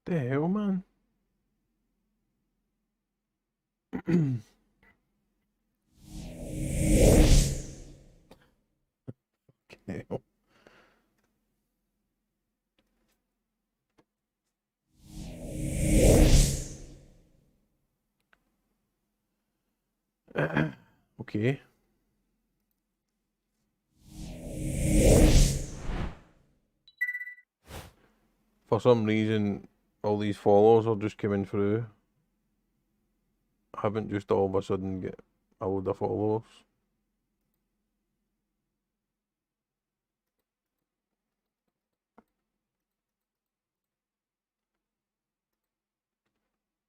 The hell, man? Hell. Okay. For some reason, all these followers are just coming through. I haven't just all of a sudden get a load of followers.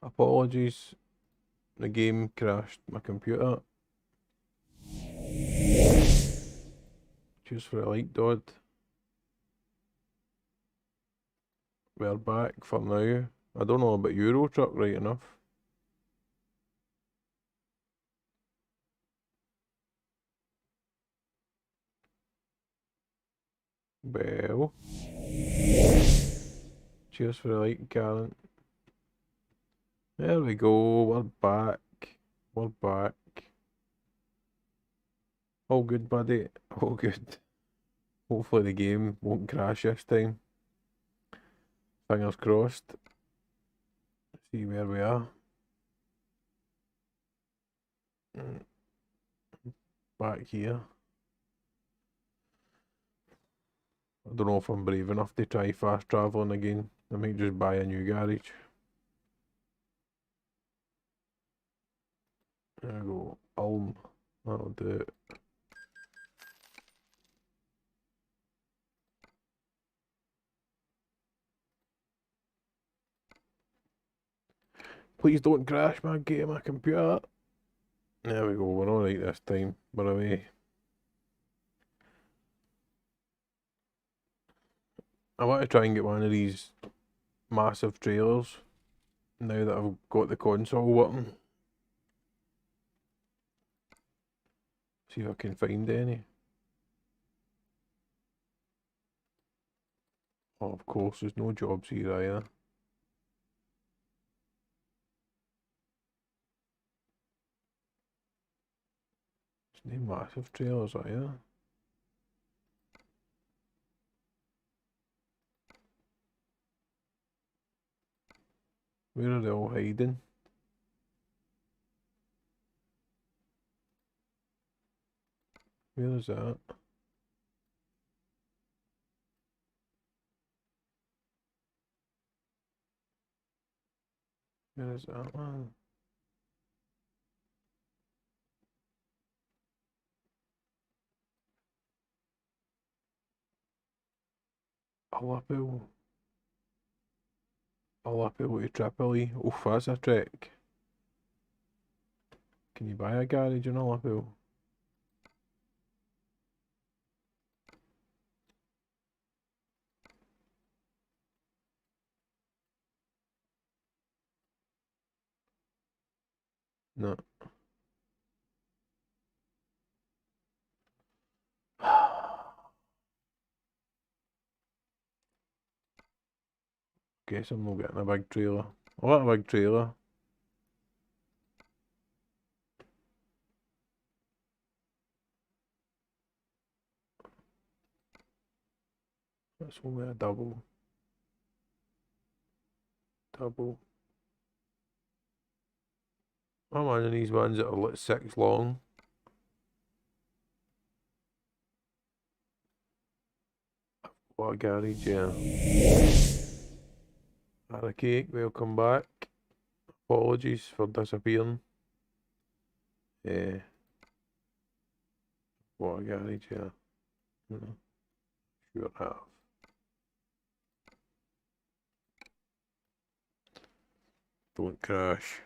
Apologies. The game crashed my computer. Cheers for a like, Dodd. We're back for now. I don't know about Eurotruck right enough. Well. Cheers for a like, Karen. There we go. We're back. We're back. All good, buddy. All good. Hopefully the game won't crash this time. Fingers crossed. See where we are. Back here. I don't know if I'm brave enough to try fast travelling again. I might just buy a new garage. There we go. Ulm. That'll do it. Please don't crash my game, my computer. There we go. We're alright this time. We're away. I want to try and get one of these massive trailers now that I've got the console working. See if I can find any. Oh, of course, there's no jobs here either. There's no massive trailers either. Where are they all hiding? Where is that? Where is that one? Alapil. Alapil to Tripoli. Oof, that's a trek. Can you buy a garage in Alapil? No. Guess I'm not getting a big trailer. I want a big trailer. That's only a double. Double. I'm one of these ones that are like 6 long. What a garage, yeah. Had a cake, welcome back. Apologies for disappearing. Yeah. What a garage, yeah. Sure have. Don't crash.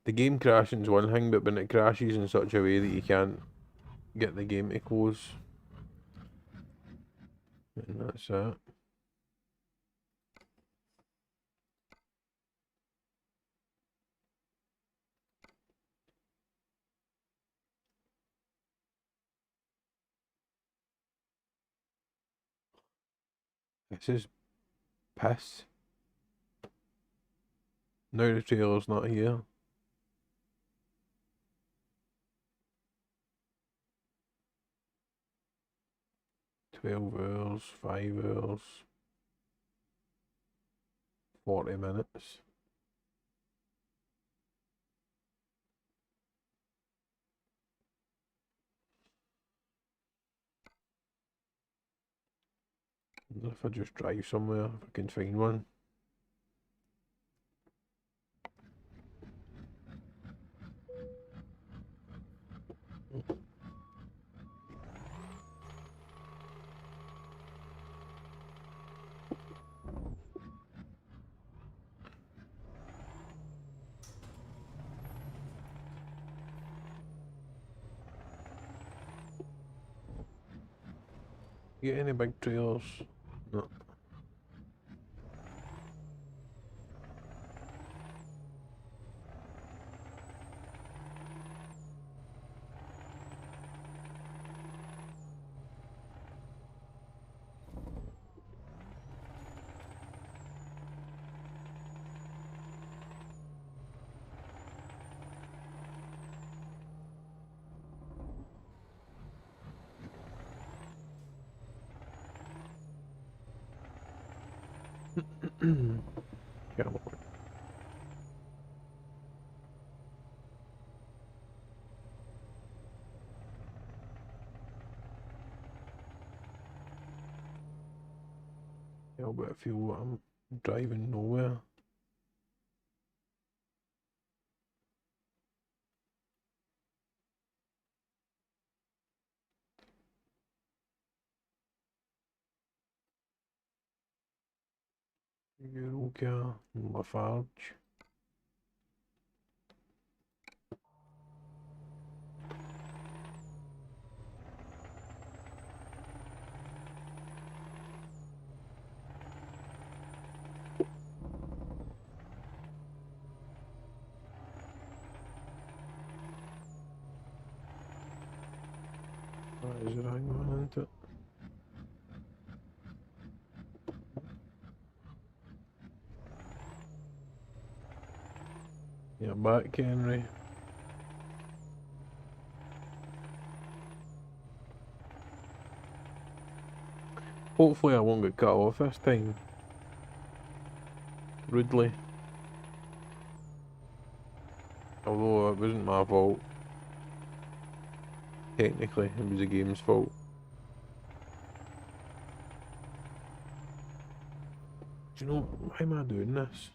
The game crashing is one thing, but when it crashes in such a way that you can't get the game to close, and that's that. This is piss. Now the trailer's not here. $12 hours, 5 hours, 40 minutes. If I just drive somewhere, if I can find one. Get any big trailers? No. Come on. Yeah, but I feel I'm driving nowhere. Eurotruck, Lafarge. Is there anyone into it? Yeah, back, Henry. Hopefully I won't get cut off this time. Rudely. Although it wasn't my fault. Technically, it was the game's fault. Do you know, why am I doing this?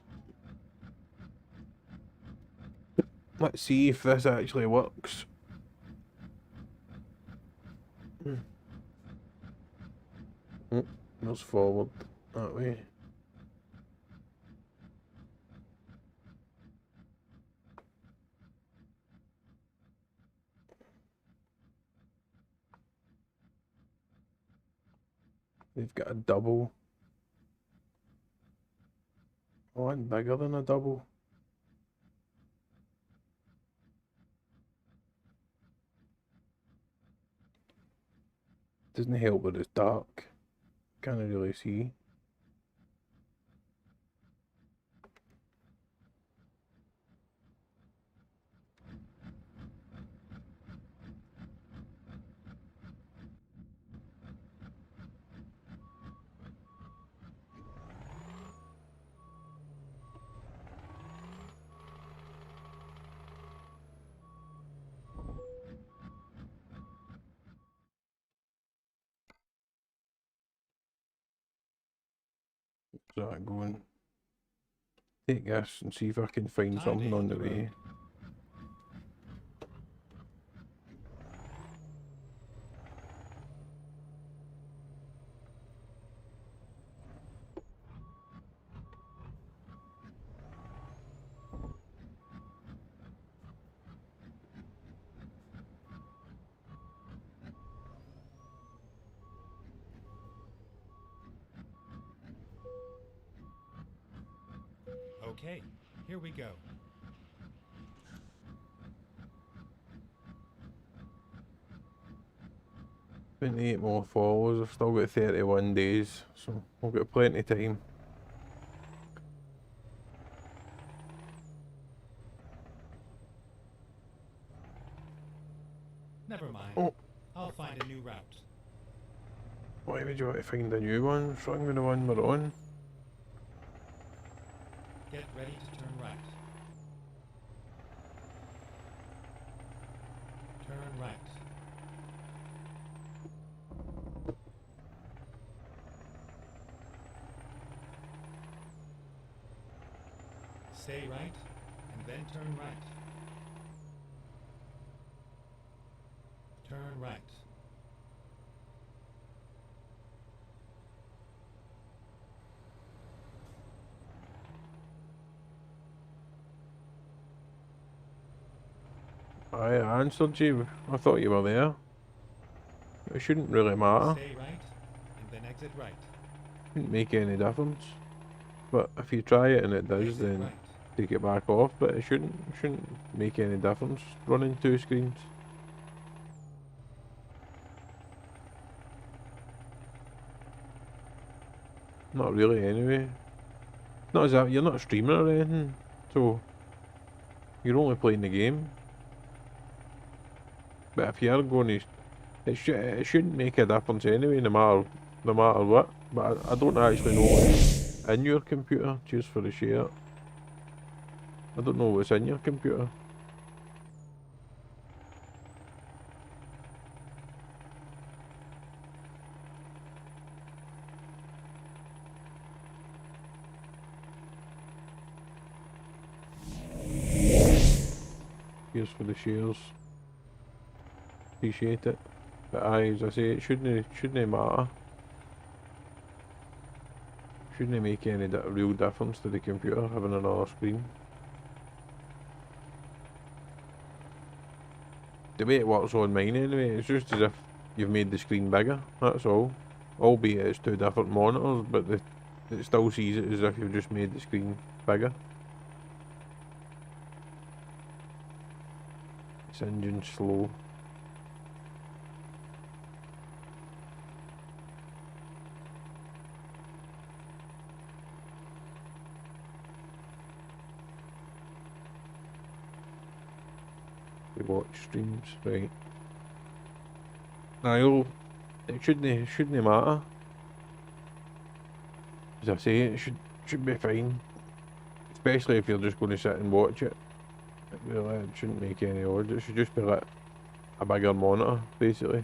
Let's see if this actually works. Oh, there's forward that way. They've got a double. Oh, and bigger than a double. Doesn't help that it's dark. Can't really see. So I go and take this and see if I can find something on the way. Okay, here we go. 28 more follows. I've still got 31 days, so I've got plenty of time. Never mind. Oh. I'll find a new route. Why would you want to find a new one? What's wrong with the one we're on? Get ready to turn right. Turn right. Stay right, and then turn right. Turn right. I answered you. I thought you were there. It shouldn't really matter. Stay right, and then exit right. Shouldn't make any difference. But if you try it and it does, Exit then right. take it back off. But it shouldn't make any difference running two screens. Not really, anyway. Not as if you're not streaming or anything, so you're only playing the game. But if you're going to, it shouldn't make a difference anyway, no matter what. But I don't actually know what's in your computer. Cheers for the share. I don't know what's in your computer. Cheers for the shares. Appreciate it. But as I say, it shouldn't matter. Shouldn't make any real difference to the computer having another screen. The way it works on mine anyway, it's just as if you've made the screen bigger, that's all. Albeit it's two different monitors, but it still sees it as if you've just made the screen bigger. This engine's slow. We watch streams, right. Now, it shouldn't matter. As I say, it should be fine. Especially if you're just going to sit and watch it. It shouldn't make any odds. It should just be like a bigger monitor, basically.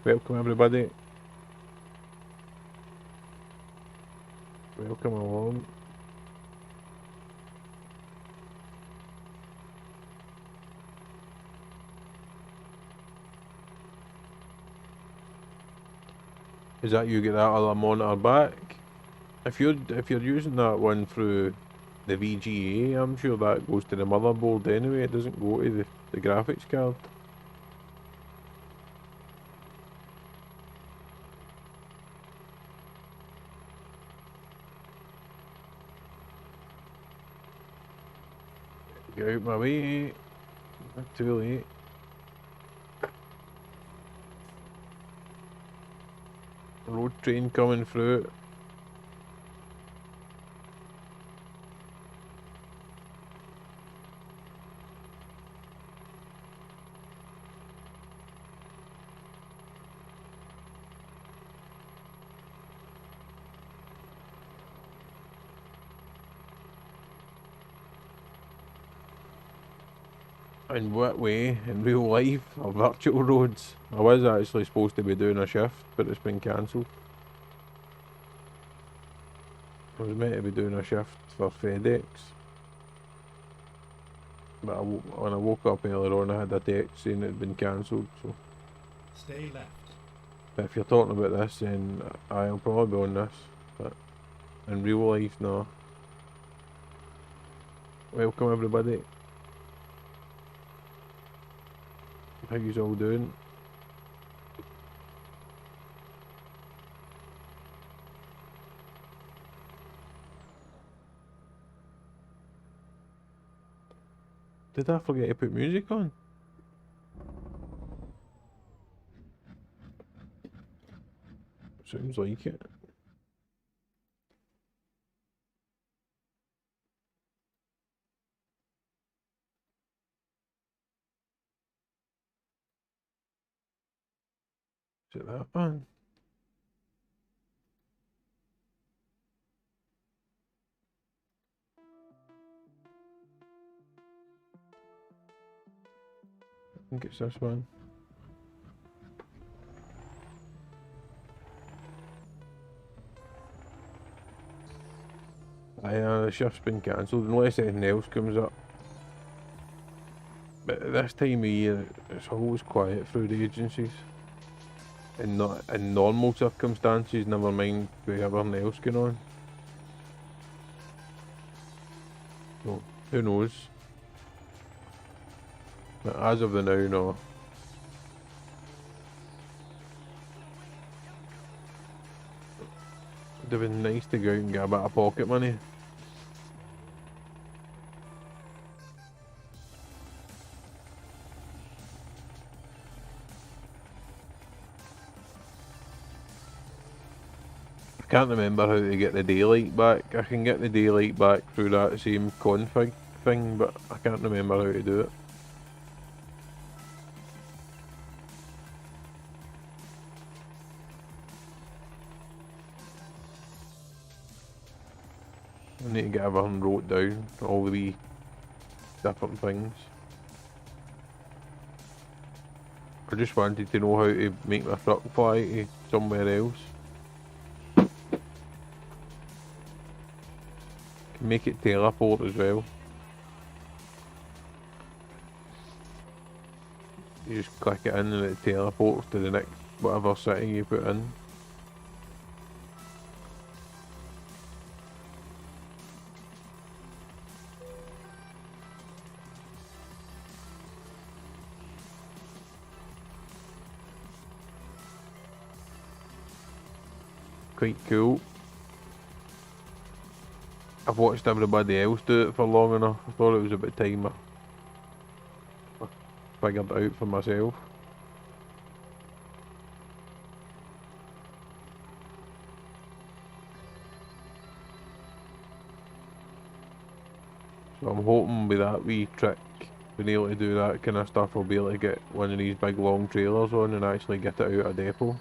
Welcome everybody. Welcome along. Is that you get that other monitor back? If you're using that one through the VGA, I'm sure that goes to the motherboard anyway. It doesn't go to the graphics card. Get out my way. Not too late. Road train coming through. In what way? In real life or virtual roads? I was actually supposed to be doing a shift, but it's been cancelled. I was meant to be doing a shift for FedEx. But when I woke up earlier on, I had a text saying it had been cancelled, so. Stay left. But if you're talking about this, then I'll probably be on this. But in real life, no. Welcome everybody. How you all doing? Did I forget to put music on? Sounds like it. Is it that one? I think it's this one. The shift's been cancelled unless anything else comes up. But at this time of year, it's always quiet through the agencies. And not in normal circumstances, never mind with everything else going on. So, who knows? But as of the now, no. It'd have been nice to go out and get a bit of pocket money. I can't remember how to get the daylight back. I can get the daylight back through that same config thing, but I can't remember how to do it. I need to get everything wrote down, all the different things. I just wanted to know how to make my truck fly to somewhere else. Can make it teleport as well. You just click it in and it teleports to the next whatever city you put in. Quite cool. I've watched everybody else do it for long enough. I thought it was about time I figured it out for myself. So I'm hoping with that wee trick, being able to do that kind of stuff, I'll be able to get one of these big long trailers on and actually get it out of depot.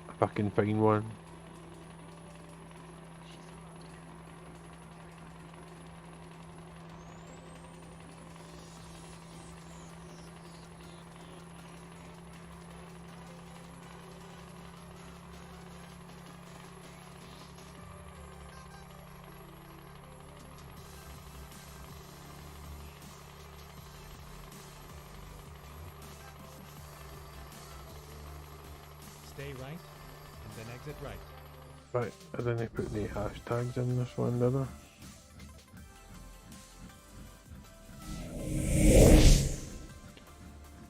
If I can find one. Stay right, and then exit right. Right, I didn't put any hashtags in this one, did I?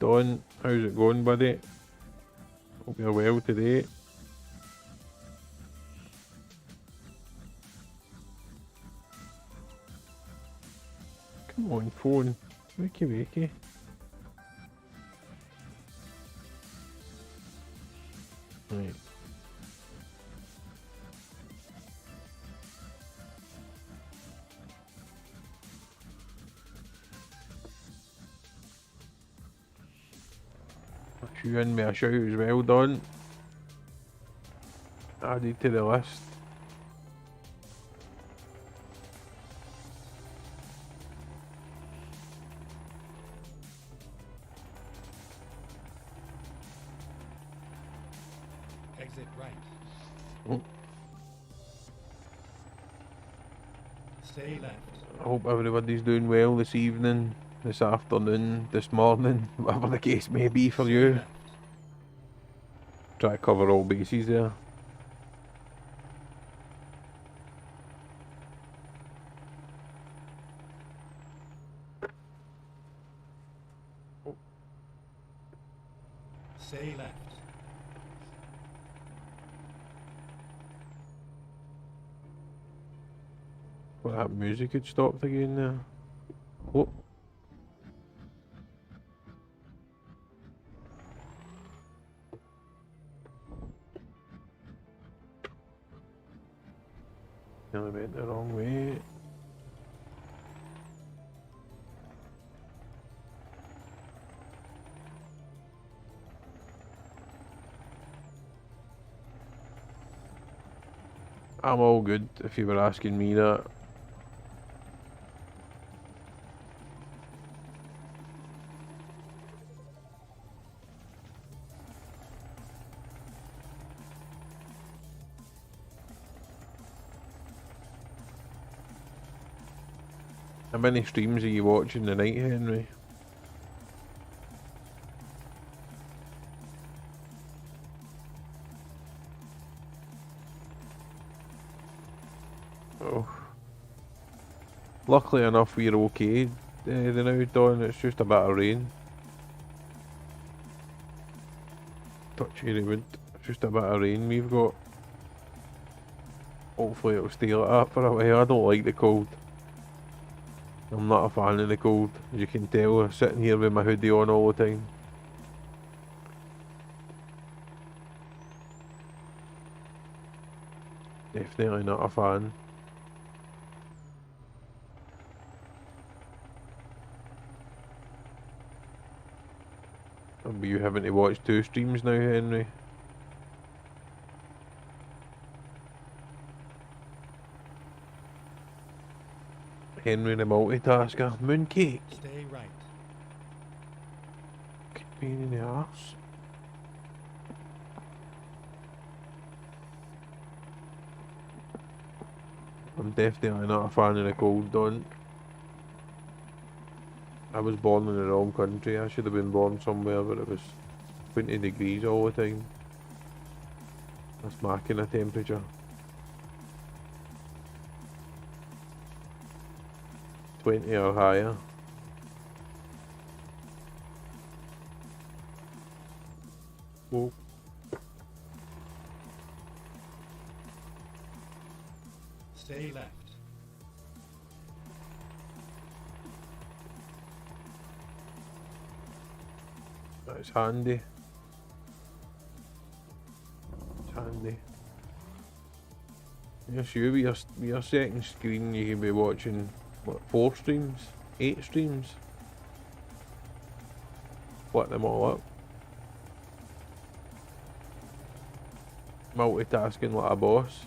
Don, how's it going, buddy? Hope you're well today. Come on, phone. Wakey wakey. Right. Put you in me a shout as well, Don. Added to the list. Exit right. Oh. Stay left. I hope everybody's doing well this evening, this afternoon, this morning, whatever the case may be for Stay you. left. Try to cover all bases there. Stay left. But that music had stopped again there. Oh. Nearly went the wrong way. I'm all good if you were asking me that. How many streams are you watching tonight, Henry? Oh. Luckily enough we're okay the now, Dawn. It's just a bit of rain. Touchy wood. It's just a bit of rain we've got. Hopefully it'll stay like that for a while. I don't like the cold. I'm not a fan of the cold, as you can tell. I'm sitting here with my hoodie on all the time. Definitely not a fan. I'll be you having to watch 2 streams now, Henry. Henry the multitasker. Mooncake. Stay right. Pain in the arse. I'm definitely not a fan of the cold, Don. I was born in the wrong country. I should have been born somewhere where it was 20 degrees all the time. That's my kind of temperature. 20 or higher. Whoa. Stay left. That's handy. It's handy. Yes, you with your second screen you can be watching what, 4 streams? 8 streams? Split them all up. Multitasking like a boss.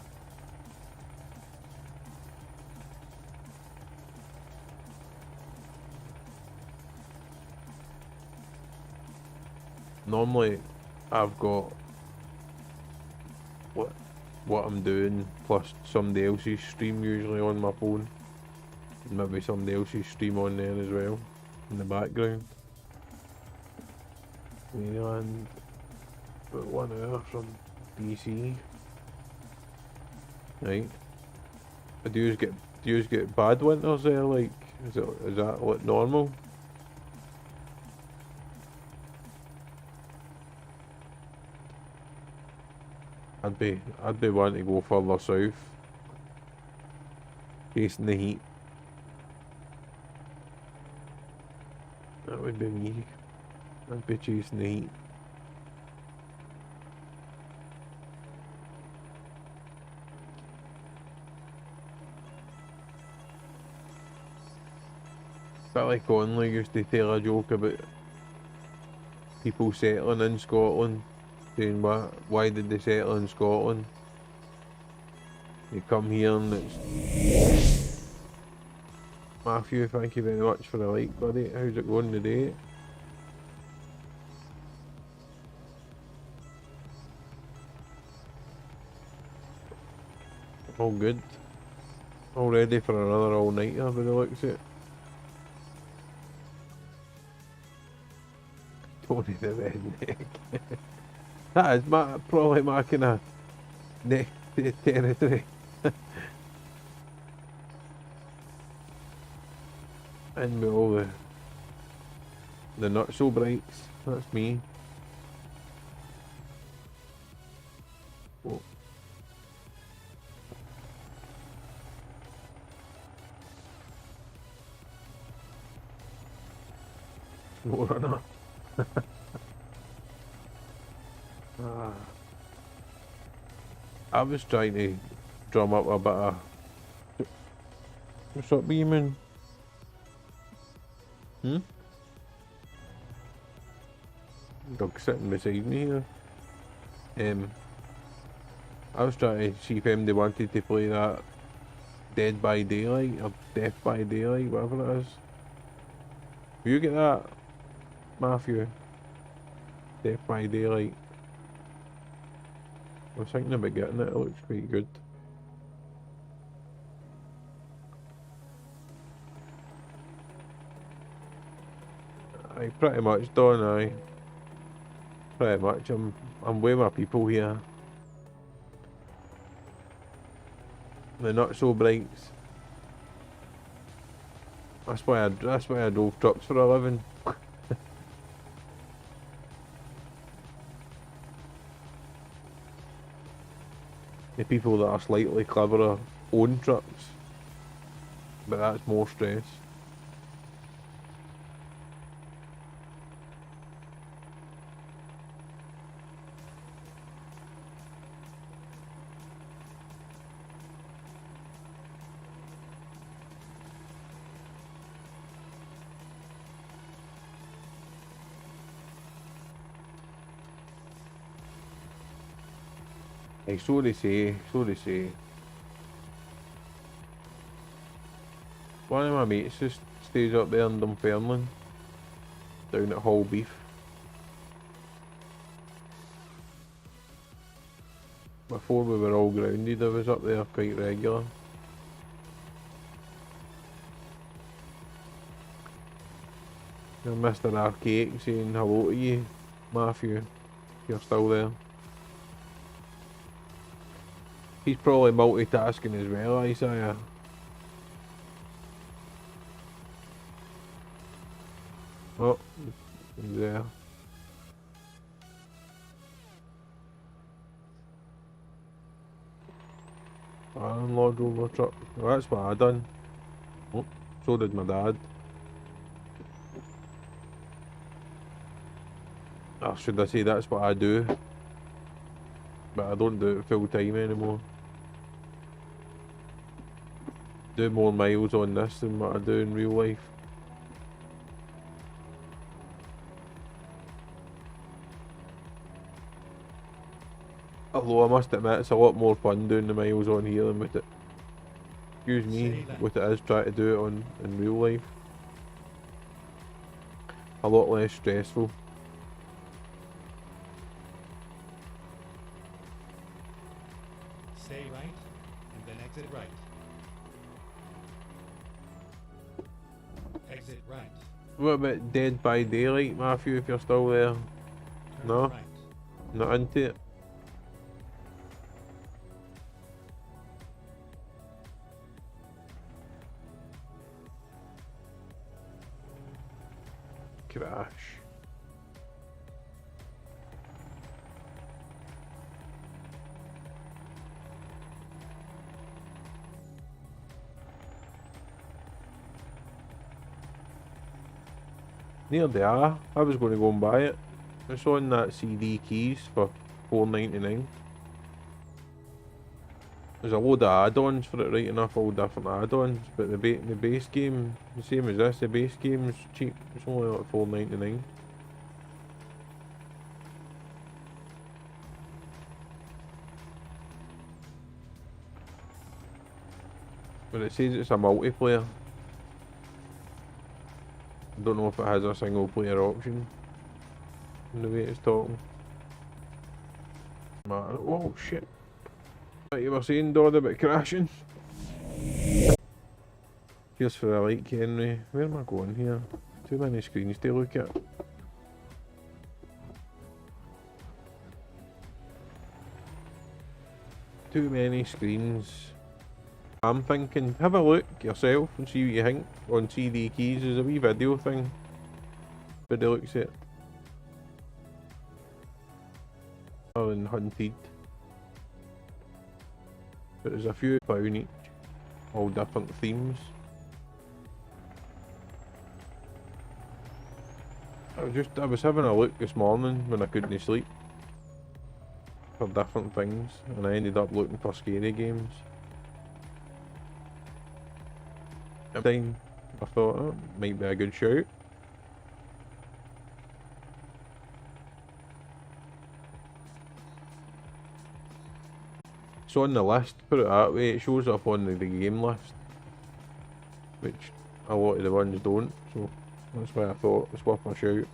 Normally I've got what I'm doing plus somebody else's stream usually on my phone. And maybe somebody else's stream on there as well in the background. We land about 1 hour from DC. Right. Do you get bad winters there, like is that like normal? I'd be wanting to go further south. Chasing the heat. That would be me. I'd be chasing the heat. Bit like Conley used to tell a joke about people settling in Scotland, saying why did they settle in Scotland? You come here and it's... Matthew, thank you very much for the like, buddy. How's it going today? All good. All ready for another all-nighter by the looks of it. Tony the redneck. That is probably my kind of neck territory. And with all the not so brights, that's me. Oh. snow runner. Ah. I was trying to drum up a bit of... What's up, Beeman? Hmm? Dog sitting beside me here. I was trying to see if they wanted to play that Dead by Daylight or Death by Daylight, whatever it is. Will you get that, Matthew? Death by Daylight. I was thinking about getting it, it looks pretty good. I pretty much done, I. Pretty much, I'm with my people here. The not so brights. That's why I drove trucks for a living. The people that are slightly cleverer own trucks, but that's more stress. Hey, so they say, so they say. One of my mates just stays up there in Dunfermline, down at Hull Beef. Before we were all grounded, I was up there quite regular. And Mr. Archaic saying hello to you, Matthew, if you're still there. He's probably multitasking as well, Isaiah. Oh, he's there. I unload over truck. Well, that's what I done. Oh, so did my dad. Or should I say that's what I do? But I don't do it full time anymore. Do more miles on this than what I do in real life. Although I must admit it's a lot more fun doing the miles on here than with it. Excuse me, with it is trying to do it on in real life. A lot less stressful. Stay right, and then exit right. Exit right. What about Dead by Daylight, Matthew, if you're still there? Turn No? right. Not into it? Crash. Near there, I was going to go and buy it. It's on that CD keys for $4.99. There's a load of add-ons for it, right enough, all different add-ons, but the base game, the same as this, the base game is cheap. It's only like $4.99. But it says it's a multiplayer. I don't know if it has a single player option in the way it's talking. Man, oh shit. Like you were saying, Dodd, about crashing. Here's for a like, Henry. Where am I going here? Too many screens to look at. Too many screens. I'm thinking, have a look yourself and see what you think on CD keys. There's a wee video thing. Everybody looks at. Oh, and hunted. But there's a few pound each. All different themes. I was having a look this morning when I couldn't sleep for different things, and I ended up looking for scary games. At the time, I thought, oh, might be a good shout. It's on the list, put it that way. It shows up on the game list, which a lot of the ones don't, so that's why I thought it's worth a shout.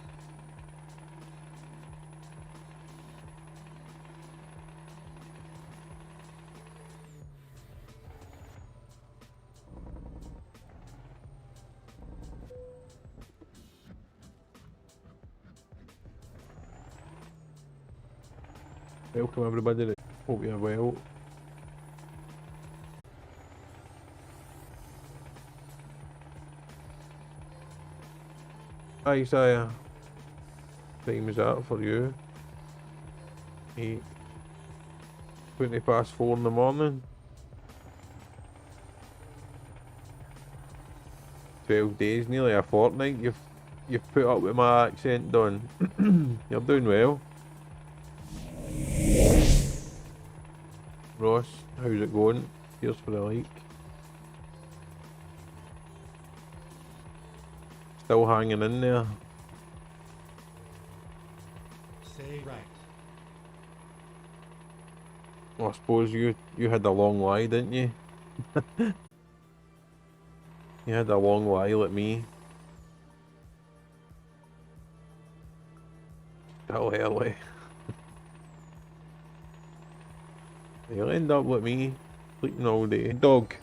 Welcome everybody, hope you're well. Hi Isaiah, time is that for you? 4:20 in the morning. 12 days, nearly a fortnight. You've put up with my accent, Don. You're doing well. Ross, how's it going? Here's for the like. Still hanging in there. Stay right. Well, I suppose you had a long lie, didn't you? You had a long lie like me. Still early. You'll end up like me, sleeping all day. Dog.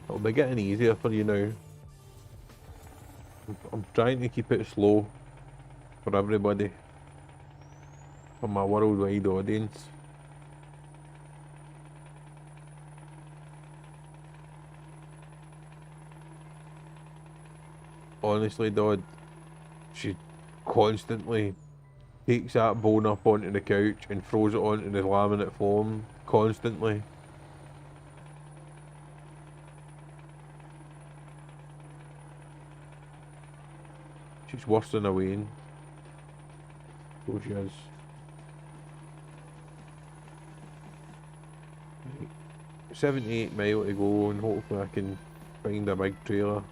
It'll be getting easier for you now. I'm trying to keep it slow for everybody, for my worldwide audience. Honestly, Dodd, she constantly takes that bone up onto the couch and throws it onto the laminate foam, constantly. She's worse than a Wayne. So she is. 78 mile to go, and hopefully I can find a big trailer.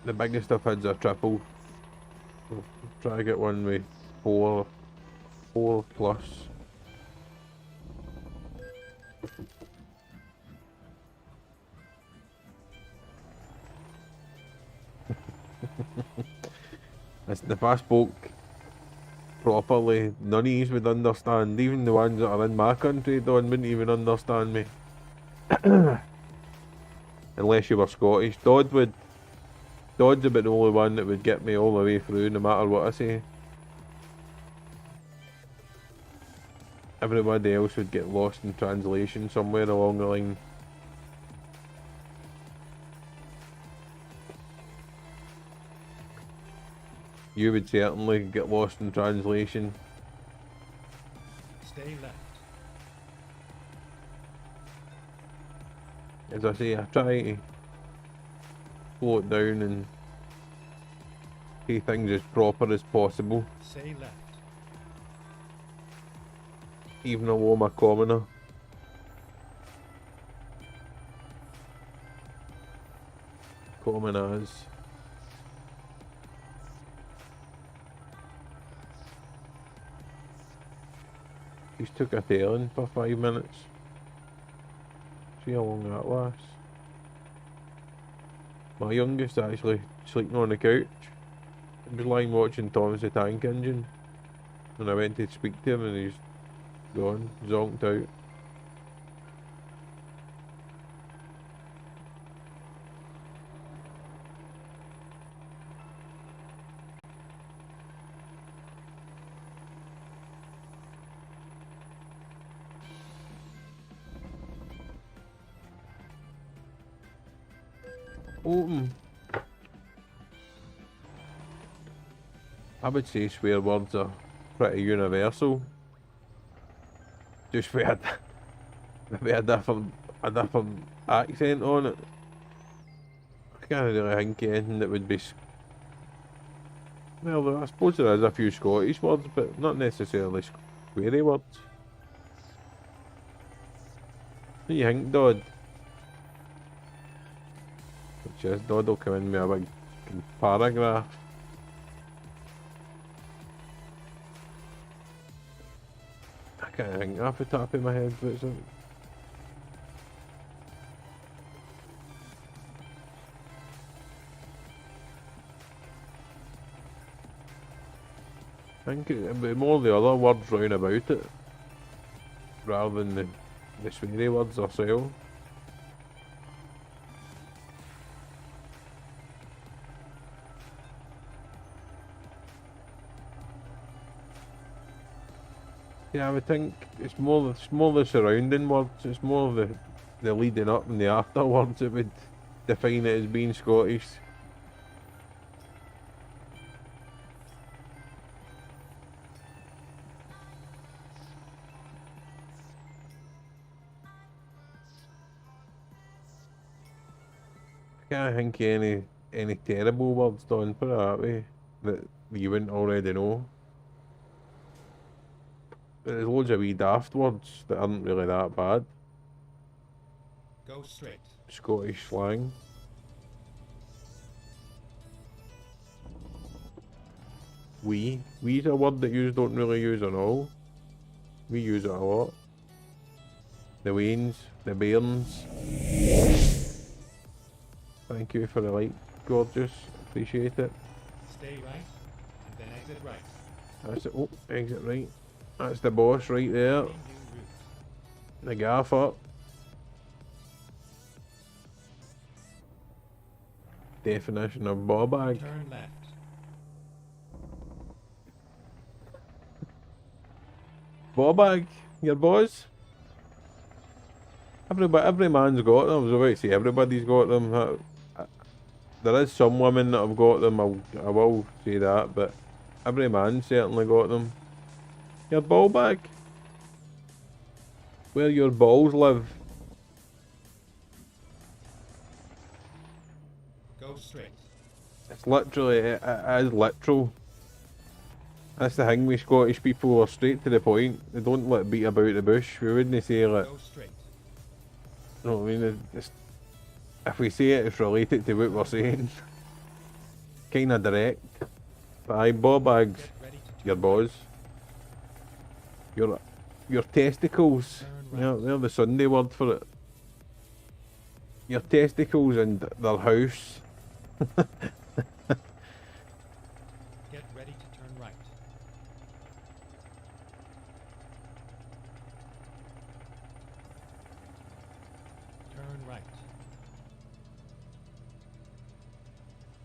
The biggest I've had's a triple. I'll try to get one with four plus. If I spoke properly, none of these would understand. Even the ones that are in my country, Don, wouldn't even understand me. Unless you were Scottish. Dodd would. Dodd's about the only one that would get me all the way through, no matter what I say. Everybody else would get lost in translation somewhere along the line. You would certainly get lost in translation. Stay left. As I say, I try to slow it down and say things as proper as possible. Stay left. Even though I'm a commoner. Common as. He's took a tailing for 5 minutes. See how long that lasts. My youngest actually sleeping on the couch. He was lying watching Thomas the Tank Engine. And I went to speak to him and he's gone, zonked out. Open. I would say swear words are pretty universal. Just with maybe a different accent on it. I can't really think of anything that would be. Well, I suppose there is a few Scottish words, but not necessarily sweary words. What do you think, Dodd? Which is, Dodd will come in with a big paragraph. I can't think off the top of my head, but it's I think it'd be more the other words round about it, rather than the sweary words themselves. Yeah, I would think it's more the surrounding words. It's more the leading up and the after words that would define it as being Scottish. I can't think of any terrible words, Don, put it that way, that you wouldn't already know. There's loads of wee daft words that aren't really that bad. Go straight. Scottish slang. We's a word that you don't really use at all. We use it a lot. The wains, the bairns. Thank you for the like, gorgeous. Appreciate it. Stay right, and then exit right. That's it. Oh, exit right. That's the boss right there. Main new route. The gaffer. Definition of ball bag. Turn left. Ball bag, your boys. Every man's got them. I was about to say everybody's got them. There is some women that have got them. I will say that, but every man certainly got them. Your ball bag. Where your balls live. Go straight. It's literally, it is literal. That's the thing with Scottish people, we're straight to the point. They don't let beat about the bush. We wouldn't say like, Go straight. you know what I mean? If we say it, it's related to what we're saying. Kinda direct. But aye, ball bags, Get ready to turn your boys. Your testicles. Turn Yeah, right. they're the Sunday word for it. Your testicles and their house. Get ready to turn right. Turn right.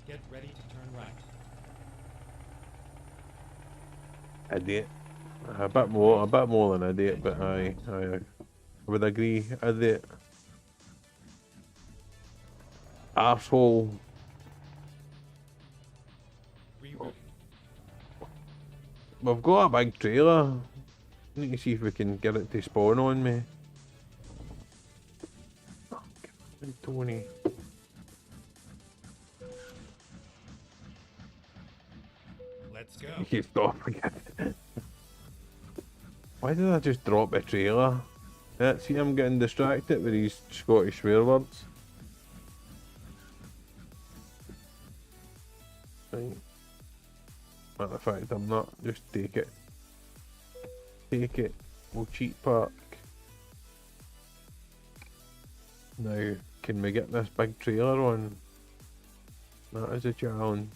Get ready to turn right. Idiot. A bit more than idiot, but I would agree. Idiot. Arsehole. Reroute. We've got a big trailer. Need to see if we can get it to spawn on me. Oh, come on, Tony. Let's go. You keep stopping it. Why did I just drop a trailer? Let's see, I'm getting distracted with these Scottish swear words. Right. Matter of fact, I'm not. Just take it. Take it. We'll cheat park. Now, can we get this big trailer on? That is a challenge.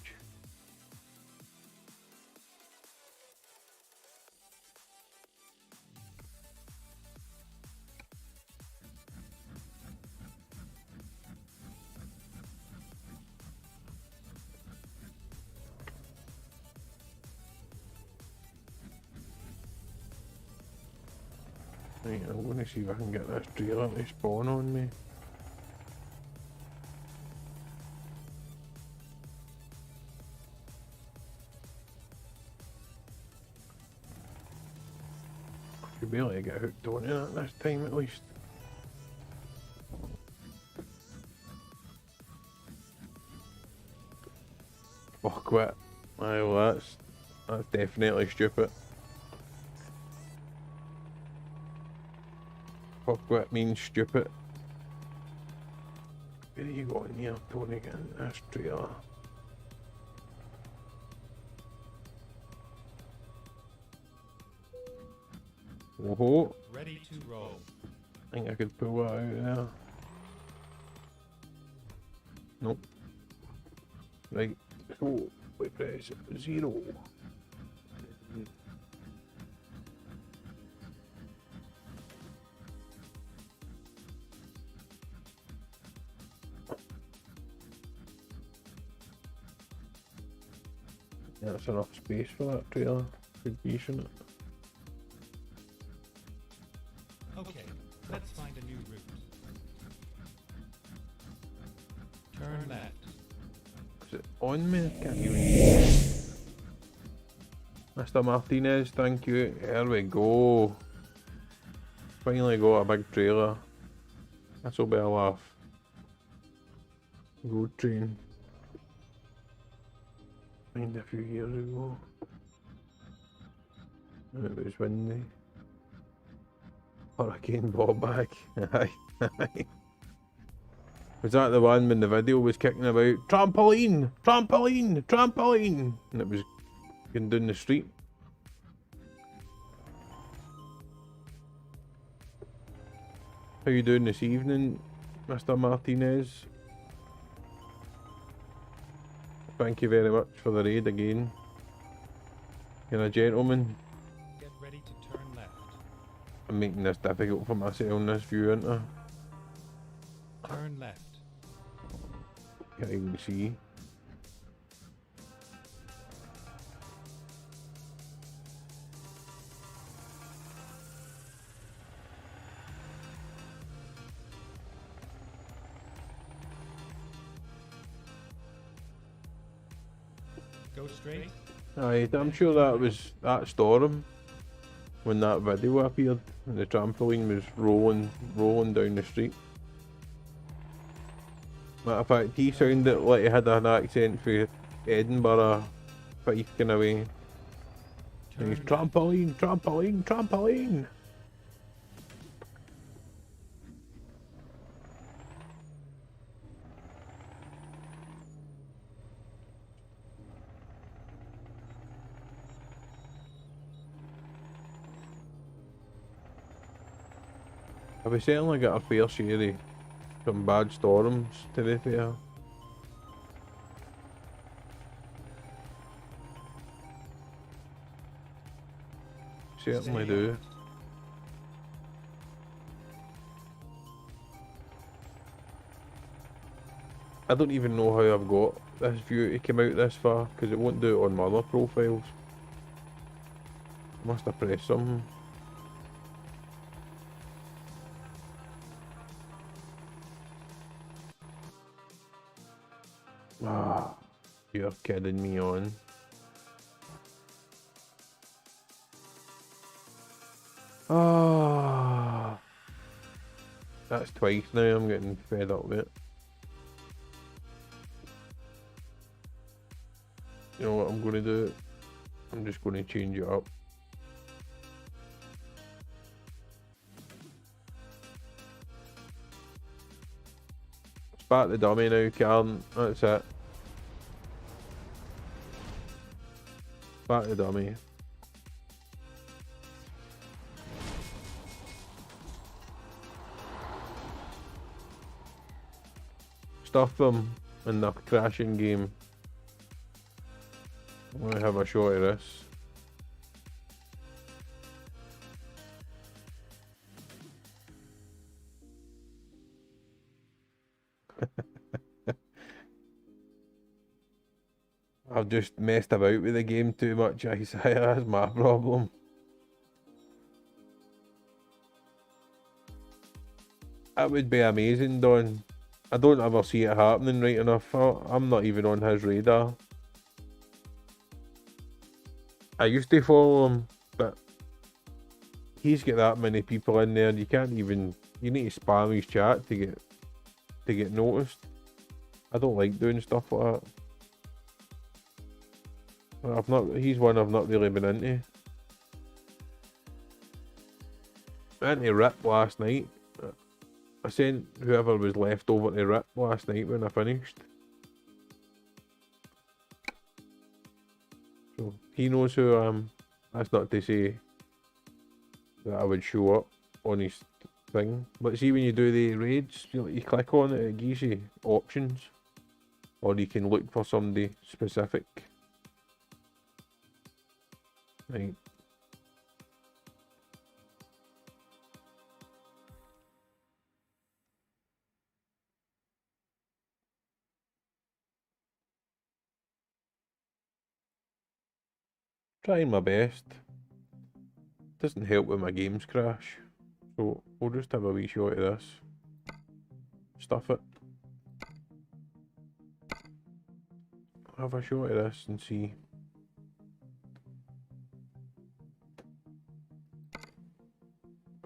Right, I'm going to see if I can get this trailer to spawn on me. Should be able to get hooked on it this time at least. Fuck it. Aye, well that's definitely stupid. Fuck what means stupid. Where are you going here, Tony? That's trailer. Whoa. Ready to roll. I think I could pull that out there. Nope. Right. So we press 0. That's enough space for that trailer. Could be, shouldn't it? Okay, let's find a new route. Turn left. Is it on me? I can't even. Mr. Martinez, thank you. There we go. Finally got a big trailer. This'll be a laugh. Road train. Find a few years ago. And it was windy. Hurricane ball back. Aye, aye. Was that the one when the video was kicking about trampoline, trampoline, trampoline, and it was going down the street? How you doing this evening, Mr. Martinez? Thank you very much for the raid again. You're a gentleman. Get ready to turn left. I'm making this difficult for myself in this view, aren't I? Turn left. Can't even see. Go straight. Aye, I'm sure that was that storm when that video appeared and the trampoline was rolling down the street. Matter of fact, he sounded like he had an accent for Edinburgh, biking away. And he's trampoline, trampoline, trampoline. I've certainly got a fair share of some bad storms, to be fair. Certainly do. I don't even know how I've got this view to come out this far, because it won't do it on my other profiles. Must have pressed something. Ah, you're kidding me on. Ah, that's twice now. I'm getting fed up with it. You know what I'm going to do? I'm just going to change it up. Back the dummy now, Karen. That's it. Back the dummy. Stuff them in the crashing game. I'm gonna have a shot of this. I've just messed about with the game too much, Isaiah. That's my problem. That would be amazing, Don. I don't ever see it happening right enough. I'm not even on his radar. I used to follow him, but he's got that many people in there, and you can't even. You need to spam his chat to get noticed. I don't like doing stuff like that. He's one I've not really been into. Into Rip last night. I sent whoever was left over to Rip last night when I finished. So he knows who I am. That's not to say that I would show up on his thing. But see, when you do the raids, you click on it, it gives you options. Or you can look for somebody specific. Right. Trying my best. Doesn't help when my games crash. So we'll just have a wee shot of this. Stuff it. Have a shot of this and see.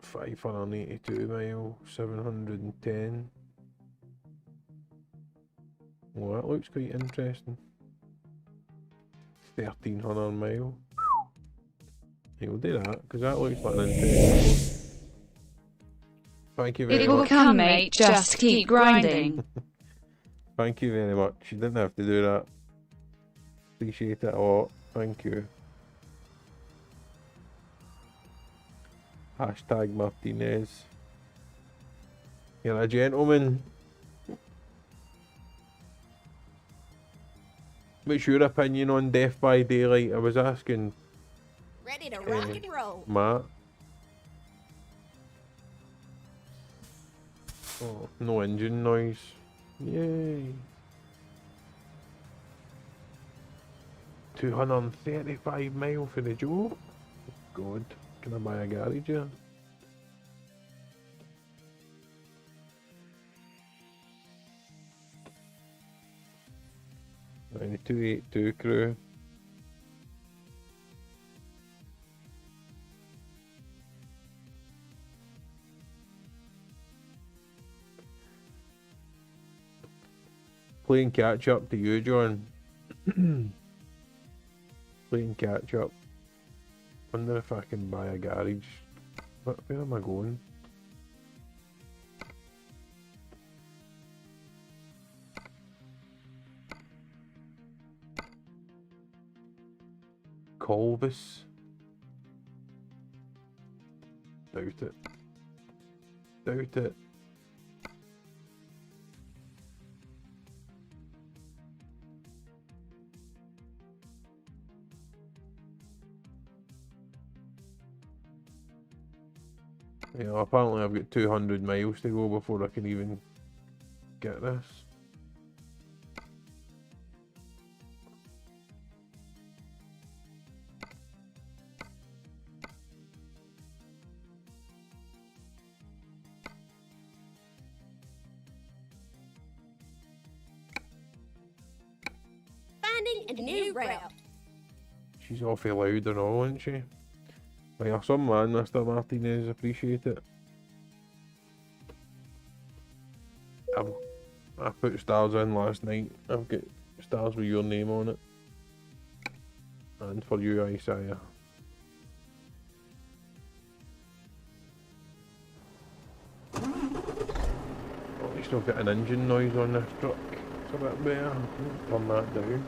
£582 miles, 710. Well, that looks quite interesting. 1,300 miles. Hey, we'll do that, because that looks like an interesting. Thank you very It will much. come, mate. Just keep grinding. Thank you very much. You didn't have to do that. Appreciate it a lot. Thank you. Hashtag Martinez. You're a gentleman. What's your opinion on Death by Daylight? I was asking Ready to rock and roll. Matt. Oh, no engine noise. Yay. 235 miles for the job. God, can I buy a garage here? Right, 282 crew. Playing catch up to you, John. Playing catch up. Wonder if I can buy a garage. Where am I going? Colvis. Doubt it. Doubt it. Yeah, apparently I've got 200 miles to go before I can even get this. Finding a new route. She's awfully loud and all, isn't she? Well, you're some man, Mr. Martinez, appreciate it. I put stars in last night. I've got stars with your name on it. And for you, Isaiah. Oh, you still got an engine noise on this truck. It's a bit better. Turn that down.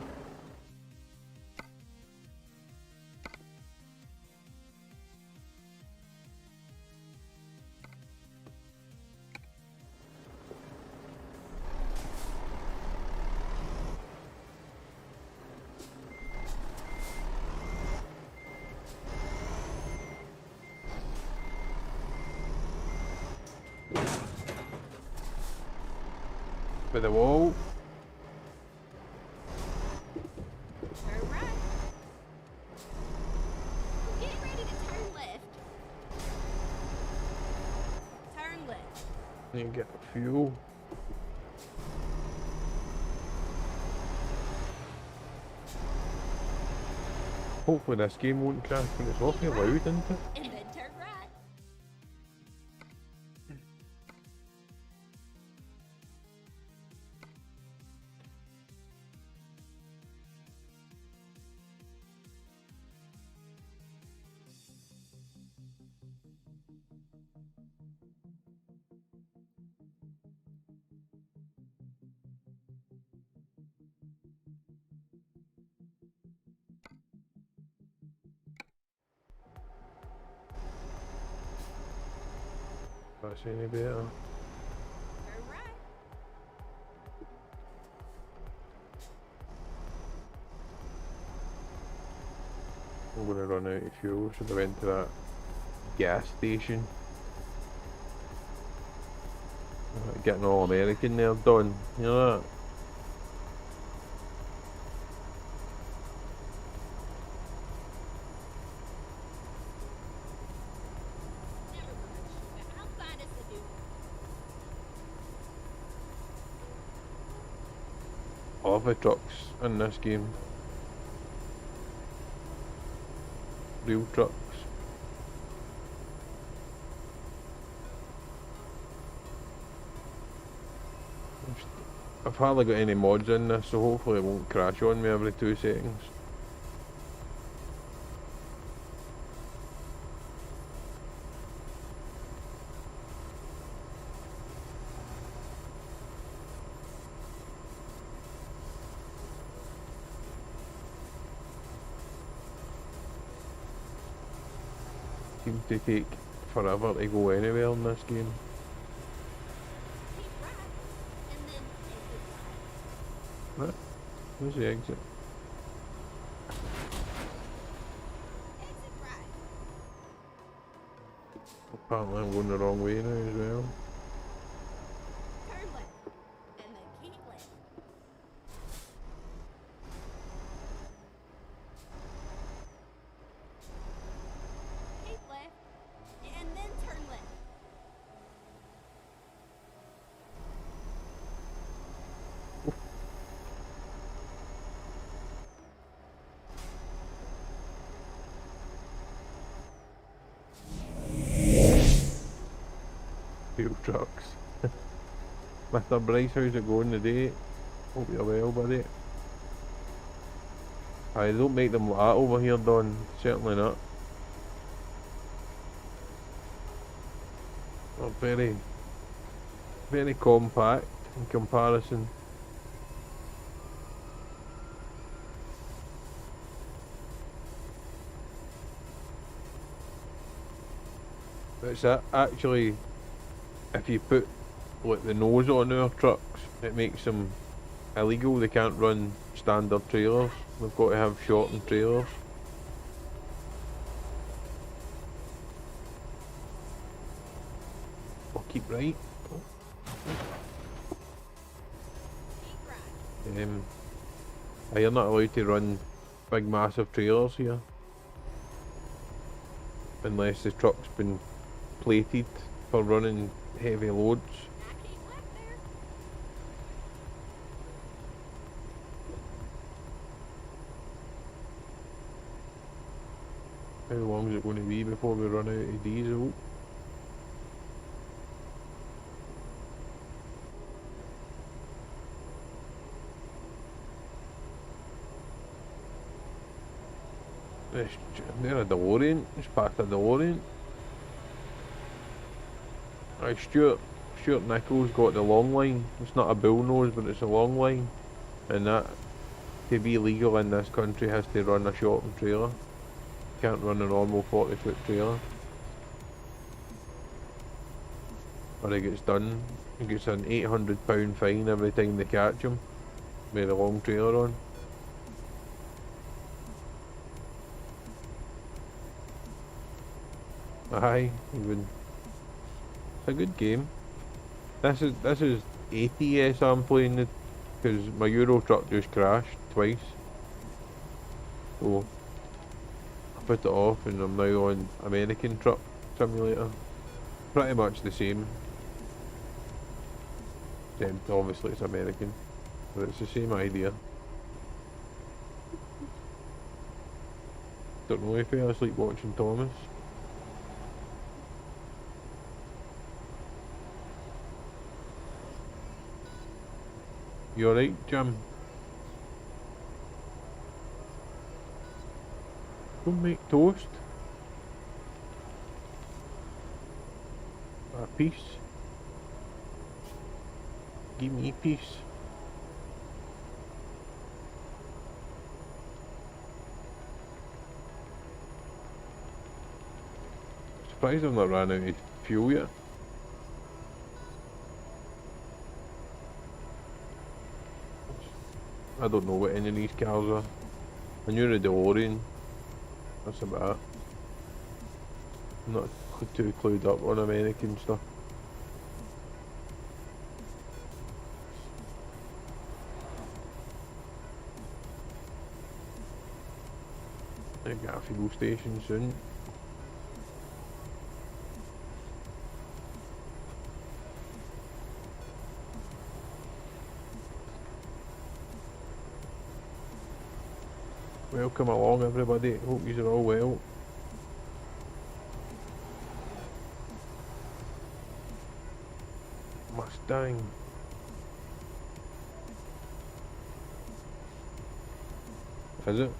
With the wall. Turn right. Get ready to turn left. Turn left. You get fuel. Hopefully this game won't crash when it's awfully loud, isn't it? And then turn right. That's any better. Turn right. I'm gonna run out of fuel, so I went to that gas station. Getting all American there done, you know that? Never mind. I'll find us a new one. Overclocks in this game. Real trucks. I've hardly got any mods in this, so hopefully it won't crash on me every 2 seconds. Seems to take forever to go anywhere in this game. Keep right. And then exit right. What? Where's the exit? Exit right. Apparently I'm going the wrong way now as well. Turn left. And then keep left. Keep left. And then turn left. Fuel trucks. Mr. Bryce, how's it going today? Hope you're well, buddy. I don't make them like that over here, Don. Certainly not. They're very, very compact in comparison. It's actually, if you put like the nose on our trucks, it makes them illegal. They can't run standard trailers. They've got to have shortened trailers. Or keep right. Keep right. You're not allowed to run big massive trailers here. Unless the truck's been plated for running heavy loads. Now keep left there. How long is it going to be before we run out of diesel? They're a DeLorean. It's past a DeLorean. Right, Stuart Nichols got the long line. It's not a bull nose, but it's a long line. And that, to be legal in this country, has to run a shortened trailer. Can't run a normal 40-foot trailer. Or he gets done. He gets an £800 fine every time they catch him with a long trailer on. Aye, even. It's a good game. This is ATS I'm playing because my Eurotruck just crashed twice. So I put it off and I'm now on American Truck Simulator. Pretty much the same. Except obviously it's American, but it's the same idea. Don't know if I fell asleep watching Thomas. You alright, Jim? Don't make toast. A piece. Give me a piece. Surprised I've not ran out of fuel yet. I don't know what any of these cars are. I knew the DeLorean. That's about it. I'm not too clued up on American stuff. I got a fuel station soon. Welcome along everybody, hope you're all well. Mustang. Is it?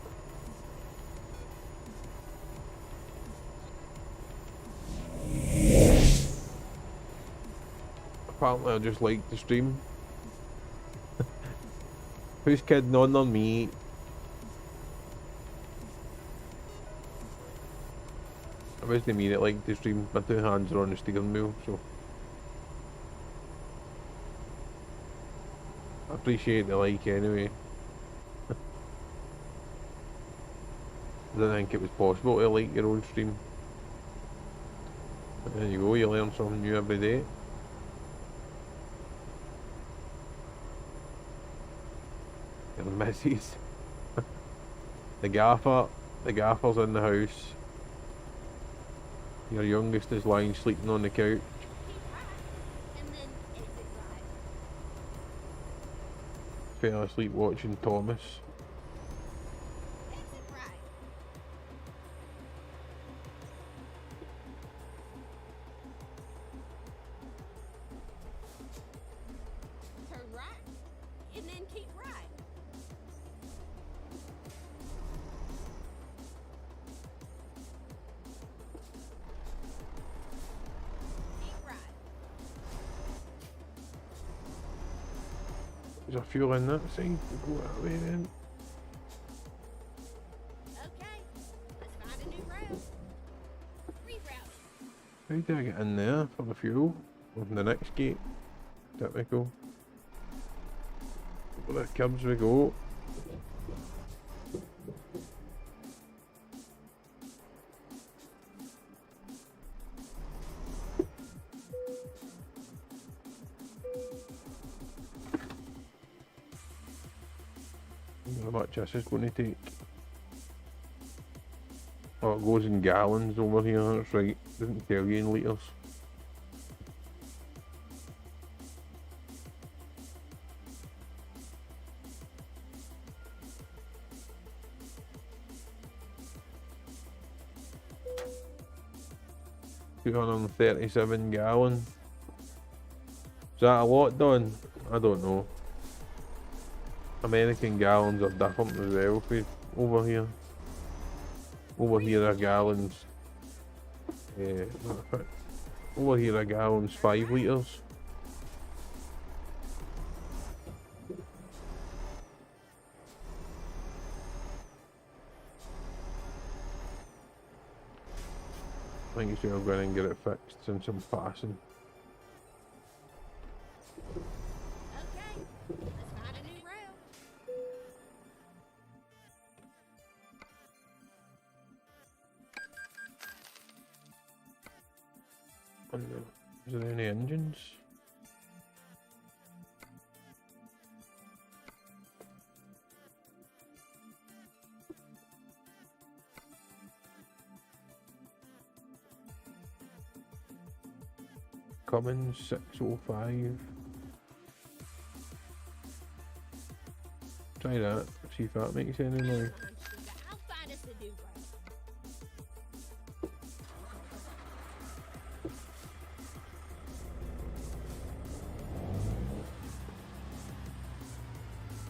Apparently I just like the stream. Who's kidding on me? I wasn't mean it like the stream, my 2 hands are on the steering wheel, so I appreciate the like anyway. I didn't think it was possible to like your own stream. But there you go, you learn something new every day. Your missus. The gaffer's in the house. Your youngest is lying sleeping on the couch. And then exit right. Fell asleep watching Thomas. Exit right. Turn right. And then keep right. Keep right. There's a fuel in that thing. Go that way then. Okay. Let's find a new route. Reroute. How do I get in there for the fuel? On the next gate. Typical. Over the curbs we go. How much this is going to take? Oh, it goes in gallons over here, that's right. Doesn't tell you in litres. $237 gallons. Is that a lot done? I don't know. American gallons are different as well for over here. Over here are gallons. Over here are gallons 5 litres. I think it's going to go in and get it fixed since I'm passing. Okay. Let's find a new route. Is there any engines? Cummins 605. Try that, see if that makes any noise. I'll find us a new route.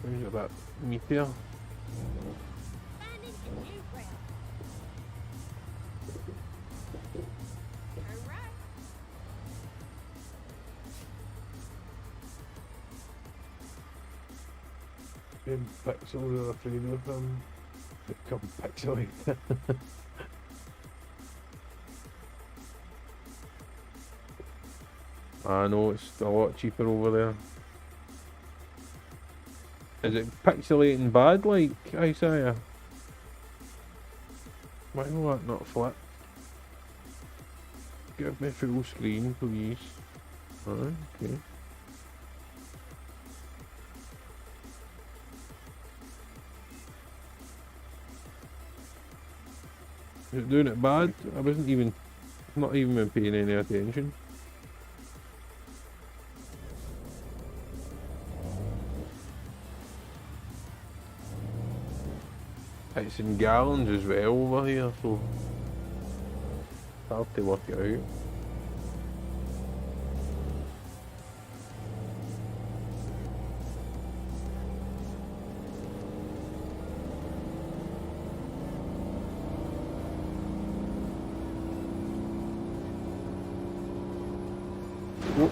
Where's that meteor? Finding a new route. Turn right. Them pixels are afraid of them. Become pixelated. I know it's a lot cheaper over there. Is it pixelating bad like Isaiah? Why will that not flip? Give me full screen, please. Alright, okay. Is it doing it bad? I wasn't even, not even paying any attention. It's in gallons as well over here, so it's hard to work it out. Oh,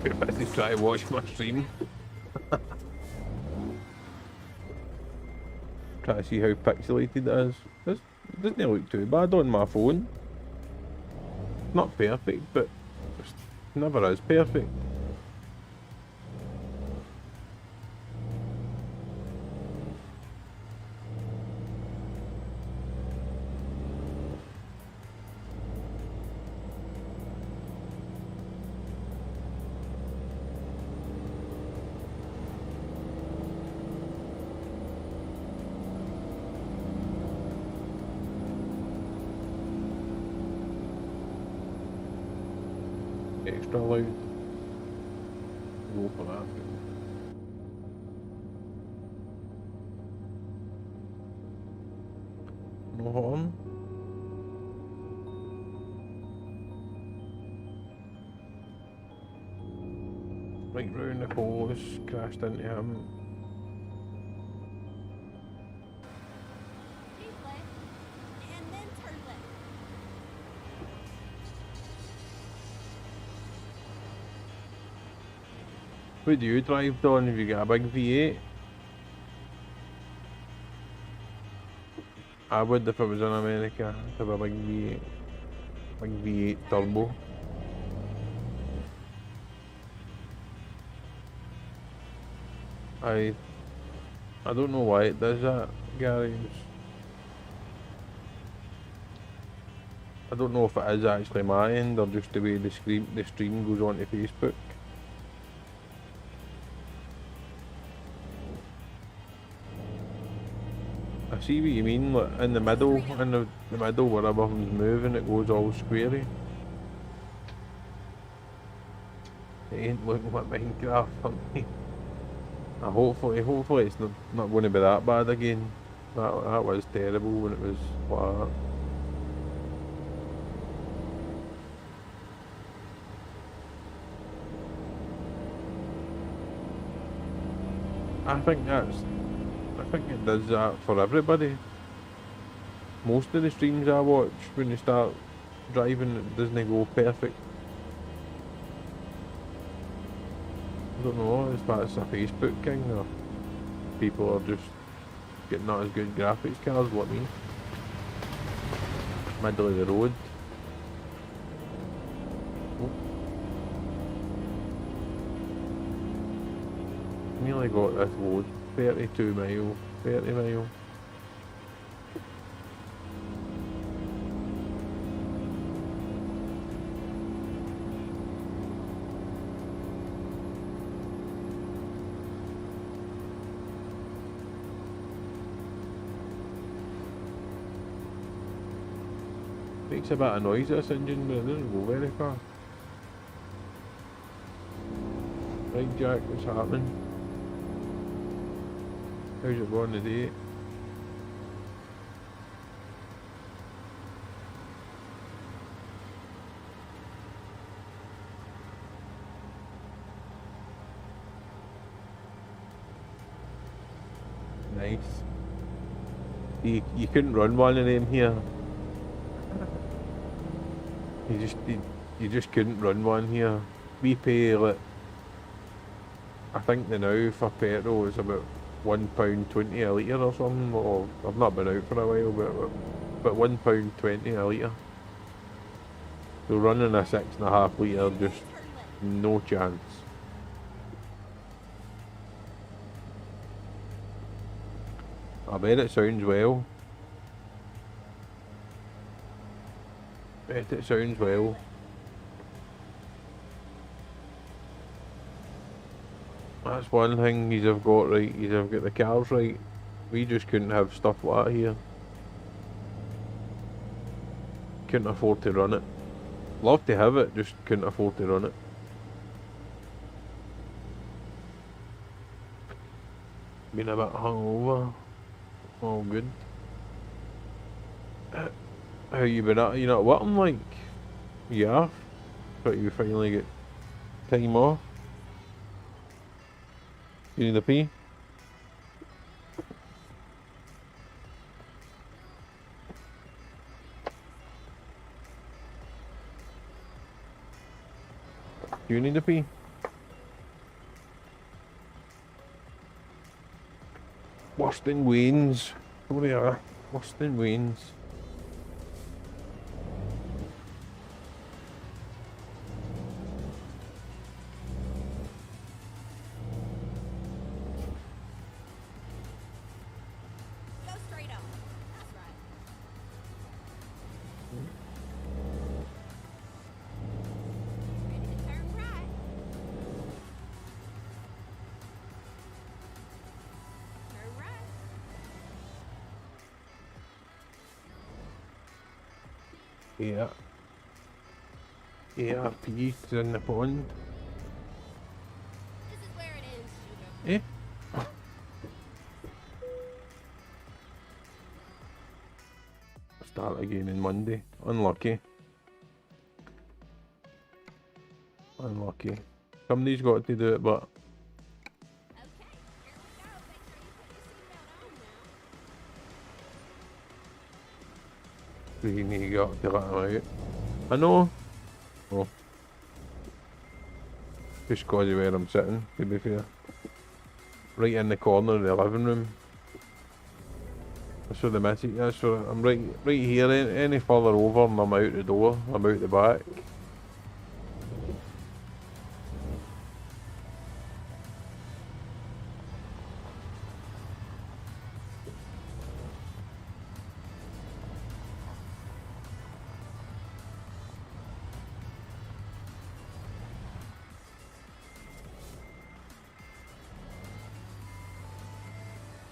you're busy trying to watch my stream. Try to see how pixelated it is. It doesn't look too bad on my phone. Not perfect, but it never is perfect. Extra loud. Go for that. No horn. Right round the coast, crashed into him. Deep left, and then turn left. What do you drive, Don, if you get a big V8? I would if I was in America, have a big V8. Big V8 turbo. I don't know why it does that, Gary. I don't know if it is actually my end or just the way the stream goes onto Facebook. I see what you mean, like in the middle, the middle where everything's moving, it goes all squarey. It ain't looking like Minecraft for me. Hopefully it's not going to be that bad again. That was terrible when it was like that. I think it does that for everybody. Most of the streams I watch, when you start driving, it doesn't go perfect. I don't know if that's a Facebook thing or people are just getting not as good graphics cards like me. Middle of the road. Oh. Nearly got this load. 32 mile, 30 mile. Makes a bit of noise this engine, but it doesn't go very far. Right, Jack, what's happening? How's it going today? Nice. You couldn't run one of them here. You just couldn't run one here. We pay like, I think the now for petrol is about £1.20 a litre or something, or I've not been out for a while, but £1.20 a litre. So running a 6.5 litre, just no chance. I bet it sounds well. Bet it sounds well. That's one thing he's have got right, he's have got the cars right. We just couldn't have stuff like that here. Couldn't afford to run it. Love to have it, just couldn't afford to run it. Been a bit hungover. All good. How you been at? You not working like? Yeah. But you finally get time off. You need a pee? Do you need a pee? Worse than Wayne's. There they are. Worse than Wayne's. Go straight on. That's right. Ready to turn right. Turn right. Yeah. Yeah, pee's in the pond. This is where it ends, sugar. Eh? Start again on Monday. Unlucky. Unlucky. Somebody's got to do it, but Okay, here we go. Make sure you put your seatbelt on now. we need to get to let him out. I know. Oh. Just cause of where I'm sitting, to be fair. Right in the corner of the living room. That's where the message is. So I'm right here. Any further over and I'm out the door. I'm out the back.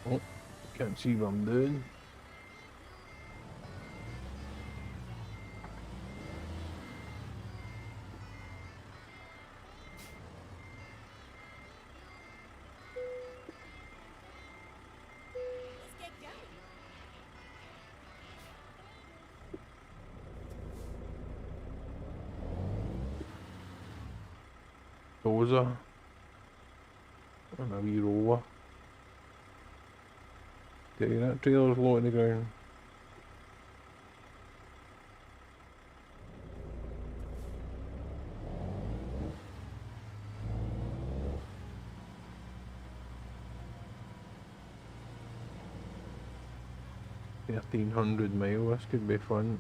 Oh, can't see what I'm doing. Let's get going. Dozer. And a wee roller. Okay, that trailer's low in the ground. $1,300 miles, this could be fun.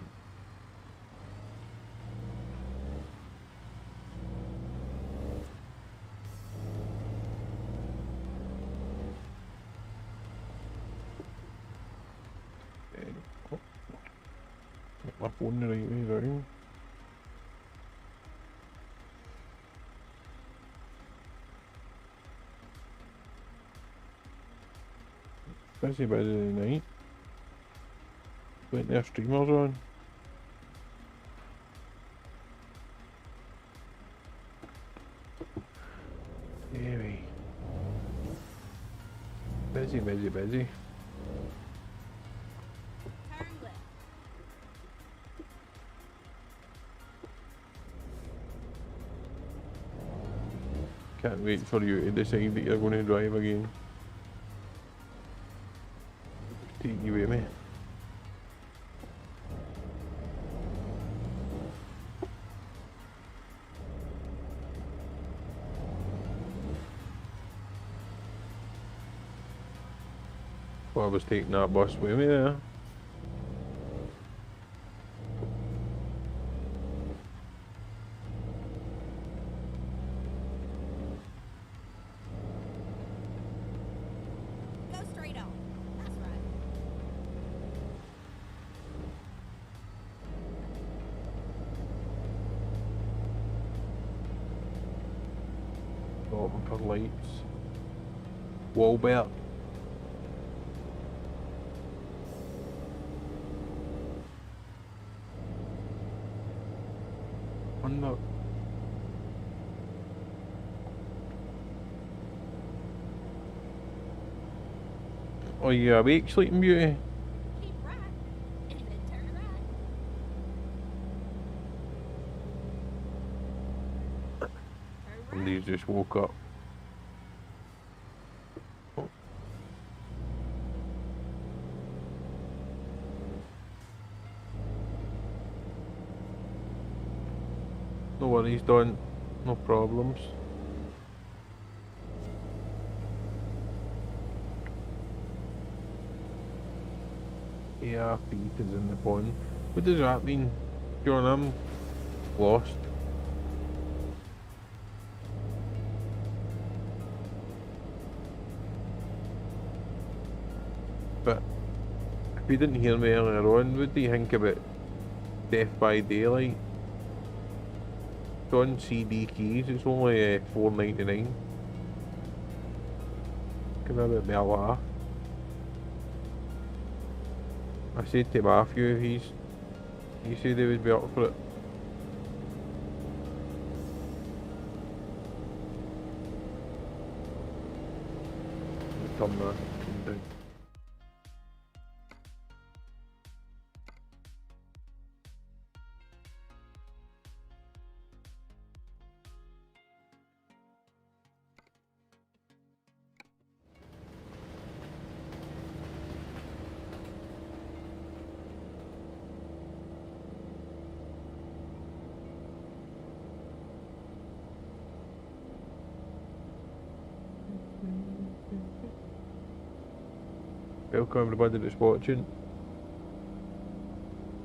Oh, get my phone the right way round. Busy by the night. Went there streamers on. Anyway. Busy. Turn left. Can't wait for you to decide that you're going to drive again. Take you with me. Well, I was taking that bus with me there. Go straight on. That's right. Shopping for lights. Walbert. Wonder. Are you awake, Sleeping Beauty? Keep right, and then turn right. Turn Somebody right. just woke up. No worries, Don. No problems. Yeah, feet is in the pond. What does that mean? John, I'm lost. But if you didn't hear me earlier on, what do you think about Death by Daylight? It's on CD keys, it's only $4.99. Give it a bit of a laugh. I said to Matthew, he said he would be up for it. Turn that down. Welcome everybody that's watching.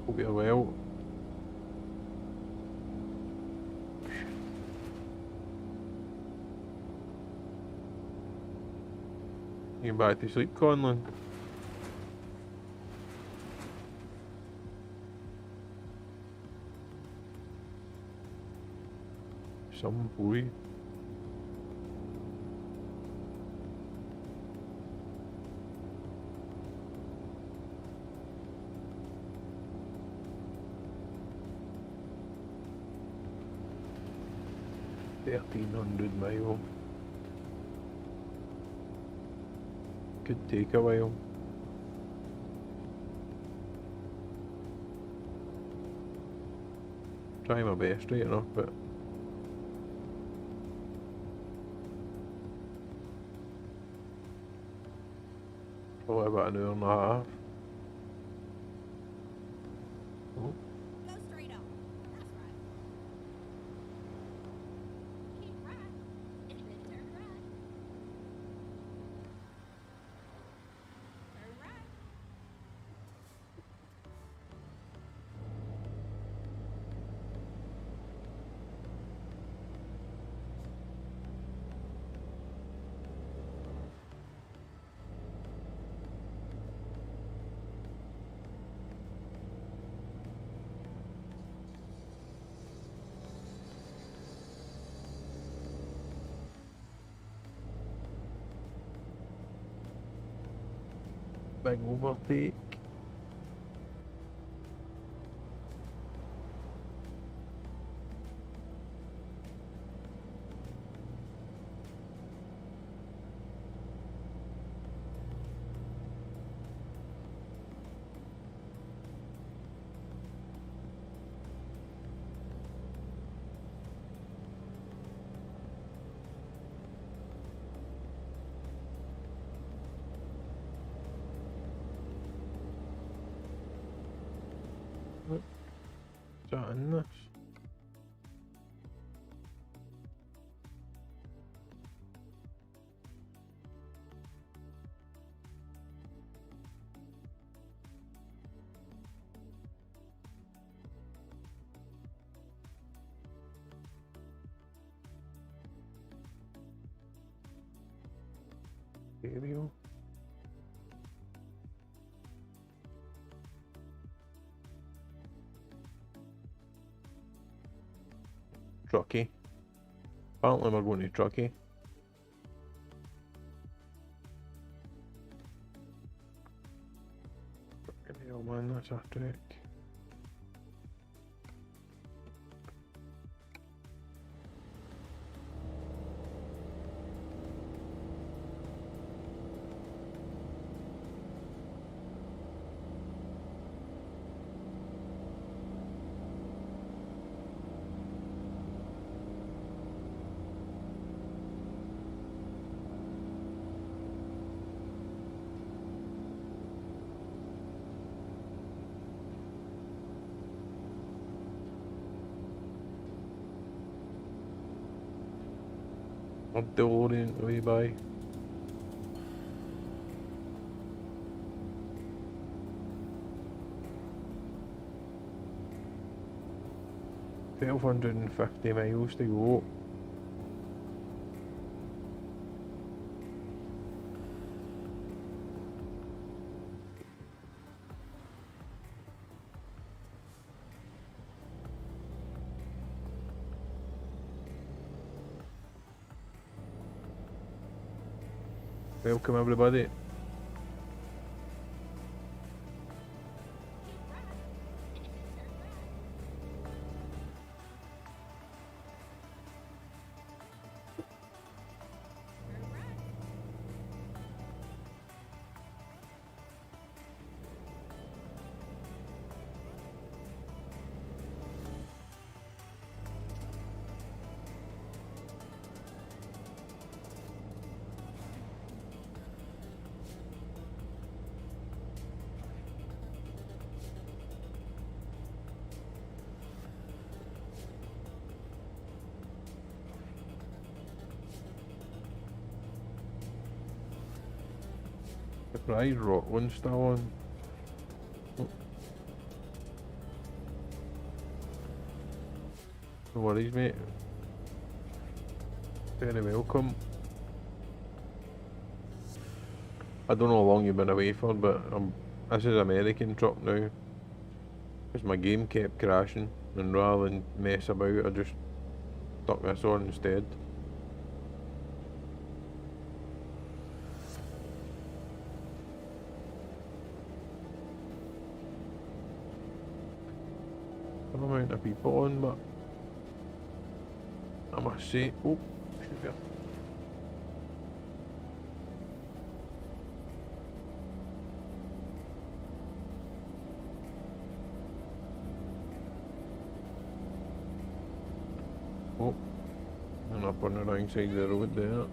Hope you're well. You back to sleep, Conlon? Some boy. $1,300 mile. Could take a while. Try my best right enough, but probably about an hour and a half. Oh, Go straight on. That's right. Keep right, and then turn right. Turn right. big overtake. What's that in this? Stereo. Truckee. Apparently we're going to Truckee. man, that's a trek. Up the orient way by. £1,250 to go. Welcome everybody. Surprise rock one still on. Oh. No worries, mate. Very welcome. I don't know how long you've been away for, but this is American truck now. Because my game kept crashing, and rather than mess about, I just stuck this on instead. Some amount of people on, but I must say, oh, sugar. Oh, and up on the wrong side of the road there.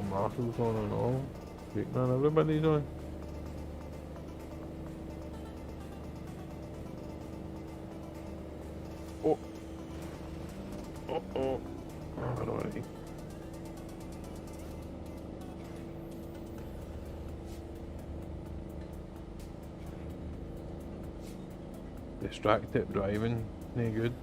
Marshall's on and all. Great man, everybody's on. Oh. Oh. Alright. Distracted driving, no good.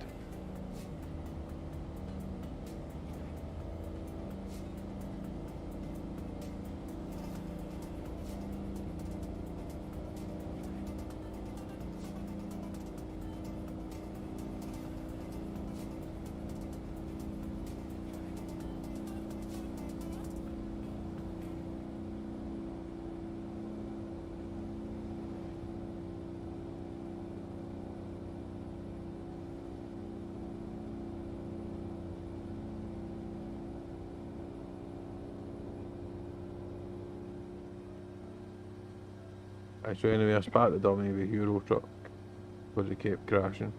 So anyway, I spat the dummy with eurotruck because it kept crashing.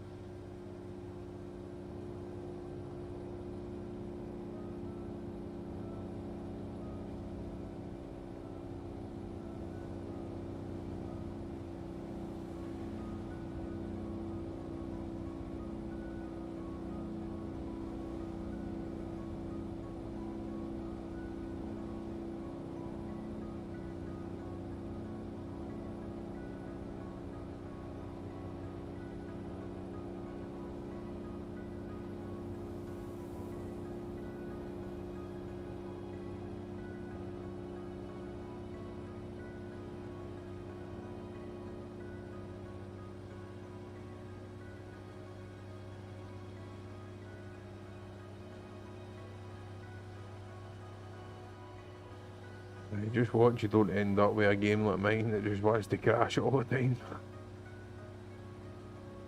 Just watch you don't end up with a game like mine that just wants to crash all the time.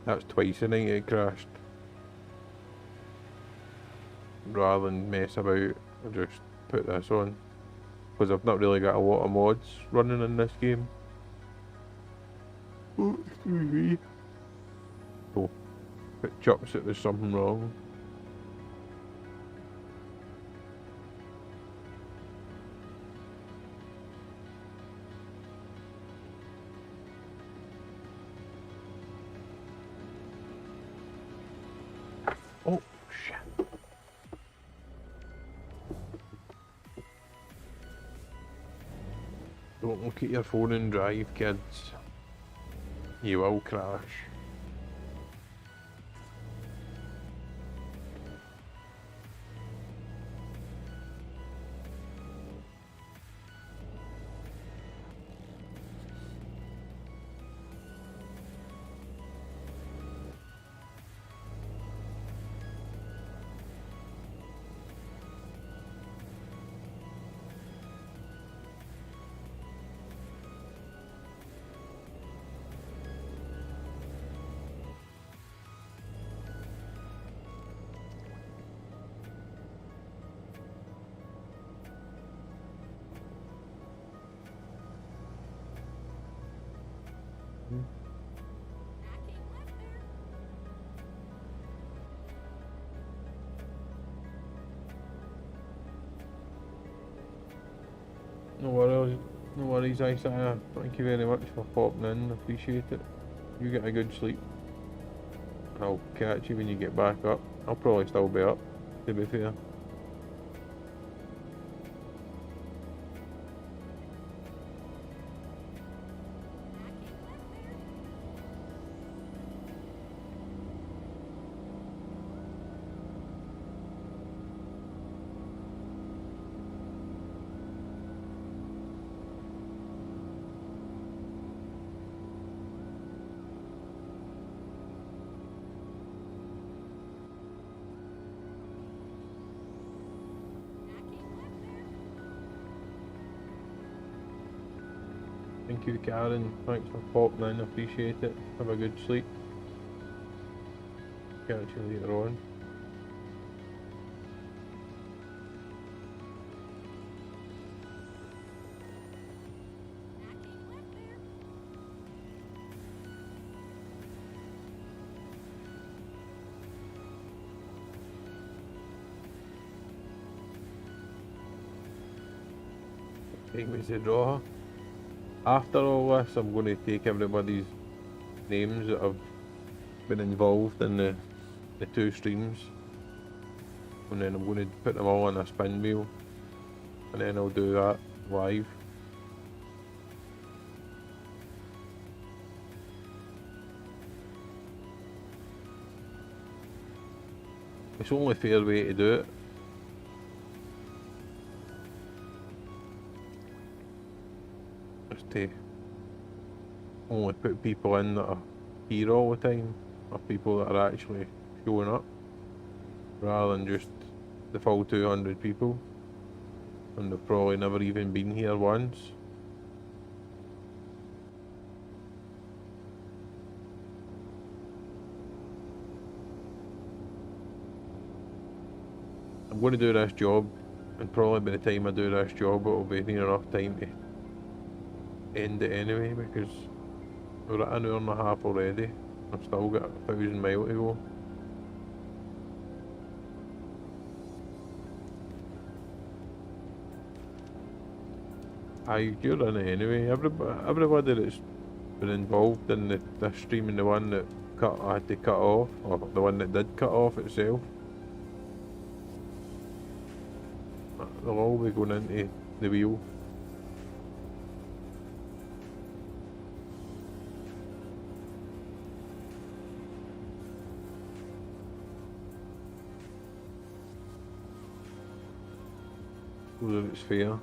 That's twice a night it crashed. Rather than mess about, I just put this on. Because I've not really got a lot of mods running in this game. Oh, excuse me. So, if it chucks it, there's something wrong. Oh, shit. Don't look at your phone and drive, kids. You will crash. No worries, Isaiah. Thank you very much for popping in. Appreciate it. You get a good sleep. And I'll catch you when you get back up. I'll probably still be up, to be fair. Thank you, Karen. Thanks for popping in. Appreciate it. Have a good sleep. Catch you later on. Take me to draw. After all this, I'm going to take everybody's names that have been involved in the two streams, and then I'm going to put them all on a spin wheel, and then I'll do that live. It's the only fair way to do it. To only put people in that are here all the time, or people that are actually showing up, rather than just the full 200 people, and they've probably never even been here once. I'm going to do this job, and probably by the time I do this job it'll be near enough time to end it anyway, because we're at an hour and a half already. I've still got 1,000 miles to go. You're in it anyway. Everybody that's been involved in this stream and the one that I had to cut off, or the one that did cut off itself, they'll all be going into the wheel. So that it's fair.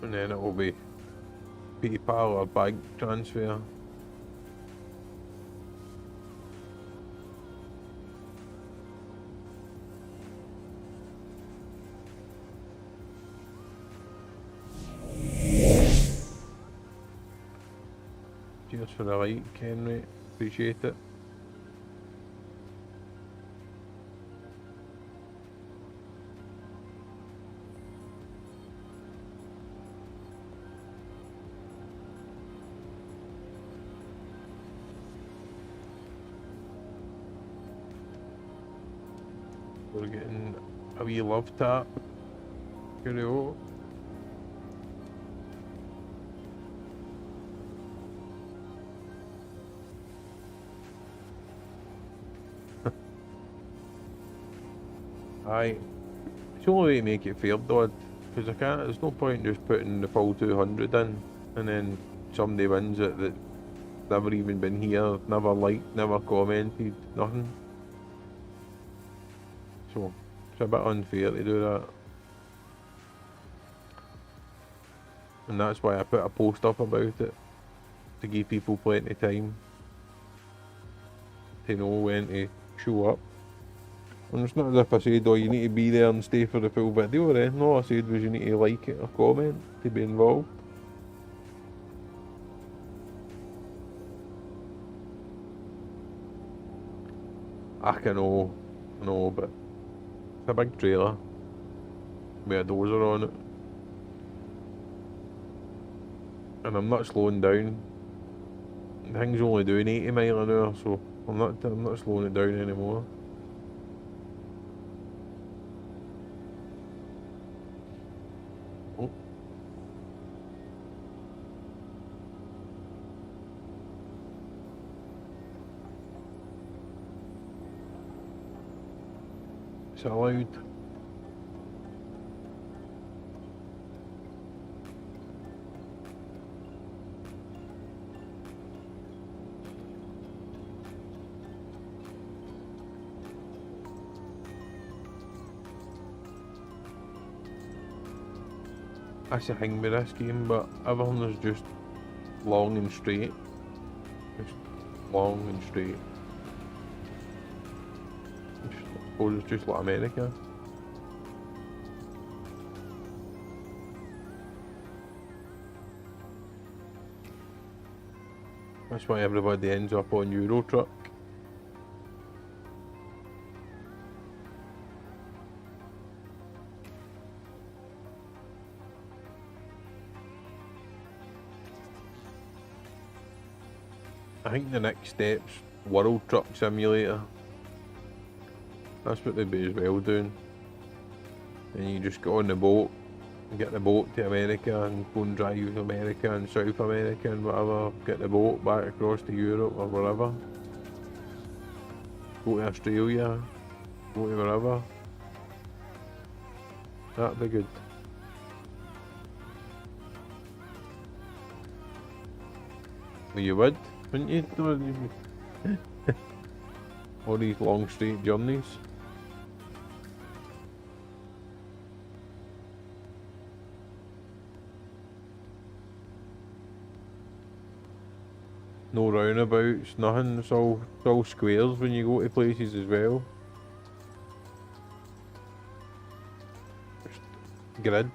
And then it will be PayPal or bank transfer. much for the like, Henry. Appreciate it. We're getting a wee love tap. Cheerio. Aye. It's the only way to make it fair though, because I can't, there's no point just putting the full 200 in and then somebody wins it that's never even been here, never liked, never commented, nothing. So it's a bit unfair to do that. And that's why I put a post up about it, to give people plenty of time to know when to show up. And it's not as if I said, oh, you need to be there and stay for the full video or anything. All I said was you need to like it or comment to be involved. I know, but it's a big trailer with a dozer on it. And I'm not slowing down. The thing's only doing 80 mile an hour, so I'm not slowing it down anymore. Oh. Is it allowed? That's the thing with this game, but everything is just long and straight. Just long and straight. I suppose it's just like America. That's why everybody ends up on Eurotruck. I think the next step's World Truck Simulator. That's what they'd be as well doing. And you just go on the boat, and get the boat to America and go and drive America and South America and whatever. Get the boat back across to Europe or wherever. Go to Australia, go to wherever. That'd be good. Well, you would, wouldn't you? All these long straight journeys. No roundabouts, nothing. It's all squares when you go to places as well. Just grids.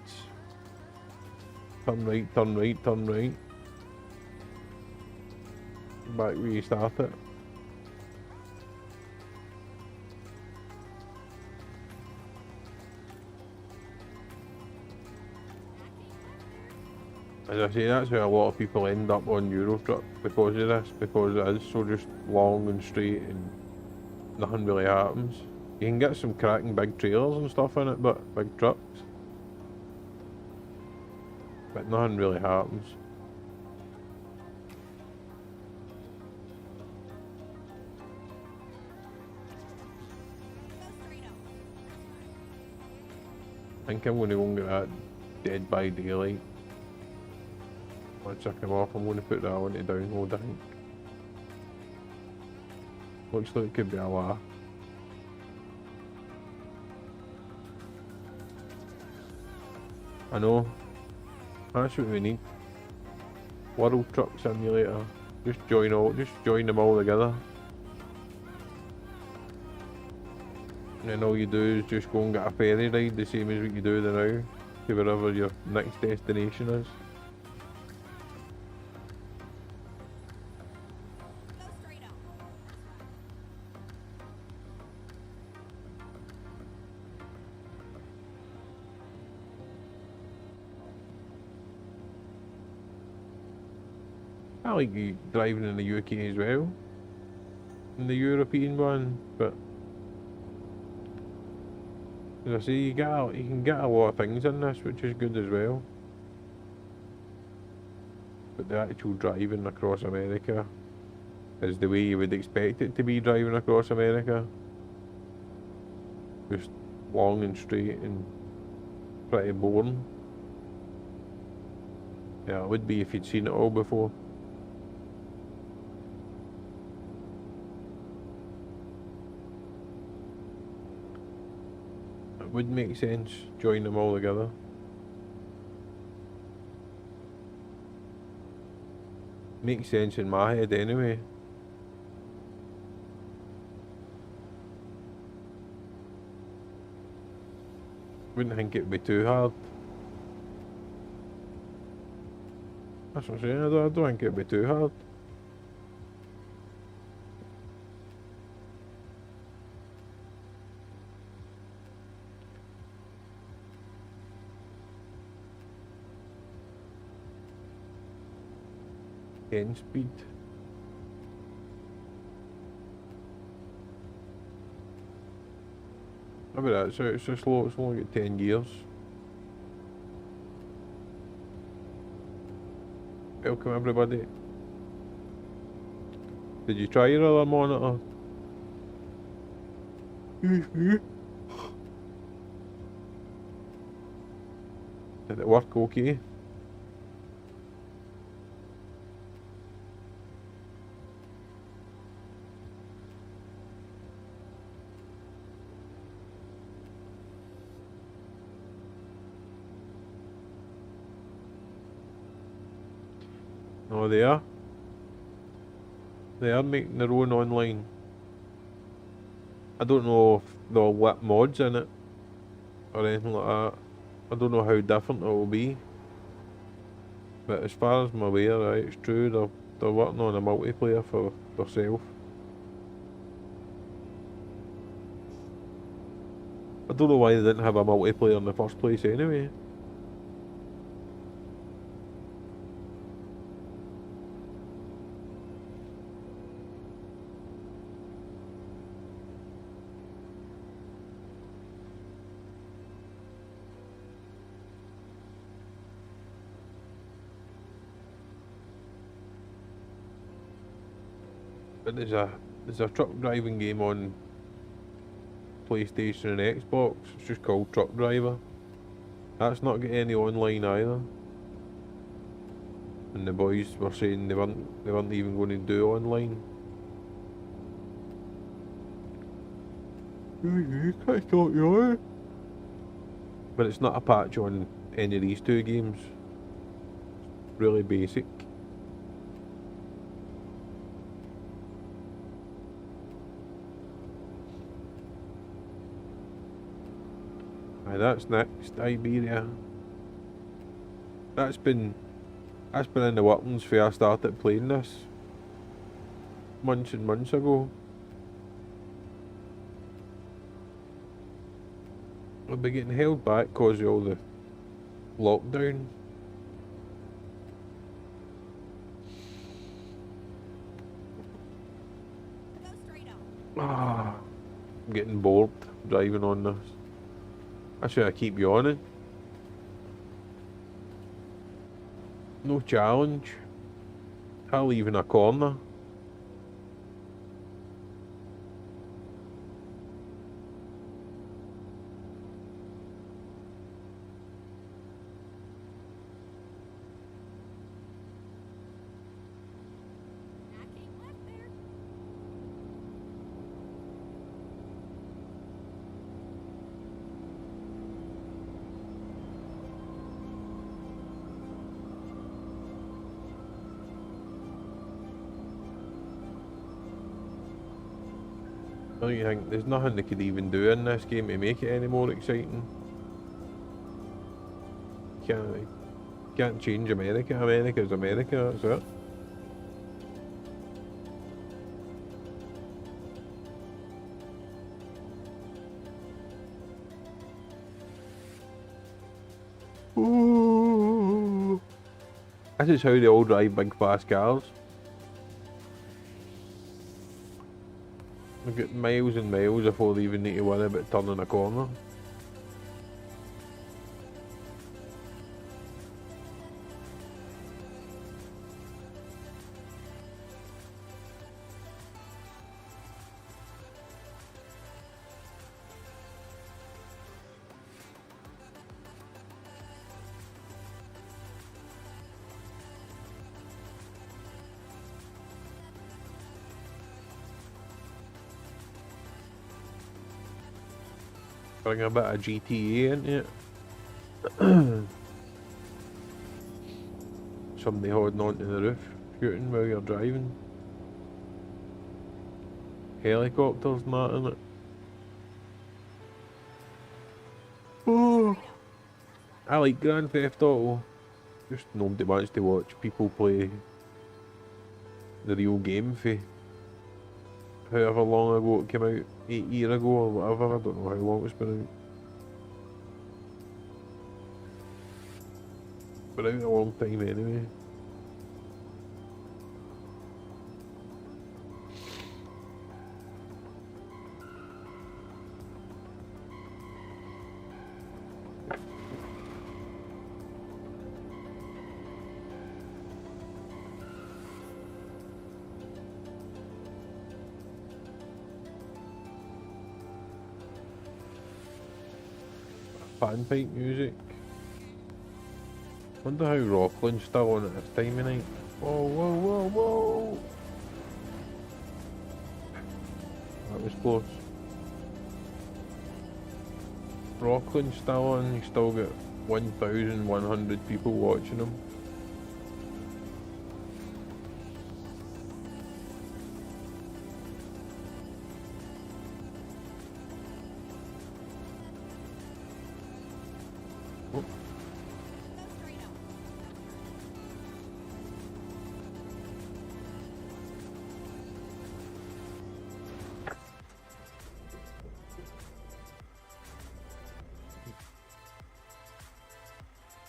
Turn right, turn right, turn right. Back where you started. As I say, that's how a lot of people end up on Eurotruck because of this, because it is so just long and straight and nothing really happens. You can get some cracking big trailers and stuff in it, but big trucks. But nothing really happens. I think I'm going to go and get that Dead by Daylight. Once I come off, I'm going to put that on to download, I think. Looks like it could be a laugh. I know. That's what we need. World Truck Simulator. Just join them all together. And then all you do is just go and get a ferry ride, the same as what you do now, to wherever your next destination is. I like driving in the UK as well, in the European one, but as I say, you can get a lot of things in this, which is good as well. But the actual driving across America is the way you would expect it to be driving across America. Just long and straight and pretty boring. Yeah, it would be if you'd seen it all before. It would make sense, join them all together. Makes sense in my head anyway. Wouldn't think it'd be too hard. That's what I'm saying, I don't think it'd be too hard. Speed. Maybe that's it, it's so slow, it's only got 10 gears. Welcome everybody. Did you try your other monitor? Did it work okay? Oh, they are. They are making their own online. I don't know if they'll let mods in it or anything like that. I don't know how different it will be. But as far as I'm aware, right, it's true, they're working on a multiplayer for themselves. I don't know why they didn't have a multiplayer in the first place anyway. But there's a truck driving game on PlayStation and Xbox. It's just called Truck Driver. That's not getting any online either. And the boys were saying they weren't even going to do online. But it's not a patch on any of these two games. Really basic. Aye, that's next, Iberia. That's been in the workings for I started playing this months and months ago. I've been getting held back because of all the lockdown. Go straight up. I'm getting bored driving on this. That's why I keep yawning. No challenge. I'll leave in a corner. I came left there. I don't think there's nothing they could even do in this game to make it any more exciting. Can't change America. America's America, that's it. Ooh. This is how they all drive big fast cars. They get miles and miles before they even need to worry about turning a corner. Bring a bit of GTA into it. Somebody holding onto the roof, shooting while you're driving. Helicopters and that in it. Oh, I like Grand Theft Auto. Just nobody wants to watch people play the real game for however long ago it came out, 8 years ago or whatever. I don't know how long it's been out. Been out a long time anyway. Panpipe music. Wonder how Rockland's still on at this time of night. Whoa, whoa, whoa, whoa! That was close. Rockland's still on, you still got 1,100 people watching him.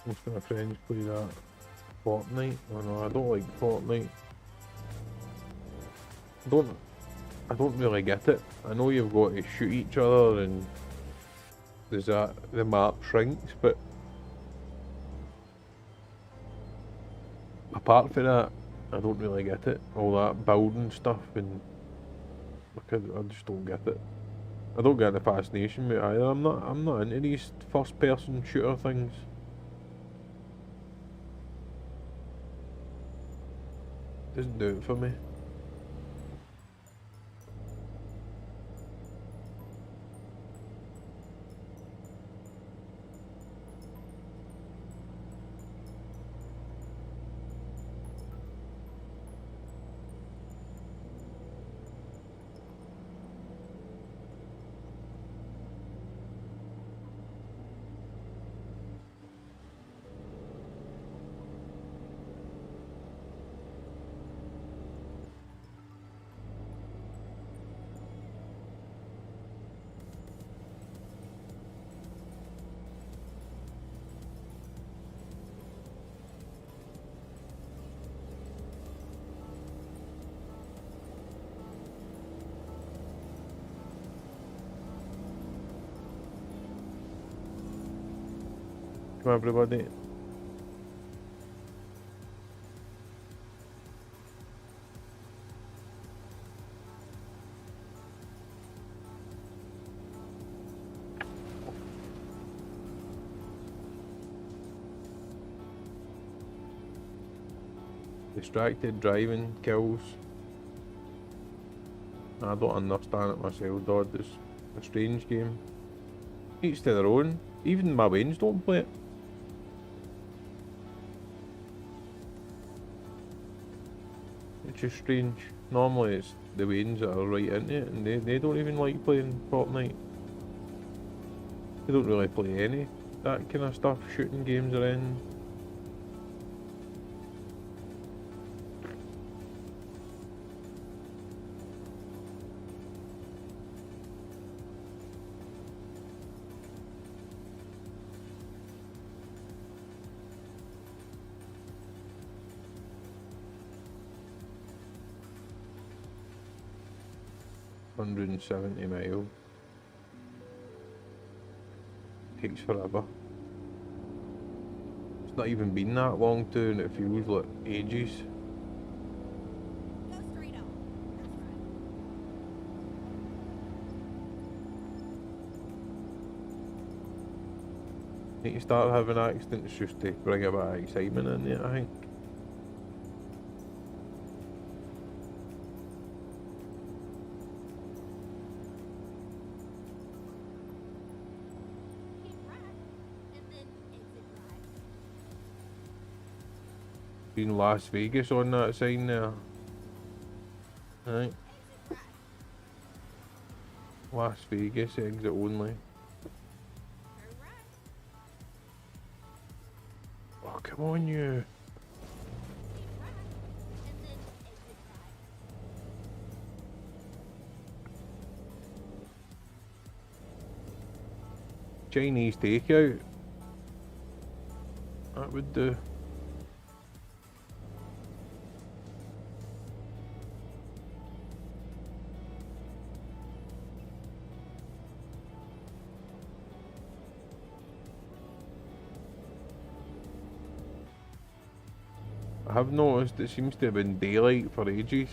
Most of my friends play that Fortnite. Oh no, I don't like Fortnite. I don't really get it. I know you've got to shoot each other and there's that the map shrinks, but apart from that, I don't really get it. All that building stuff and I just don't get it. I don't get the fascination with it either. I'm not into these first person shooter things. Doesn't do it for me. Come on, everybody. Distracted driving kills. I don't understand it myself, Dod. It's a strange game. Each to their own. Even my Waynes don't play it. It's just strange. Normally it's the Waynes that are right into it and they don't even like playing Fortnite. They don't really play any that kind of stuff, shooting games or anything. 170 miles. Takes forever. It's not even been that long too, and it feels like ages. Go straight on. That's right. Need to start having accidents just to bring a bit of excitement in there, I think. Keep right, and then exit right. Seen Las Vegas on that sign there. Right. Exit right. Las Vegas exit only. Turn right. Oh, come on, you. Keep right, and then exit right. Chinese takeout. That would do. I have noticed it seems to have been daylight for ages.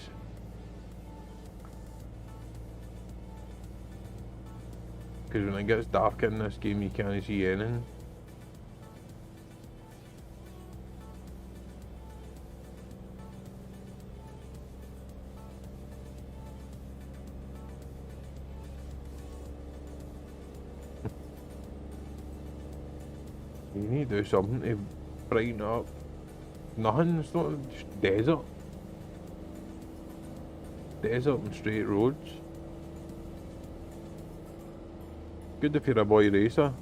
Because when it gets dark in this game you can't see anything. You need to do something to brighten it up. Nothing, it's not just desert. Desert and straight roads. Good if you're a boy racer.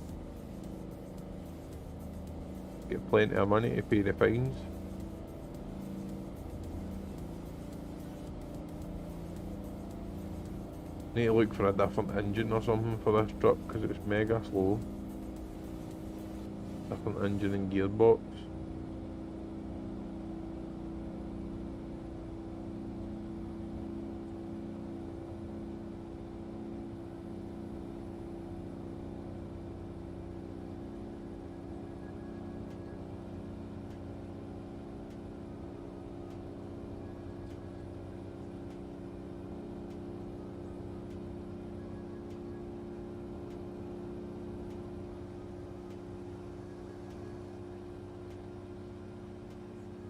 Get plenty of money to pay the fines. Need to look for a different engine or something for this truck because it's mega slow. Different engine and gearbox.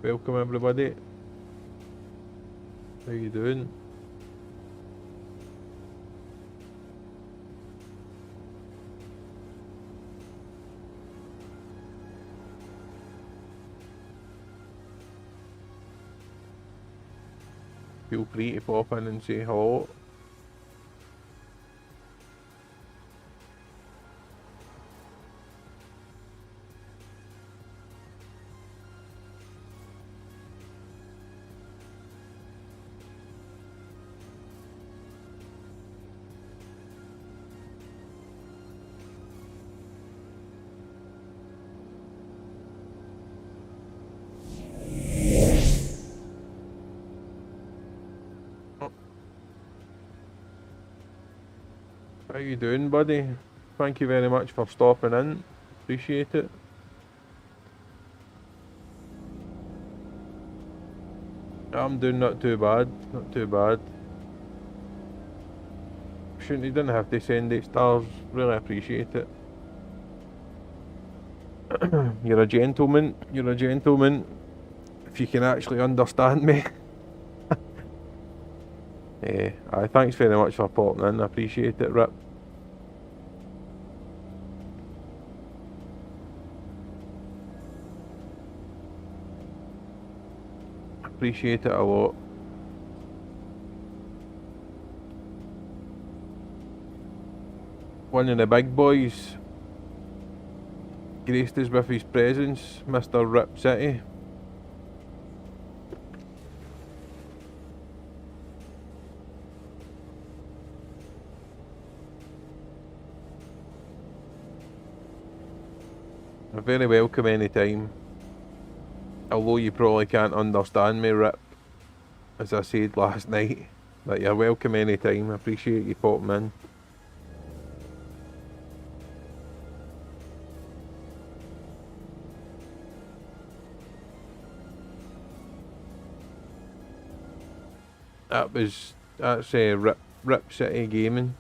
Welcome everybody. How you doing? Feel free to pop in and say hello. How you doing, buddy? Thank you very much for stopping in. Appreciate it. I'm doing not too bad. Not too bad. You didn't have to send 8 stars. Really appreciate it. You're a gentleman. You're a gentleman. If you can actually understand me. Aye, thanks very much for popping in. I appreciate it, Rip. Appreciate it a lot. One of the big boys graced us with his presence, Mr. Rip City. You're very welcome anytime. Although you probably can't understand me, Rip, as I said last night. But you're welcome anytime. I appreciate you popping in. That's Rip City Gaming.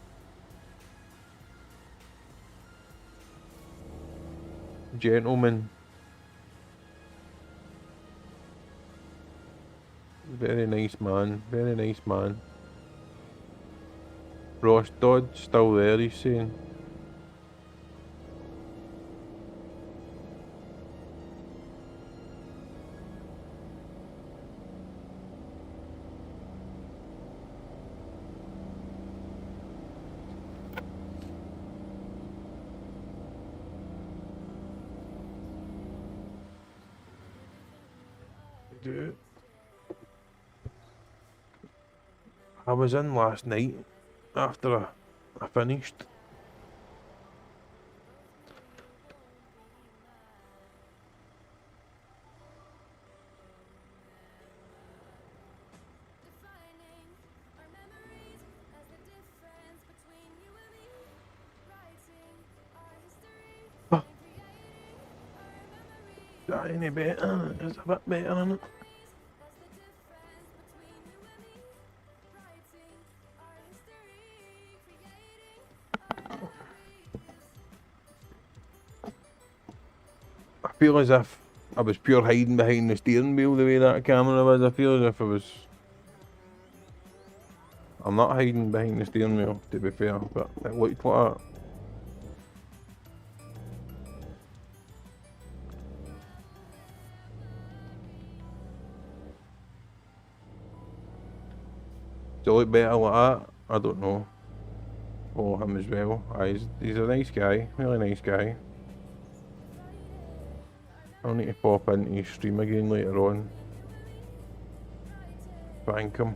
Gentleman. Very nice man. Very nice man. Ross Dodd still there, he's saying. I was in last night after I finished. Is that any better? It's a bit better, isn't it? I feel as if I was pure hiding behind the steering wheel the way that camera was. I feel as if I was... I'm not hiding behind the steering wheel, to be fair, but it looked like that. Does it look better like that? I don't know. Oh, him as well. He's a nice guy, really nice guy. I'll need to pop into his stream again later on. Thank him.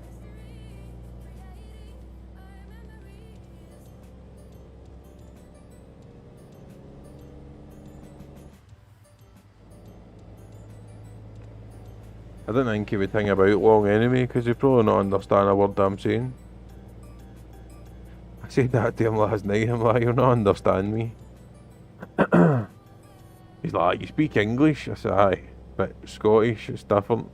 I don't think he would hang about long anyway, because he'd probably not understand a word I'm saying. I said that to him last night, I'm like, you'll not understand me. He's like, you speak English? I said, aye, but Scottish, it's different.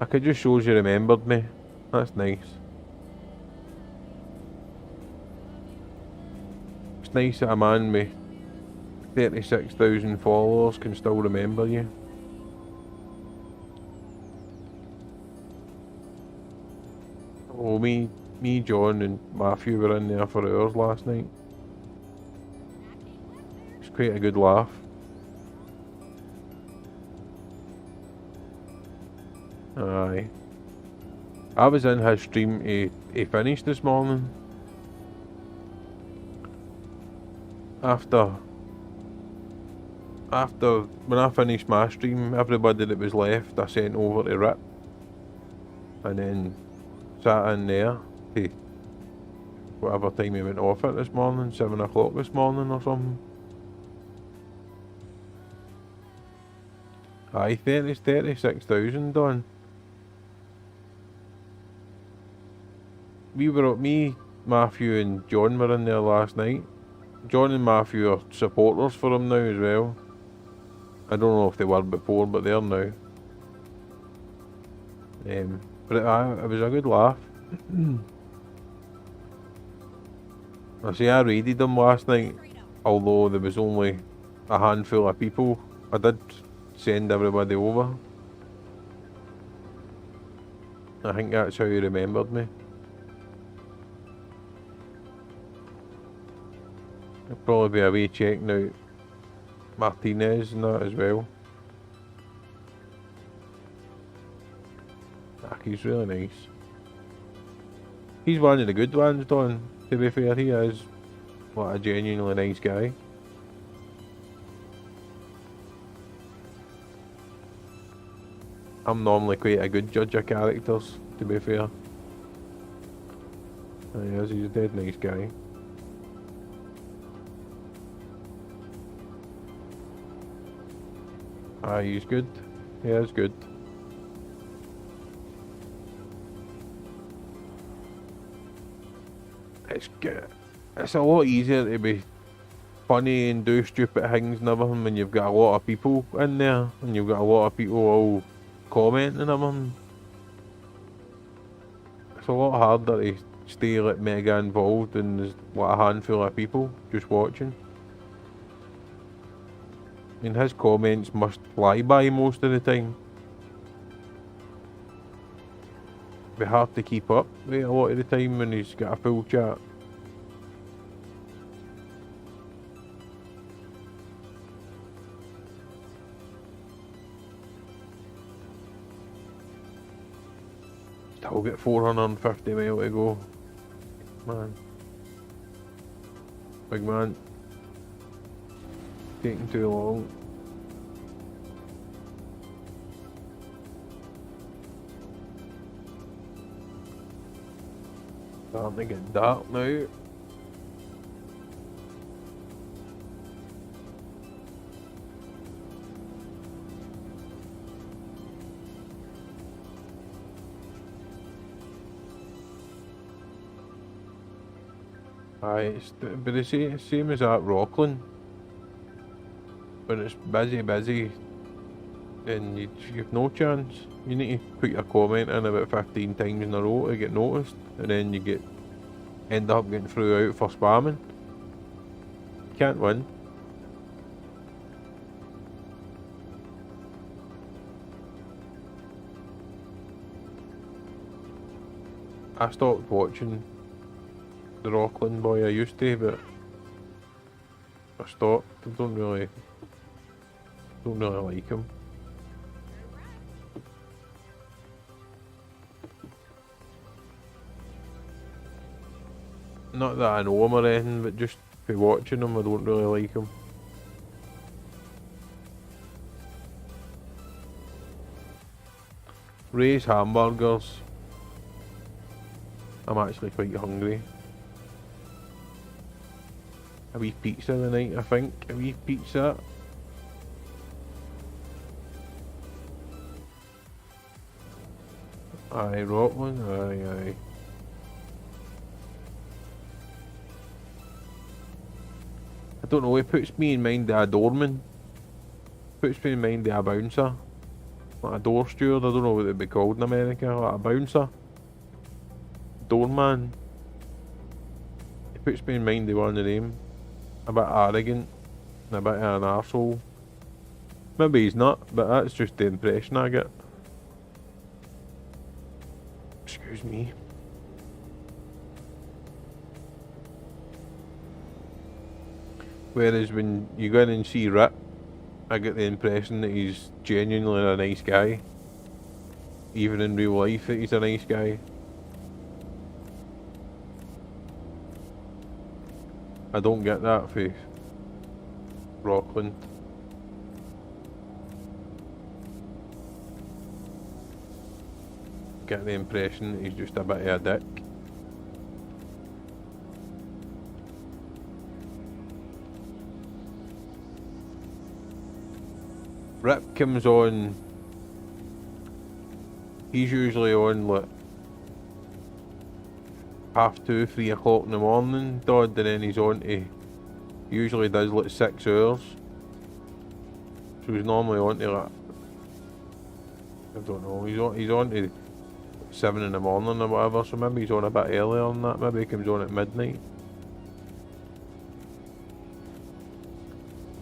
I could just shows you remembered me. That's nice. It's nice that a man with 36,000 followers can still remember you. Oh, me, John and Matthew were in there for hours last night. It's quite a good laugh. Aye. I was in his stream, he finished this morning. After when I finished my stream, everybody that was left I sent over to Rip. And then sat in there to whatever time he went off it this morning, 7 o'clock this morning or something. Aye, 36,000 done. Me, Matthew and John were in there last night. John and Matthew are supporters for him now as well. I don't know if they were before, but they're now. But it was a good laugh. I see, I raided them last night, although there was only a handful of people. I did send everybody over. I think that's how you remembered me. There'll probably be a way checking out Martinez and that as well. He's really nice. He's one of the good ones, Don. To be fair, he is like a genuinely nice guy. I'm normally quite a good judge of characters, to be fair. He is, he's a dead nice guy. Aye, he's good. He is good. It's a lot easier to be funny and do stupid things and everything when you've got a lot of people in there and you've got a lot of people all commenting and everything. It's a lot harder to stay like mega involved when there's like a handful of people just watching. I mean, his comments must fly by most of the time. Be hard to keep up with a lot of the time when he's got a full chat. Still got 450 mile to go. Man. Big man. Taking too long. Starting to get dark now. Aye, it's but the same as at Rockland. When it's busy, then you've no chance. You need to put your comment in about 15 times in a row to get noticed, and then you end up getting through out for spamming. You can't win. I stopped watching the Rockland boy I used to, but I stopped. I don't really like him. Not that I know him or anything, but just by watching him, I don't really like him. Ray's hamburgers. I'm actually quite hungry. A wee pizza tonight, I think. A wee pizza. Aye, Rockland. Aye. I don't know, it puts me in mind of a doorman. Puts me in mind of a bouncer. Like a door steward, I don't know what it'd be called in America. Like a bouncer. Doorman. It puts me in mind of one of them. A bit arrogant. And a bit of an arsehole. Maybe he's not, but that's just the impression I get. Excuse me. Whereas when you go in and see Rip, I get the impression that he's genuinely a nice guy. Even in real life, that he's a nice guy. I don't get that for Rockland. Get the impression that he's just a bit of a dick. Rip comes on, he's usually on like 2:30, 3 o'clock in the morning, Dodd, and then he's on to, usually does like 6 hours. So he's normally on to like, I don't know, he's on to 7 in the morning or whatever, so maybe he's on a bit earlier than that, maybe he comes on at midnight.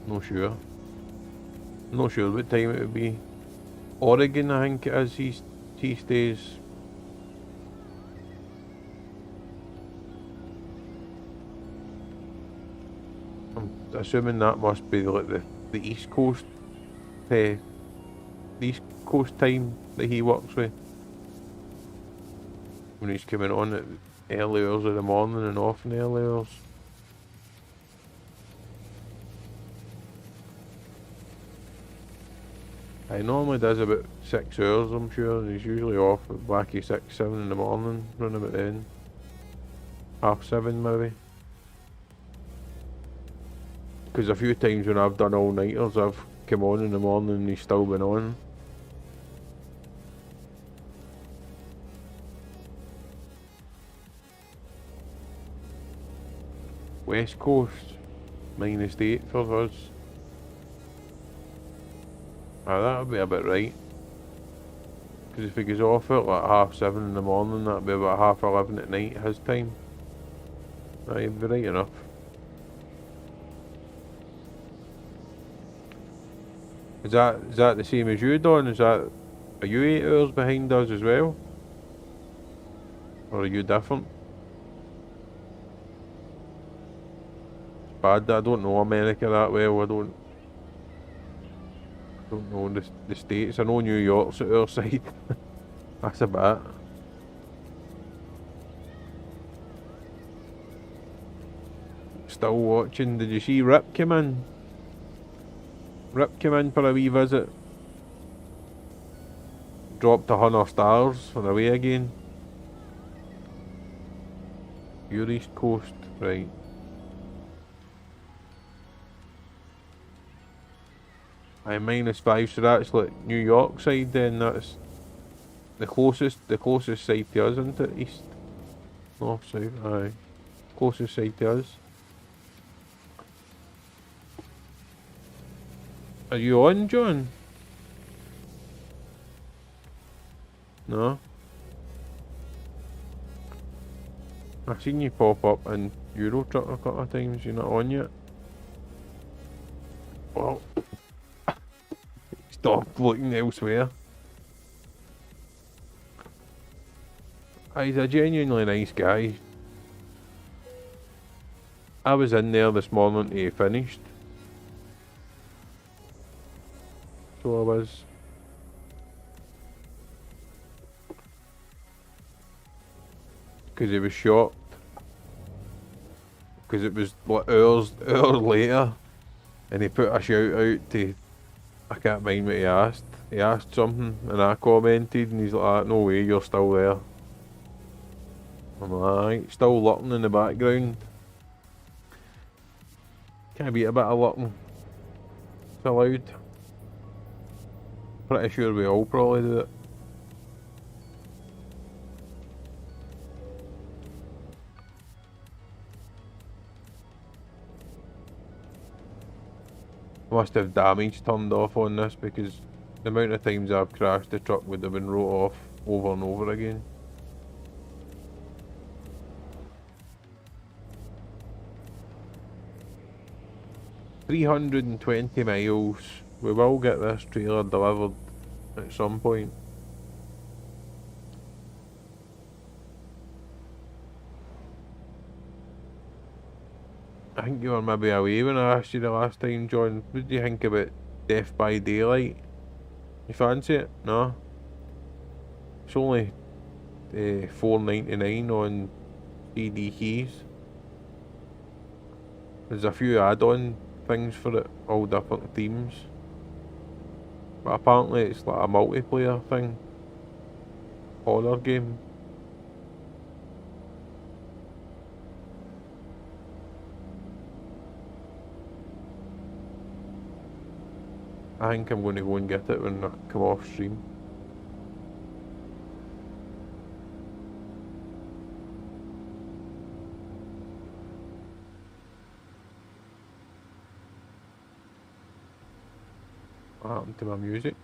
No sure. Not sure what time it would be. Oregon, I think it is, he stays. I'm assuming that must be like the East Coast, the East Coast time that he works with. When he's coming on at early hours of the morning and off in the early hours. He normally does about 6 hours, I'm sure. He's usually off at wacky 6, 7 in the morning, round about then. 7:30 maybe. Because a few times when I've done all-nighters, I've came on in the morning and he's still been on. West Coast, -8 for us. Ah, that'll be about right. Because if he goes off at like 7:30 in the morning, that'll be about 11:30 at night his time. That'd be right enough. Is that the same as you, Don? Are you 8 hours behind us as well? Or are you different? It's bad that I don't know America that well. I don't know the States. I know New York's at our side. That's about it. Still watching. Did you see Rip came in? Rip came in for a wee visit. Dropped 100 stars on the way again. Your East Coast, right. Aye, -5, so that's like New York side then. That's the closest side to us, isn't it? East, north, south, aye. Closest side to us. Are you on, John? No? I've seen you pop up in Eurotruck a couple of times. You're not on yet? Well, stop looking elsewhere. He's a genuinely nice guy. I was in there this morning till he finished. So I was. Because he was shocked. Because it was like hours later. And he put a shout out to, I can't mind what he asked. He asked something and I commented and he's like, no way, you're still there. I'm like, still lurking in the background. Can't beat a bit of lurking. It's allowed. Pretty sure we all probably do it. Must have damage turned off on this because the amount of times I've crashed the truck would have been wrote off over and over again. $320 miles. We will get this trailer delivered at some point. I think you were maybe away when I asked you the last time, John. What do you think about Death by Daylight? You fancy it? No? It's only $4.99 on CD keys. There's a few add-on things for it, all different themes. But apparently it's like a multiplayer thing. Horror game. I think I'm going to go and get it when I come off stream. What happened to my music?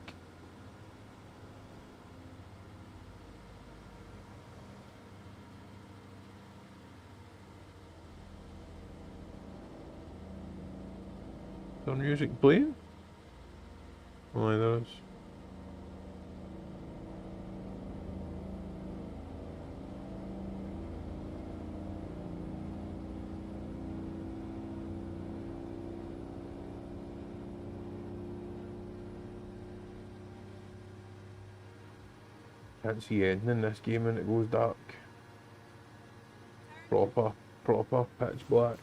Is there music playing? Only those. Can't see anything in this game when it goes dark. Proper pitch black.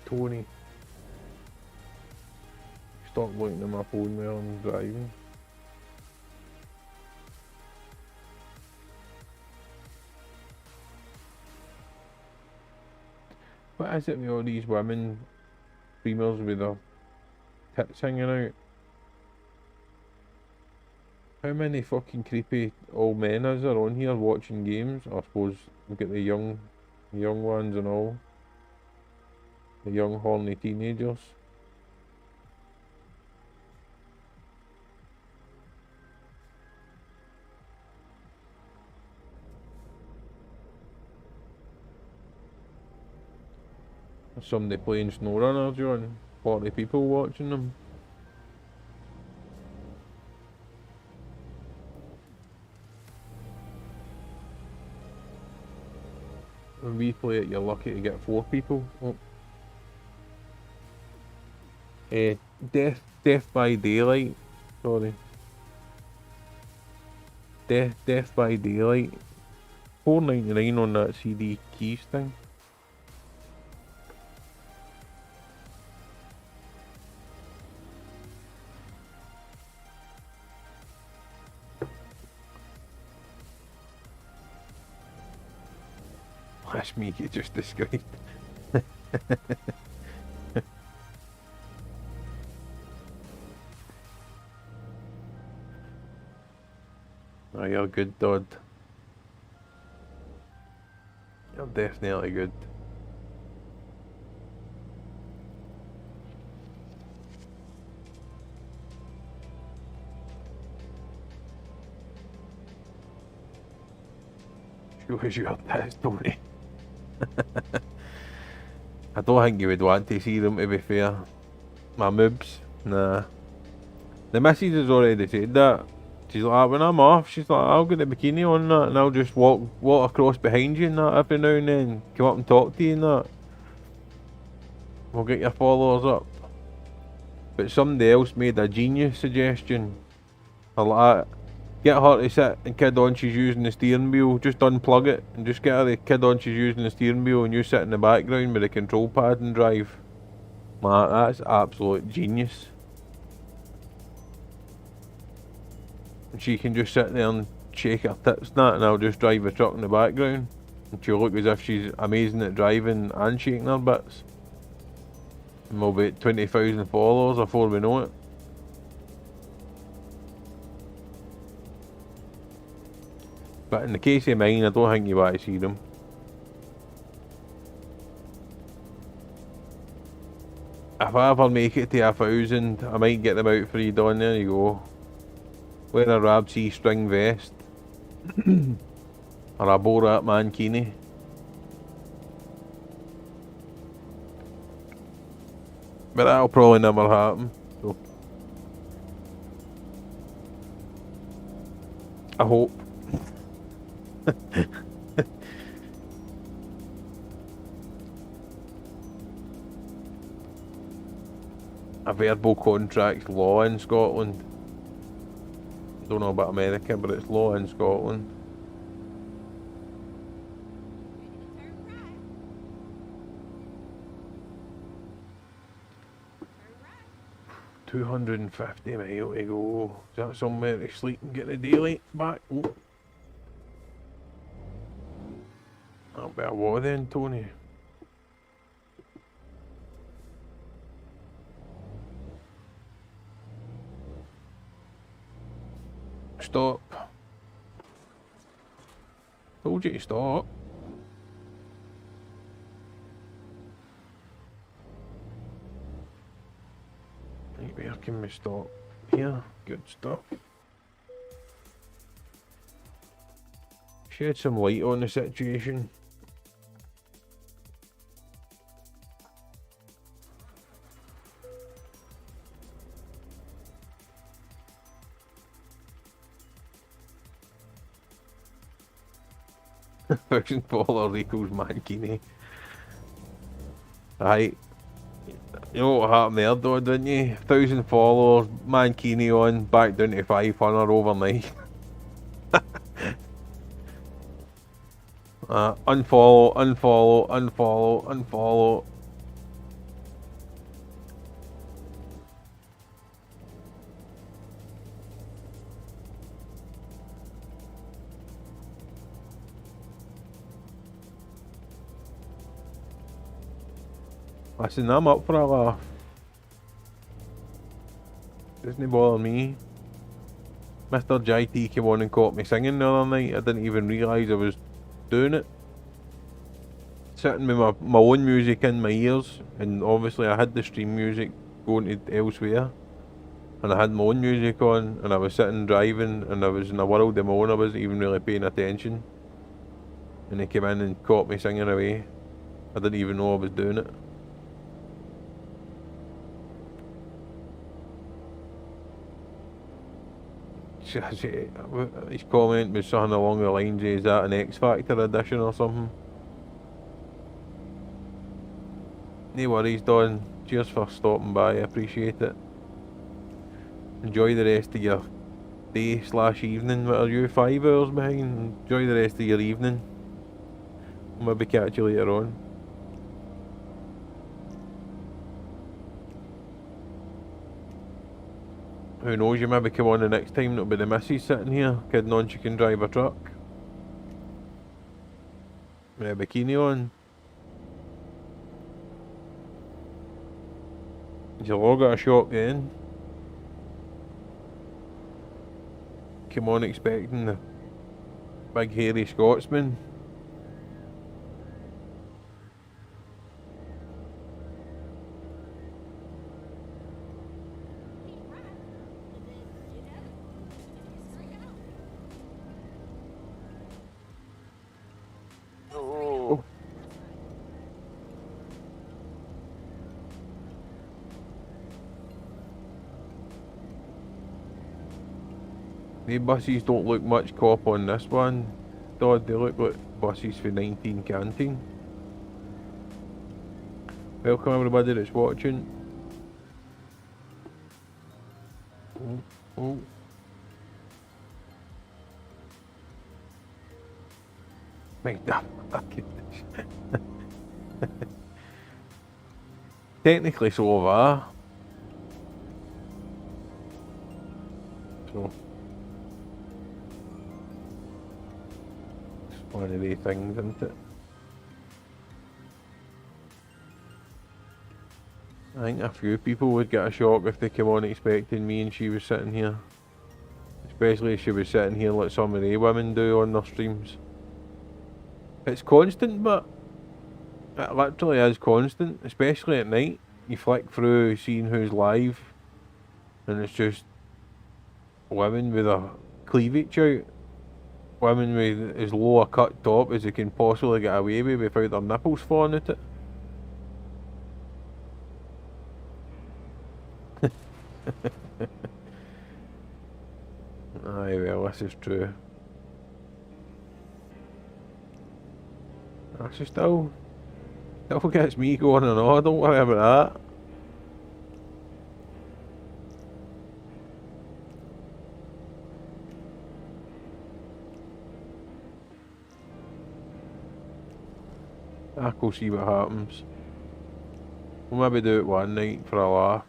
Tony. Stop looking at my phone while I'm driving. What is it with all these women, females with their tits hanging out? How many fucking creepy old men is there on here watching games? I suppose we get the young ones and all. The young horny teenagers. Somebody playing SnowRunner, John. 40 people watching them. When we play it, you're lucky to get 4 people. Oh. Death by Daylight. Sorry. Death by Daylight. $4.99 on that CD keys thing. That's me you just described. Oh, you're good, Dodd. You're definitely good. Shows you up that story. I don't think you would want to see them, to be fair. My moobs, nah. The missus has already said that. She's like, when I'm off, she's like, I'll get the bikini on that and I'll just walk across behind you and that every now and then. Come up and talk to you and that. We'll get your followers up. But somebody else made a genius suggestion. Like, get her to sit and kid on she's using the steering wheel, just unplug it and just get her to kid on she's using the steering wheel and you sit in the background with the control pad and drive. Man, that's absolute genius. And she can just sit there and shake her tits and that and I'll just drive the truck in the background. And she'll look as if she's amazing at driving and shaking her bits. And we'll be at 20,000 followers before we know it. But in the case of mine, I don't think you want to see them. If I ever make it to 1,000, I might get them out for you, Don. There you go. Wear a Rab C string vest. Or a Borat mankini. But that'll probably never happen. So. I hope. A verbal contract's law in Scotland. Don't know about America, but it's law in Scotland. Turn right. 250 mile to go. Is that somewhere to sleep and get the daylight back? Oh. That'll be a what then, Tony? Stop. Told you to stop. Right, where can we stop? Here, good stuff. Shed some light on the situation. $1,000 equals mankini. Aye. You know what happened there though, didn't you? 1,000 followers, mankini on, back down to 500 overnight. Unfollow, unfollow, unfollow, unfollow. Listen, I'm up for a laugh. Doesn't bother me. Mr. JT came on and caught me singing the other night. I didn't even realise I was doing it. Sitting with my own music in my ears, and obviously I had the stream music going to elsewhere, and I had my own music on, and I was sitting driving, and I was in a world of my own. I wasn't even really paying attention, and he came in and caught me singing away. I didn't even know I was doing it. His comment was something along the lines of, is that an X Factor edition or something? No worries, Don. Cheers for stopping by, I appreciate it. Enjoy the rest of your day / evening. What are you, 5 hours behind? Enjoy the rest of your evening. Maybe catch you later on. Who knows, you maybe come on the next time, it'll be the missus sitting here, kidding on she can drive a truck. With a bikini on. You'll all got a shock then. Come on expecting the big hairy Scotsman. Oh. The buses don't look much cop on this one, Todd. They look like buses for 19 Canteen. Welcome everybody that's watching. Oh, oh. Mind that. Technically so have I. So it's one of these things, isn't it? I think a few people would get a shock if they came on expecting me and she was sitting here. Especially if she was sitting here like some of the women do on their streams. It's constant, but it literally is constant, especially at night. You flick through seeing who's live, and it's just women with a cleavage out. Women with as low a cut top as they can possibly get away with without their nipples falling at it. Aye, well, this is true. Actually, still gets me going and all, don't worry about that. We'll see what happens. We'll maybe do it one night for a laugh.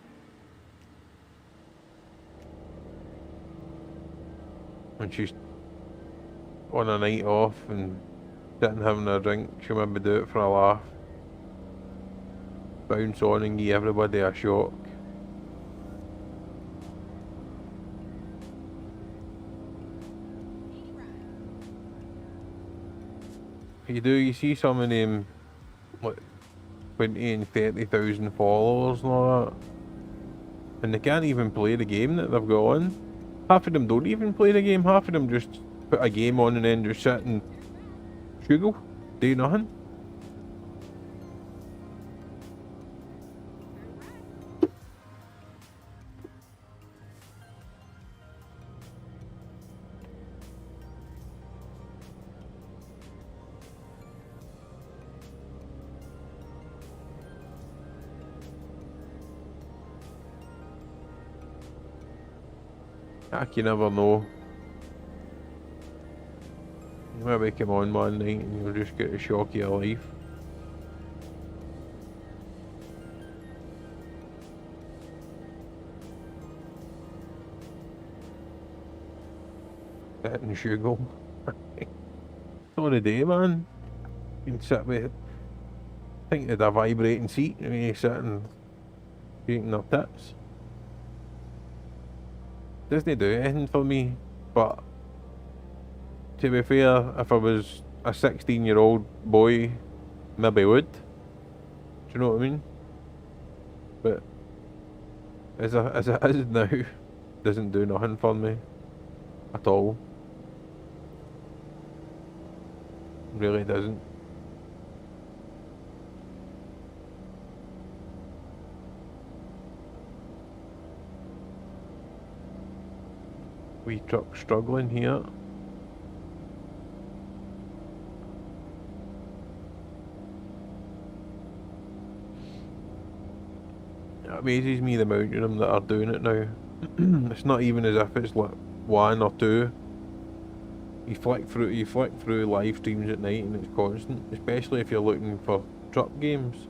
When she's on a night off and sitting having a drink, she'll maybe do it for a laugh. Bounce on and give everybody a shock. You see some of them like 20 and 30,000 followers and all that, and they can't even play the game that they've got on. Half of them don't even play the game, half of them just put a game on and then just sit and struggle, do nothing. You never know. You maybe come on one night and you'll just get a shock of your life. Sit and struggle. It's on a day, man. You can sit with think they'd a vibrating seat when you sit and shaking their tits. Doesn't do anything for me, but to be fair, if I was a 16-year-old boy, maybe would. Do you know what I mean? But as it is now, doesn't do nothing for me at all. Really doesn't. Wee truck struggling here. It amazes me the amount of them that are doing it now. It's not even as if it's like one or two. You flick through live streams at night and it's constant, especially if you're looking for truck games.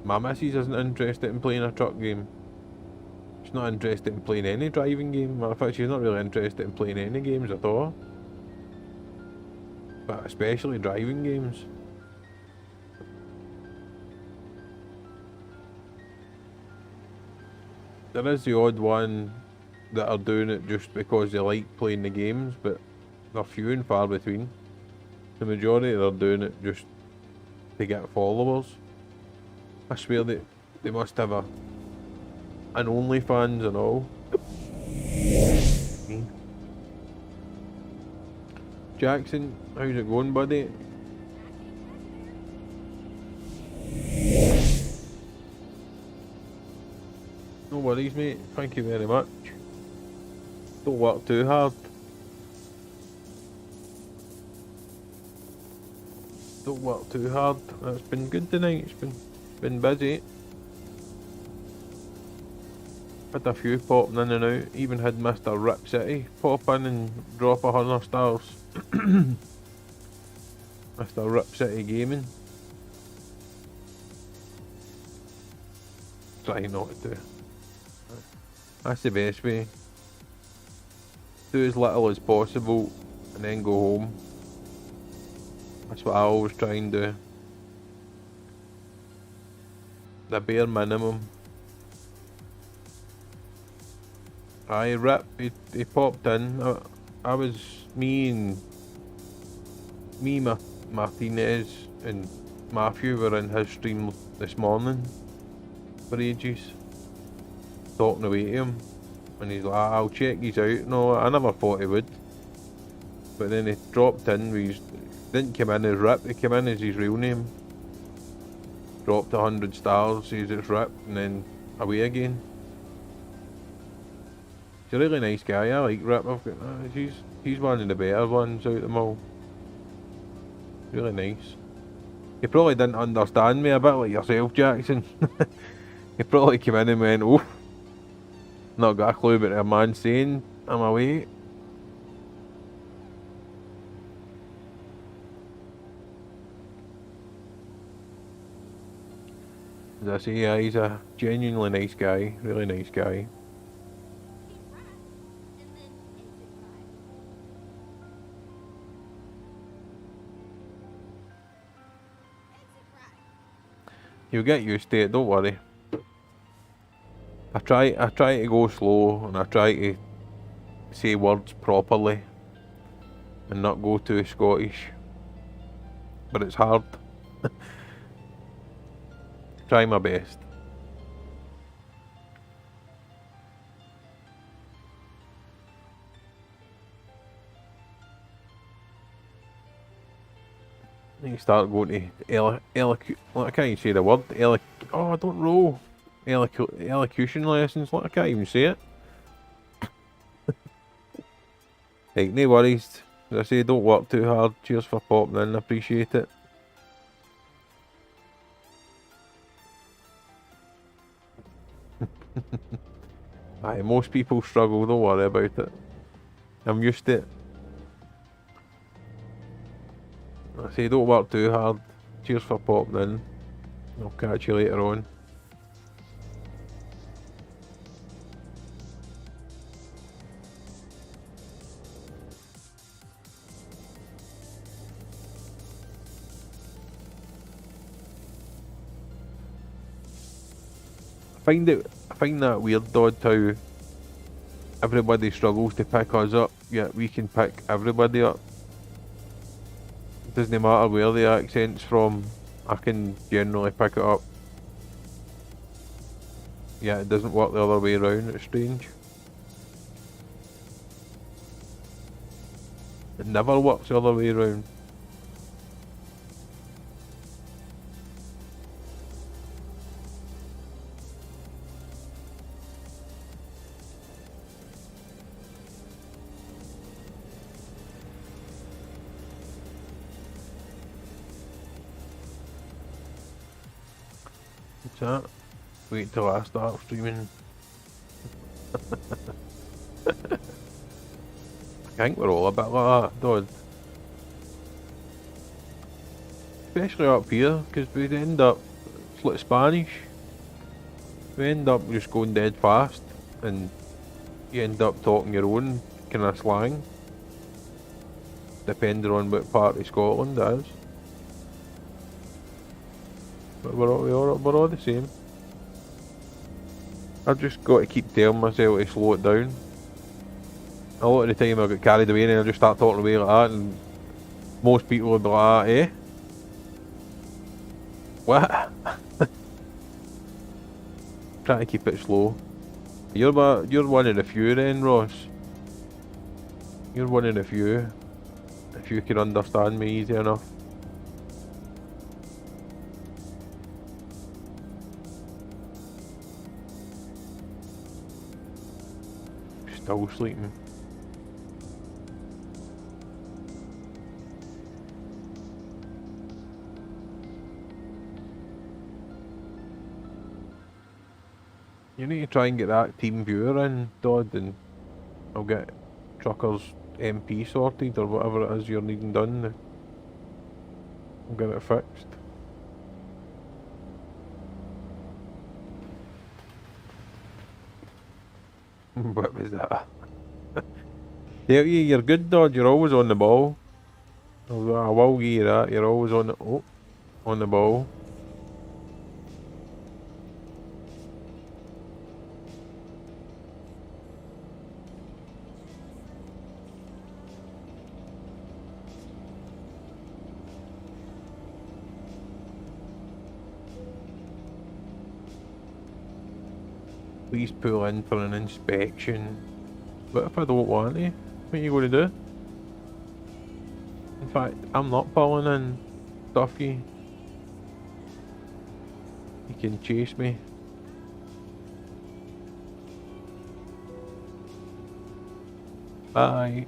My missus isn't interested in playing a truck game. She's not interested in playing any driving game. Matter of fact, she's not really interested in playing any games at all. But especially driving games. There is the odd one that are doing it just because they like playing the games, but they're few and far between. The majority are doing it just to get followers. I swear they must have an OnlyFans and all. Jackson, how's it going, buddy? No worries, mate. Thank you very much. Don't work too hard. Don't work too hard. It's been good tonight. It's been busy. Had a few popping in and out. Even had Mr. Rip City pop in and drop 100 stars. Mr. Rip City Gaming. Try not to. That's the best way. Do as little as possible and then go home. That's what I always try and do. The bare minimum. Aye, Rip, he popped in. I was, Martinez and Matthew were in his stream this morning for ages. Talking away to him. And he's like, I'll check these out. No, I never thought he would. But then he dropped in, didn't come in as Rip, he came in as his real name. Dropped 100 stars, says it's Rip, and then away again. He's a really nice guy, I like Rip. He's one of the better ones out of them all. Really nice. He probably didn't understand me a bit like yourself, Jackson. He probably came in and went, oh, not got a clue about a man saying, I'm away. As I say, yeah, he's a genuinely nice guy, really nice guy. You'll get used to it, don't worry. I try to go slow and I try to say words properly and not go too Scottish. But it's hard. Try my best. You start going to I can't even say the word. I don't know. Elocution lessons. I can't even say it. Hey, no worries. As I say, don't work too hard. Cheers for popping in. Appreciate it. Aye, most people struggle. Don't worry about it. I'm used to it. I say don't work too hard. Cheers for popping in. I'll catch you later on. I find that weird, Dodd, how everybody struggles to pick us up, yet we can pick everybody up. It doesn't matter where the accent's from, I can generally pick it up. Yeah, it doesn't work the other way around, it's strange. It never works the other way around. What's that? Wait till I start streaming. I think we're all a bit like that, Dodd. Especially up here, because we end up, it's like Spanish. We end up just going dead fast, and you end up talking your own kind of slang, depending on what part of Scotland it is. But we're all the same. I've just got to keep telling myself to slow it down. A lot of the time I get carried away and I just start talking away like that, and most people will be like, eh? What? Trying to keep it slow. You're one of the few then, Ross. You're one of the few. If you can understand me easy enough. Still sleeping. You need to try and get that team viewer in, Dodd, and I'll get Trucker's MP sorted or whatever it is you're needing done. I'll get it fixed. What was that? Tell you, you're good, Dodd. You're always on the ball. I will give you that. You're always on the ball. Please pull in for an inspection. What if I don't want to? What are you going to do? In fact, I'm not pulling in, Duffy. You can chase me. Bye.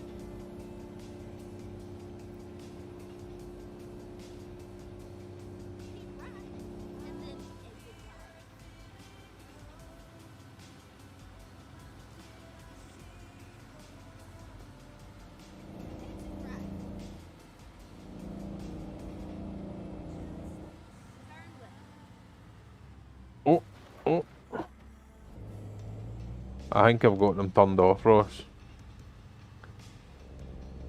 I think I've got them turned off, Ross.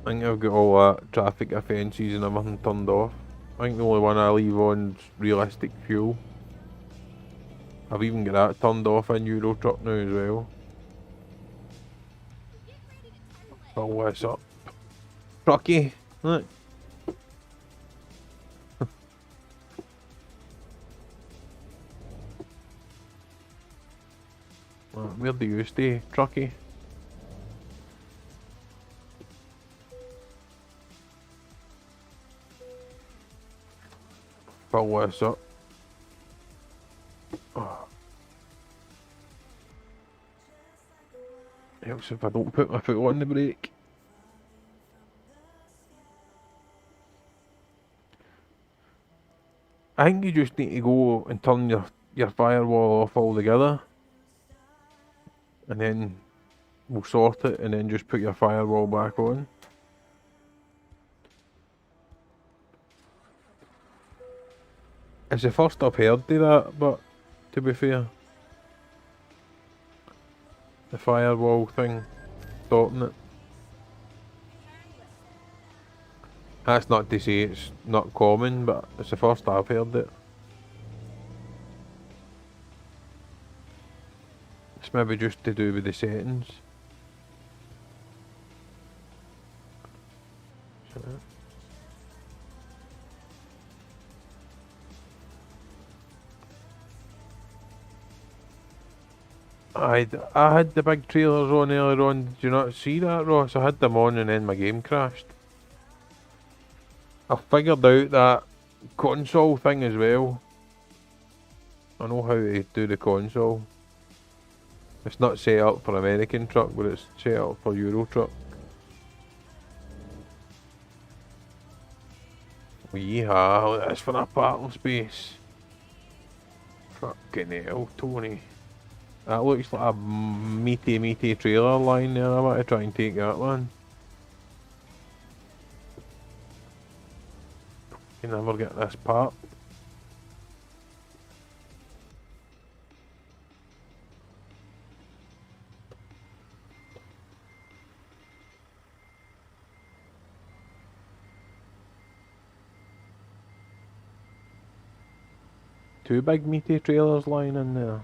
I think I've got all that traffic offences and everything turned off. I think the only one I leave on is realistic fuel. I've even got that turned off in Eurotruck now as well. Oh, what's up? Trucky, look. Where do you stay, Trucky? Well, what's up? Oh. Helps if I don't put my foot on the brake. I think you just need to go and turn your firewall off altogether. And then we'll sort it and then just put your firewall back on. It's the first I've heard of that, but to be fair, the firewall thing, stopping it. That's not to say it's not common, but it's the first I've heard it. That's maybe just to do with the settings. I had the big trailers on earlier on. Did you not see that, Ross? I had them on and then my game crashed. I figured out that console thing as well. I know how to do the console. It's not set up for American truck, but it's set up for Eurotruck. Yeehaw, look at this for a parking space. Fucking hell, Tony. That looks like a meaty trailer line there. I want to try and take that one. You never get this part. Two big meaty trailers lying in there.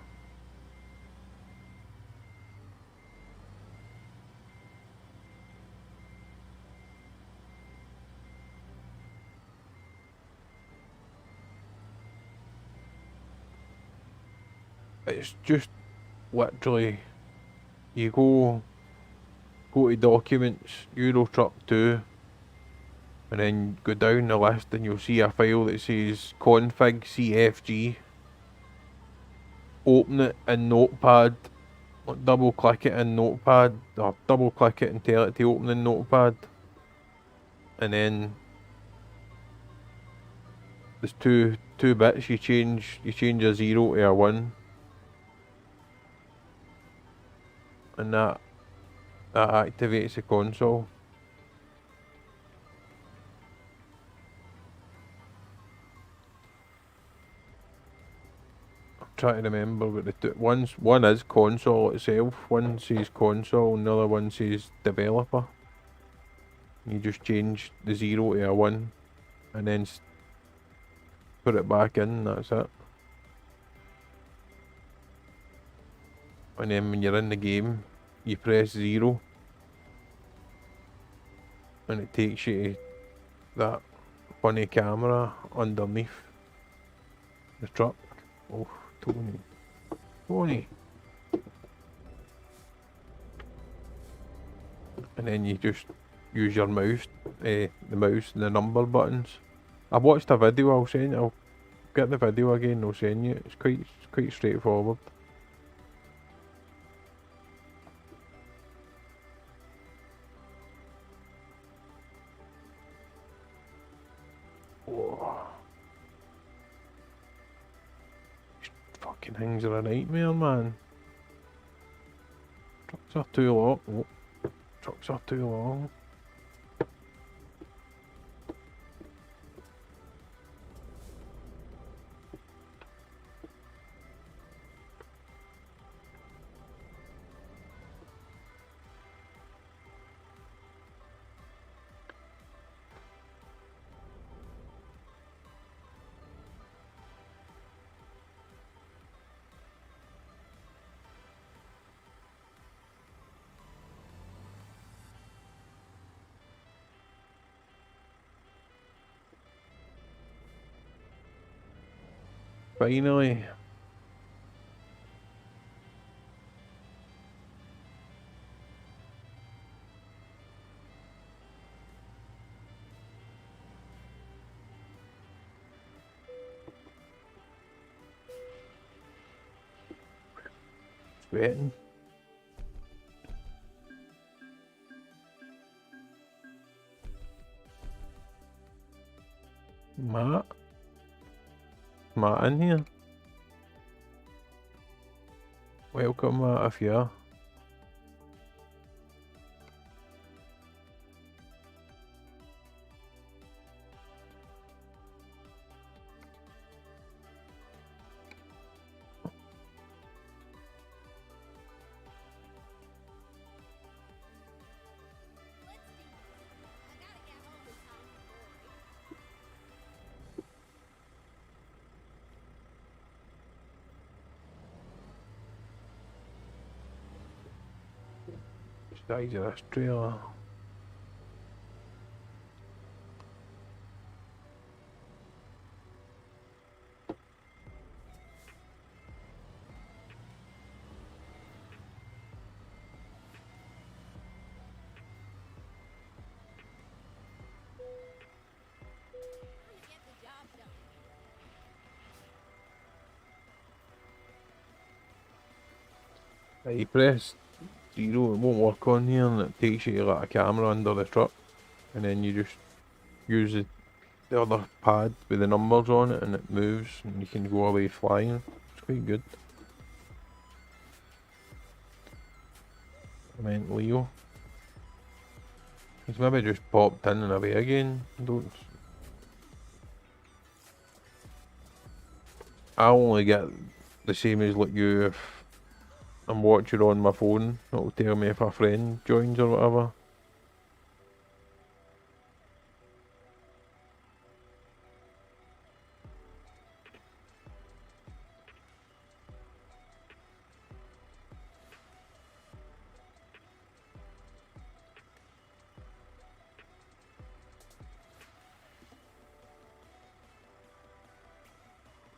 It's just literally, you go to documents, Eurotruck 2, and then go down the list and you'll see a file that says config CFG. Open it in Notepad, double click it in Notepad, or double click it and tell it to open in Notepad, and then there's two bits. You change a 0 to a 1, and that activates the console. Try to remember what the two one is console itself, one says console and the other one says developer. You just change the 0 to a 1 and then put it back in, that's it. And then when you're in the game, you press 0 and it takes you to that funny camera underneath the truck. Oh, Tony. And then you just use your mouse, the mouse and the number buttons. I watched a video, I'll get the video again, I'll send you. It's quite straightforward. Fucking things are a nightmare, man. Trucks are too long. Oh, trucks are too long. Finally. Sweating. Matt in here. Welcome, Matt, if you are. Size of this trailer. Get the job done. You press 0, it won't work on here, and it takes you to like a camera under the truck, and then you just use the other pad with the numbers on it, and it moves, and you can go away flying. It's quite good. I meant Leo. He's maybe just popped in and away again. I only get the same as like you if I'm watching on my phone. It'll tell me if a friend joins or whatever.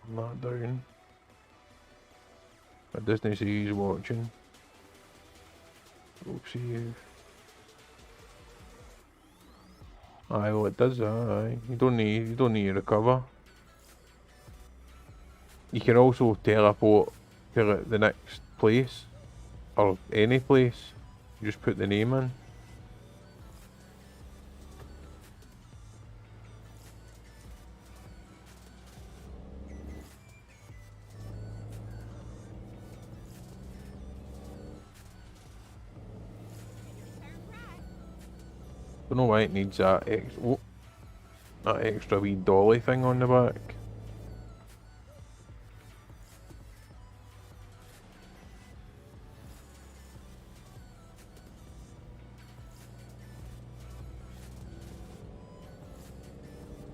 I'm not down. But Disney says he's watching. Oopsie. Aye, well it does, aye. You don't need to recover. You can also teleport to the next place, or any place. You just put the name in. Turn right. Don't know why it needs that extra wee dolly thing on the back.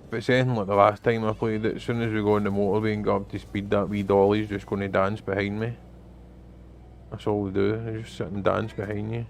But it's anything like the last time I played it, as soon as we go on the motorway and get up to speed, that wee dolly's just going to dance behind me. That's all we do, they just sit and dance behind you.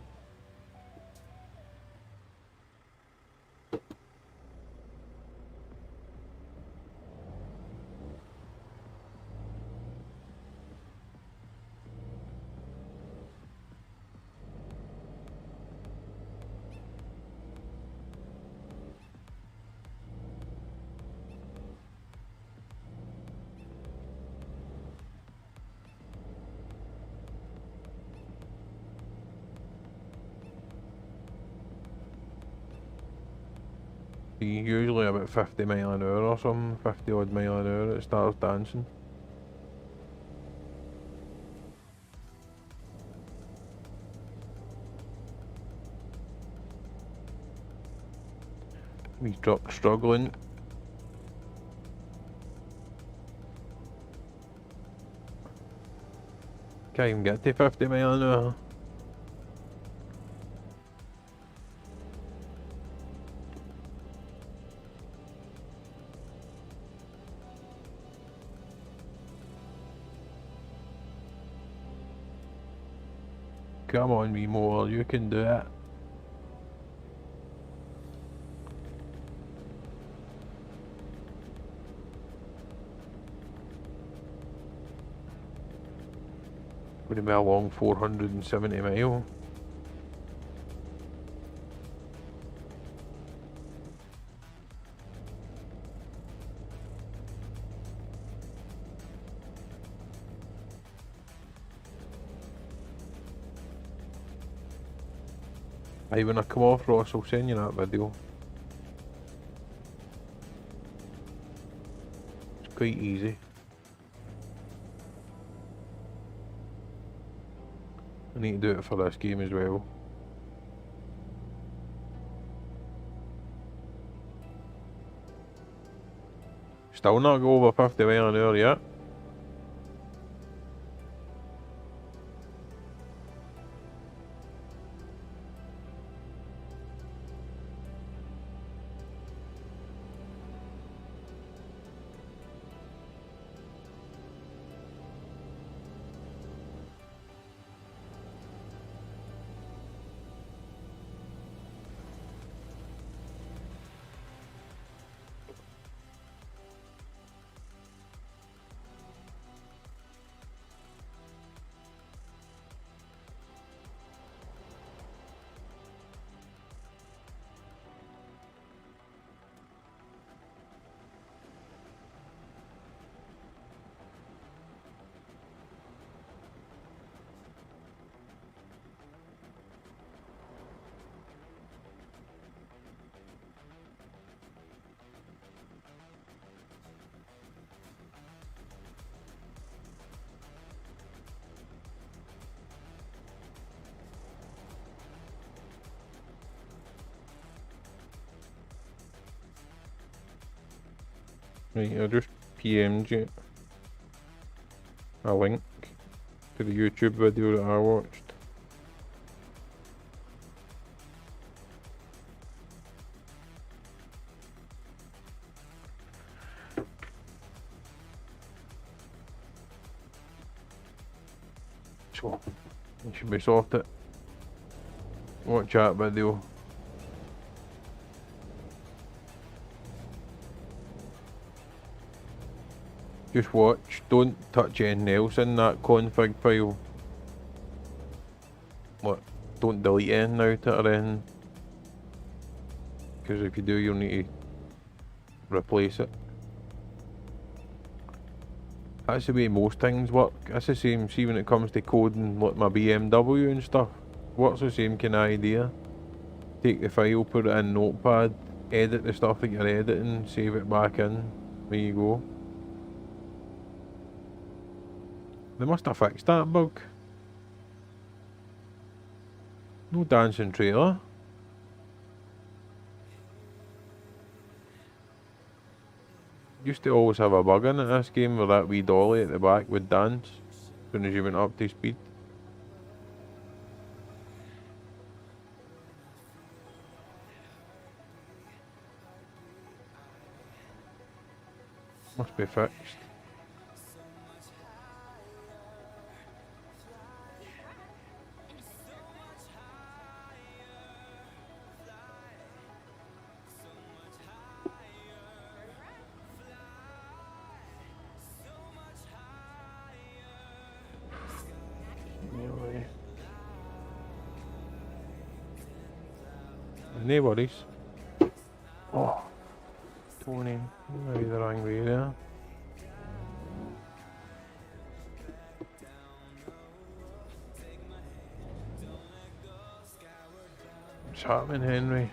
Usually about 50 mile an hour or something, 50 odd mile an hour, it starts dancing. Wee truck struggling. Can't even get to 50 mile an hour. Come on, wee more, you can do it. Would have been a long 470 mile. Aye, when I come off, Ross, I'll send you that video. It's quite easy. I need to do it for this game as well. Still not go over 50 mile an hour yet. Right, I just PM'd you a link to the YouTube video that I watched. So, you should be sorted. Watch that video. Just watch, don't touch anything else in that config file. What? Don't delete anything out it or anything. Because if you do, you'll need to replace it. That's the way most things work. That's the same, see when it comes to coding like my BMW and stuff. Works the same kind of idea. Take the file, put it in Notepad, edit the stuff that you're editing, save it back in. There you go. They must have fixed that bug. No dancing trailer. Used to always have a bug in it, this game, where that wee dolly at the back would dance as soon as you went up to speed. Must be fixed. Anyway. No worries. Oh, Tony, maybe the wrong way there. What's happening, Henry?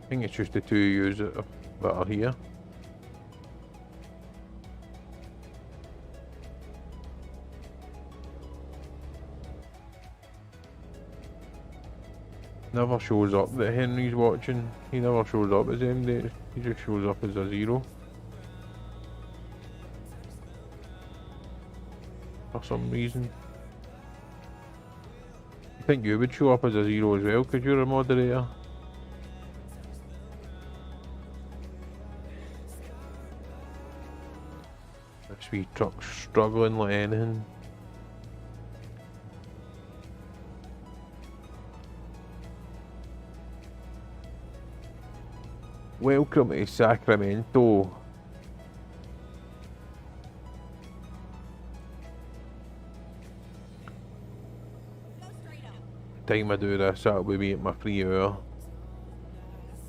I think it's just the two U's that are here. Never shows up that Henry's watching. He never shows up as MD. He just shows up as a 0. For some reason. I think you would show up as a 0 as well, because you're a moderator. This wee truck's struggling like anything. Welcome to Sacramento. Time I do this, that'll be me at my free hour.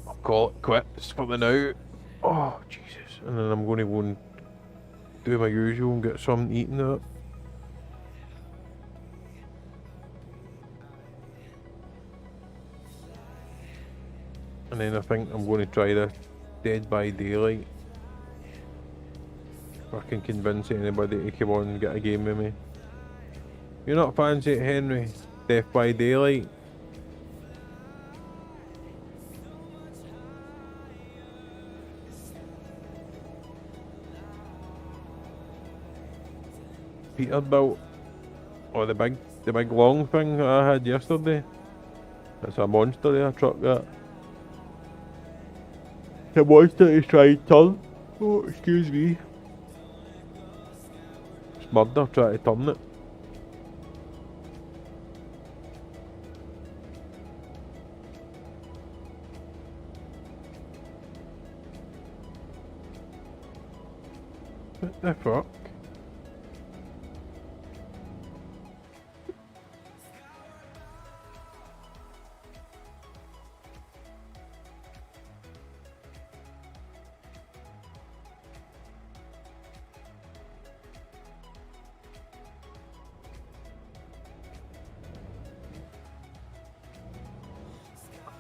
I'll call it quits for the now. Oh, Jesus. And then I'm going to go and do my usual and get something eating up. And then I think I'm going to try this Dead by Daylight. If I can convince anybody to come on and get a game with me. You're not fancy it, Henry? Death by Daylight? Peterbilt, or the big long thing that I had yesterday. It's a monster there, truck that. The monster is trying to turn. Oh, excuse me. It's murder trying to turn it. What the fuck?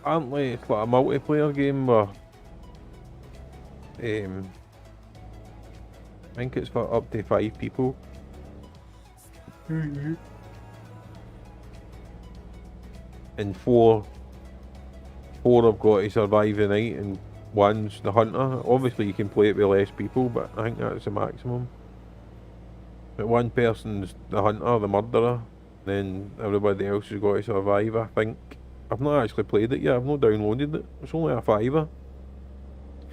Apparently it's like a multiplayer game where I think it's for up to 5 people. And four have got to survive the night and one's the hunter. Obviously you can play it with less people, but I think that's the maximum. But one person's the hunter, the murderer, then everybody else has got to survive, I think. I've not actually played it yet, I've not downloaded it. It's only a £5.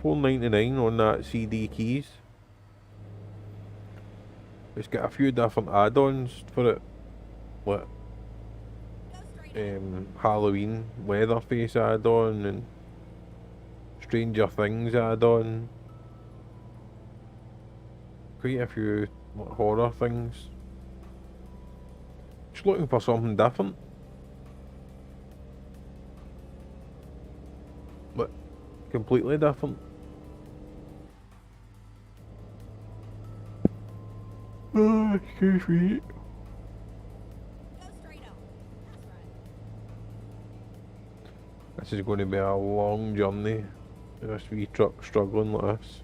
$4.99 on that CD keys. It's got a few different add-ons for it. Like Halloween Leatherface add-on and Stranger Things add-on. Quite a few like, horror things. Just looking for something different. But completely different. Oh, excuse me. Go straight up. That's right. This is going to be a long journey. This wee truck struggling like this.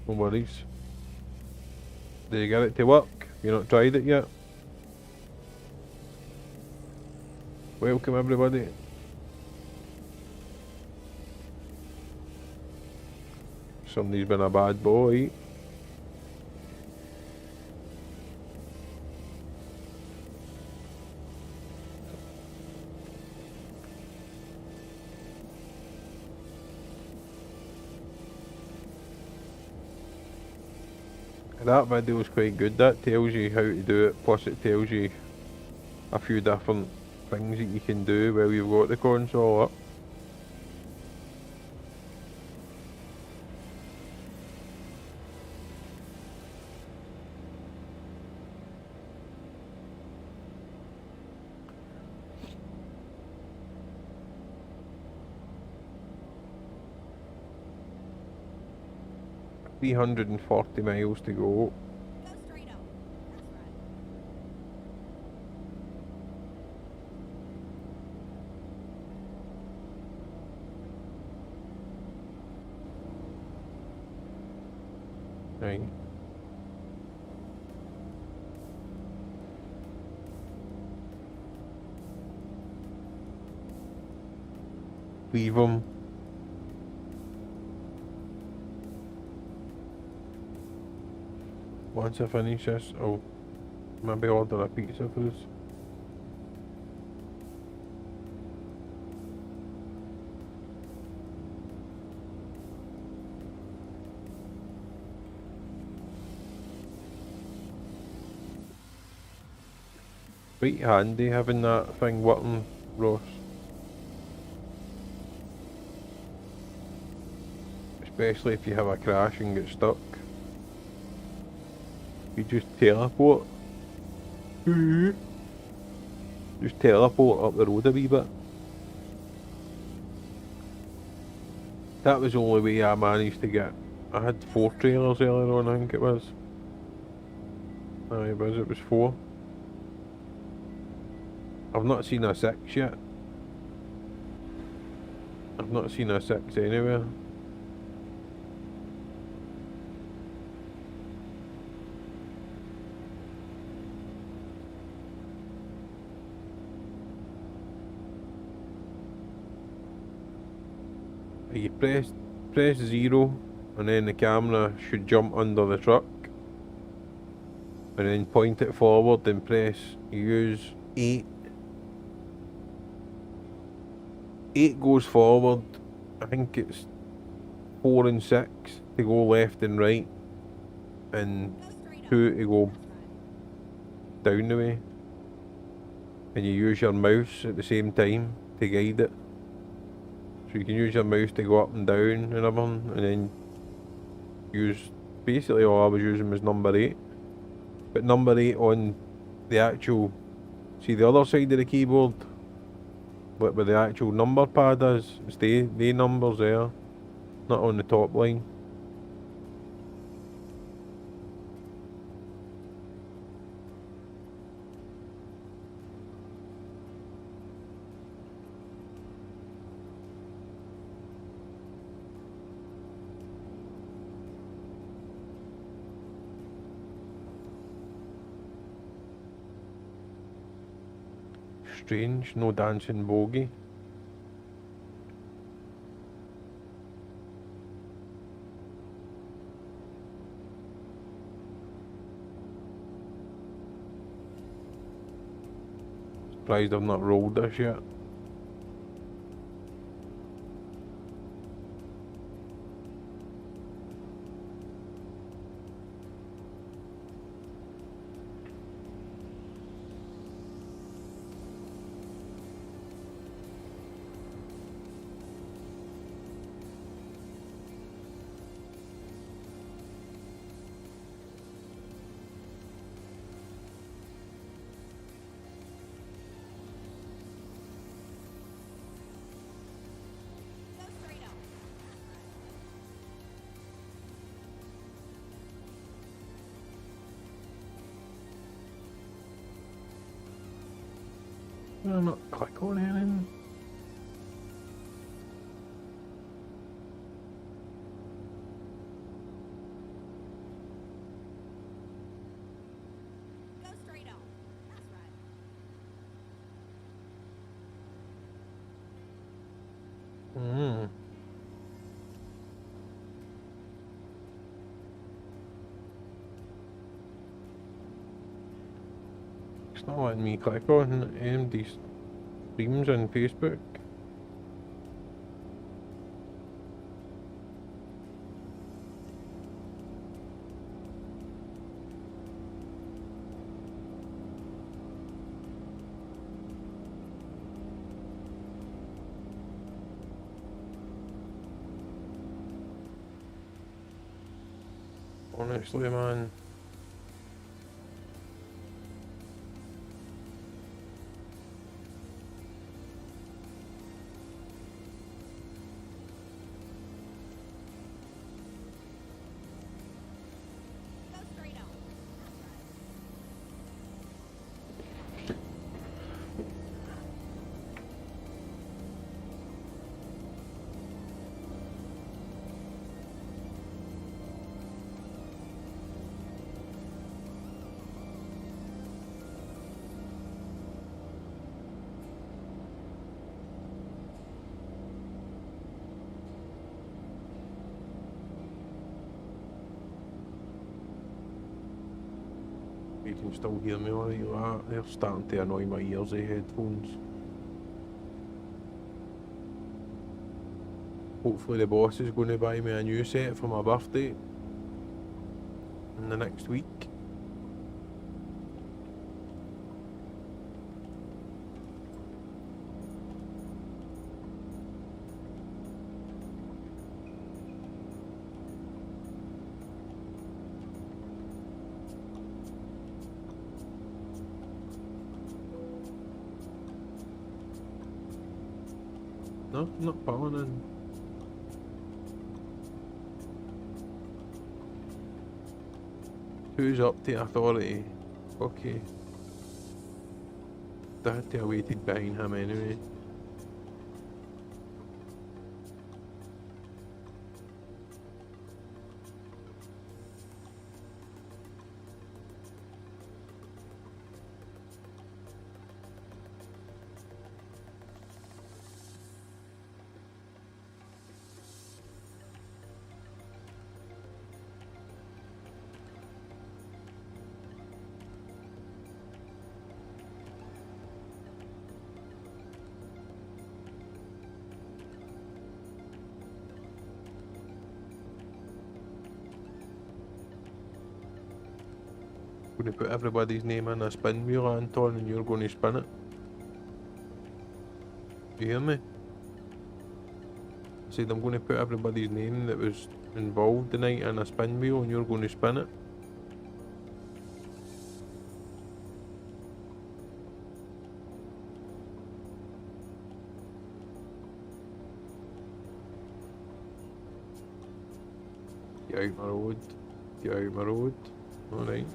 No worries. Did you get it to work? You not tried it yet? Welcome everybody. Somebody's been a bad boy. That video is quite good. That tells you how to do it, plus it tells you a few different things that you can do while you've got the console up. $340 miles to go. Go straight up. That's right. Right. Leave them. Once I finish this, I'll maybe order a pizza for us. Quite handy having that thing working, Ross. Especially if you have a crash and get stuck. You just teleport. Just teleport up the road a wee bit. That was the only way I managed to get. I had 4 trailers earlier on, I think it was. Aye, it was 4. I've not seen a 6 yet. I've not seen a 6 anywhere. You press 0 and then the camera should jump under the truck and then point it forward and use 8. 8 goes forward, I think it's 4 and 6 to go left and right and Go straight up. 2 to go That's right. down the way, and you use your mouse at the same time to guide it. So you can use your mouse to go up and down and everything, and then use, basically all I was using was number 8. But number 8 on the actual, see the other side of the keyboard, but where the actual number pad is, it's the numbers there. Not on the top line. Strange, no dancing bogey. Surprised I've not rolled this yet. Go straight up. I'll not click on anything. Go straight up. That's right. Hmm. It's not letting me click on these streams on Facebook. Honestly, man. Go straight up. That's right. You can still hear me where you are. They're starting to annoy my ears, headphones. Hopefully the boss is going to buy me a new set for my birthday in the next week. No, not pulling in. Who's up to authority? Okay. I had to have waited behind him anyway. Going to put everybody's name in a spin wheel, Anton, and you're going to spin it. You hear me? I said I'm going to put everybody's name that was involved tonight in a spin wheel, and you're going to spin it. Get out my road. Get out my road. Alright.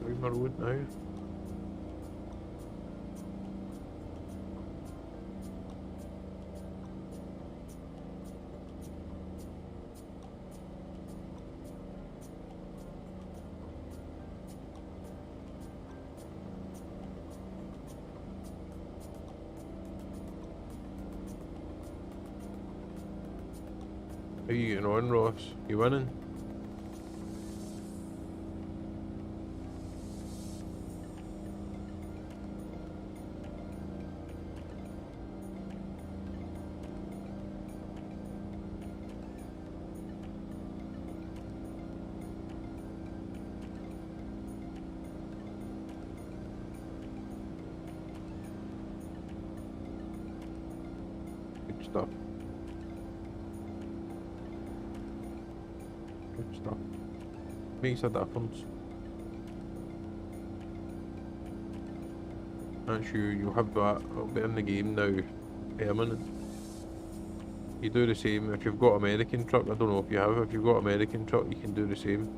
Get out my road now. How you getting on, Ross? You winning? Good stuff. Good stuff. Makes a difference. That's you have that, it'll be in the game now, permanent. You do the same if you've got American truck, I don't know if you have, if you've got American truck you can do the same.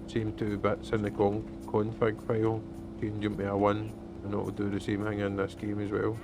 Same 2 bits in the config file, change them to a 1 and it'll do the same thing in this game as well.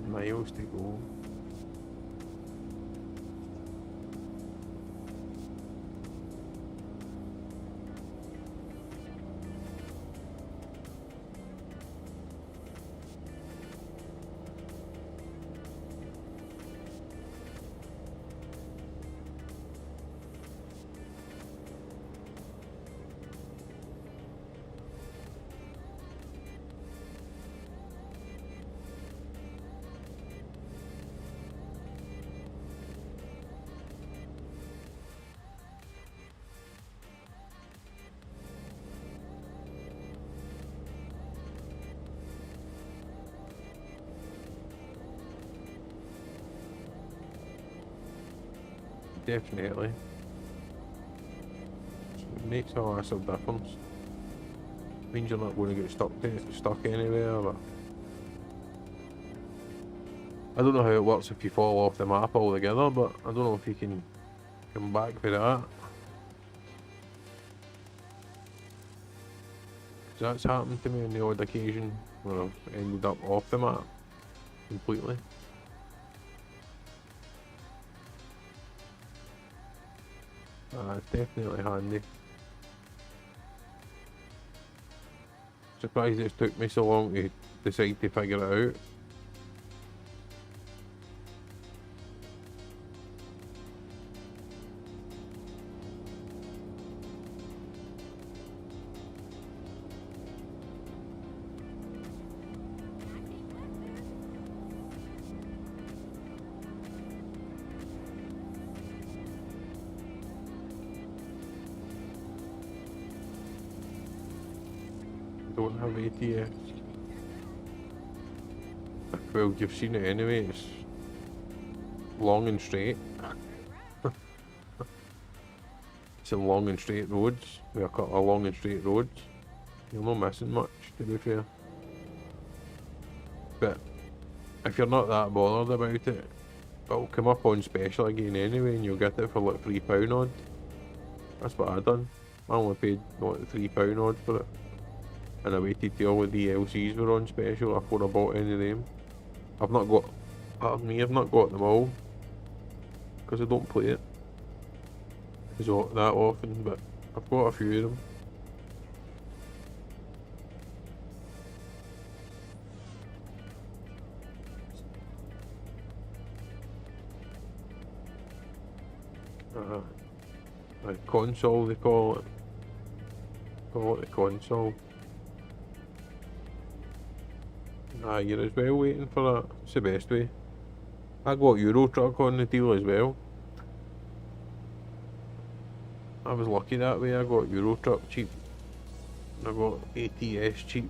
Miles to go. Definitely. It makes a massive difference. Means you're not going to get stuck anywhere. But I don't know how it works if you fall off the map altogether, but I don't know if you can come back for that. 'Cause that's happened to me on the odd occasion where I've ended up off the map completely. It's definitely handy. Surprised it took me so long to decide to figure it out. Don't have ATS. Well, you've seen it anyway, it's long and straight. It's in long and straight roads. We are cut long and straight roads. You're not missing much, to be fair. But if you're not that bothered about it, it'll come up on special again anyway and you'll get it for like £3 odd. That's what I done. I only paid what, £3 odd for it. And I waited till all the DLCs were on special before I bought any of them. I've not got, pardon me, I've not got them all. Because I don't play it that often, but I've got a few of them. A console they call it. Call it the console. Nah, you're as well waiting for that. It's the best way. I got Eurotruck on the deal as well. I was lucky that way. I got Eurotruck cheap. I got ATS cheap.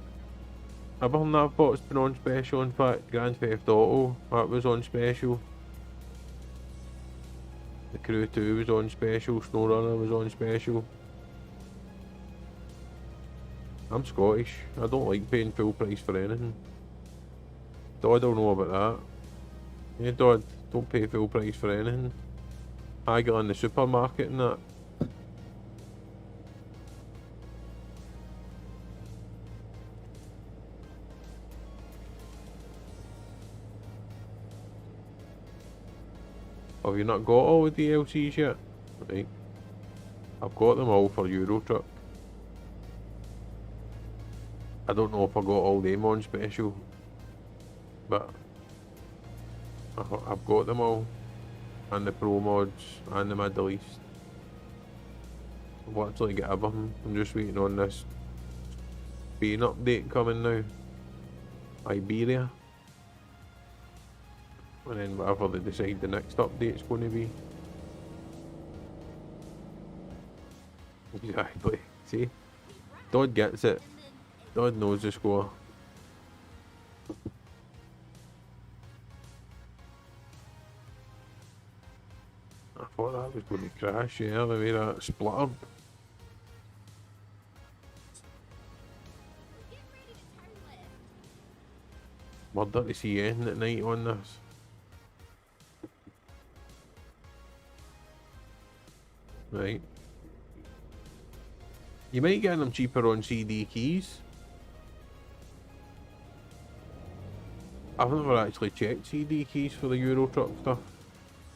Everything that I've bought's been on special. In fact, Grand Theft Auto, that was on special. The Crew 2 was on special. SnowRunner was on special. I'm Scottish. I don't like paying full price for anything. Dad don't know about that. Yeah, Dad, don't pay full price for anything. I get in the supermarket and that. Have you not got all the DLCs yet? Right. I've got them all for Eurotruck. I don't know if I got all them on special, but I've got them all, and the pro mods and the Middle East. I've actually got everything. I'm just waiting on this Spain update coming now. Iberia. And then whatever they decide the next update's going to be. Exactly. See? Dad gets it. Dad knows the score. I thought that was going to crash, yeah, the way that spluttered. Get ready to turn left. Murder to see anything at night on this. Right. You might get them cheaper on CD keys. I've never actually checked CD keys for the Eurotruck stuff.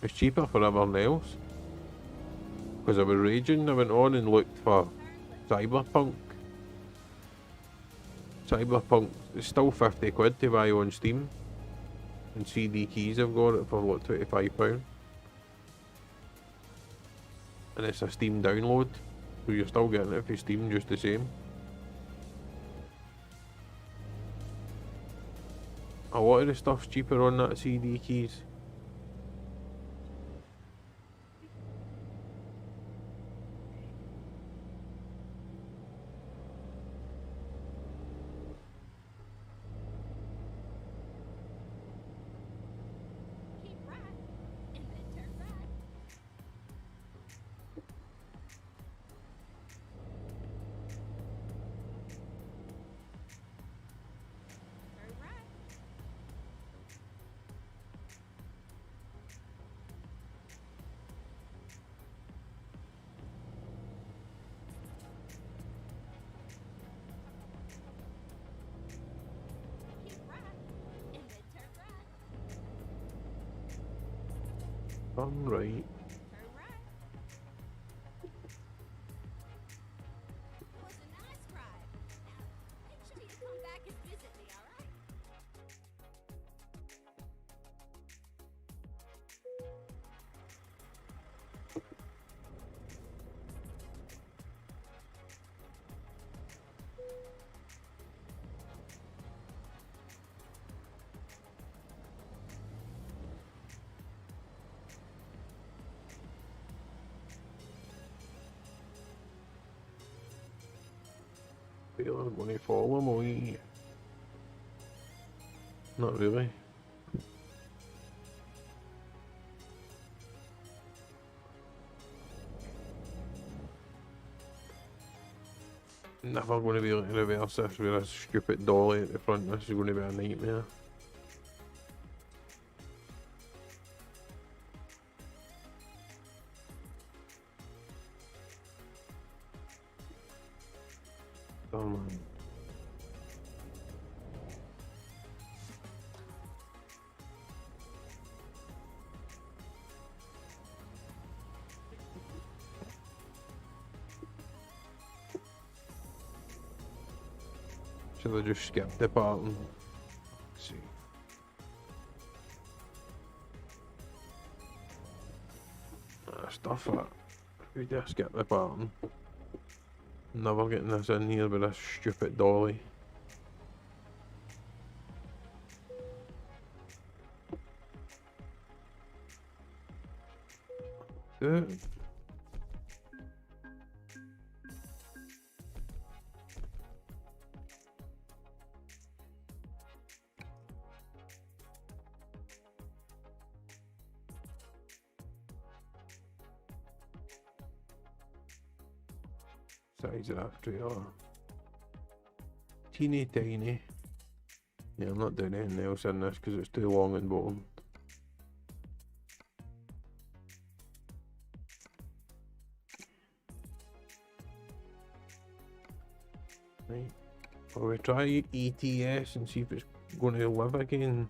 It's cheaper for everything else. Because I was raging, I went on and looked for Cyberpunk. Cyberpunk is still 50 quid to buy on Steam. And CD keys I've got it for what, £25. And it's a Steam download, so you're still getting it for Steam just the same. A lot of the stuff's cheaper on that CD keys. Keep right, and then turn right. Turn right. Keep right, and then turn right. Turn right. Turn right. It was a nice ride. Now, make sure you come back and visit me, all right? Feel I'm going to follow me. Not really. Never going to be able to reverse this with a stupid dolly at the front. This is going to be a nightmare. Oh man. Should I just skip the part and see? stuff that we just get the pattern. Never getting this in here with this stupid dolly. Dude. Size of that trailer. Teeny tiny. Yeah, I'm not doing anything else in this because it's too long and bottom. Right. Well, we try ETS and see if it's going to live again.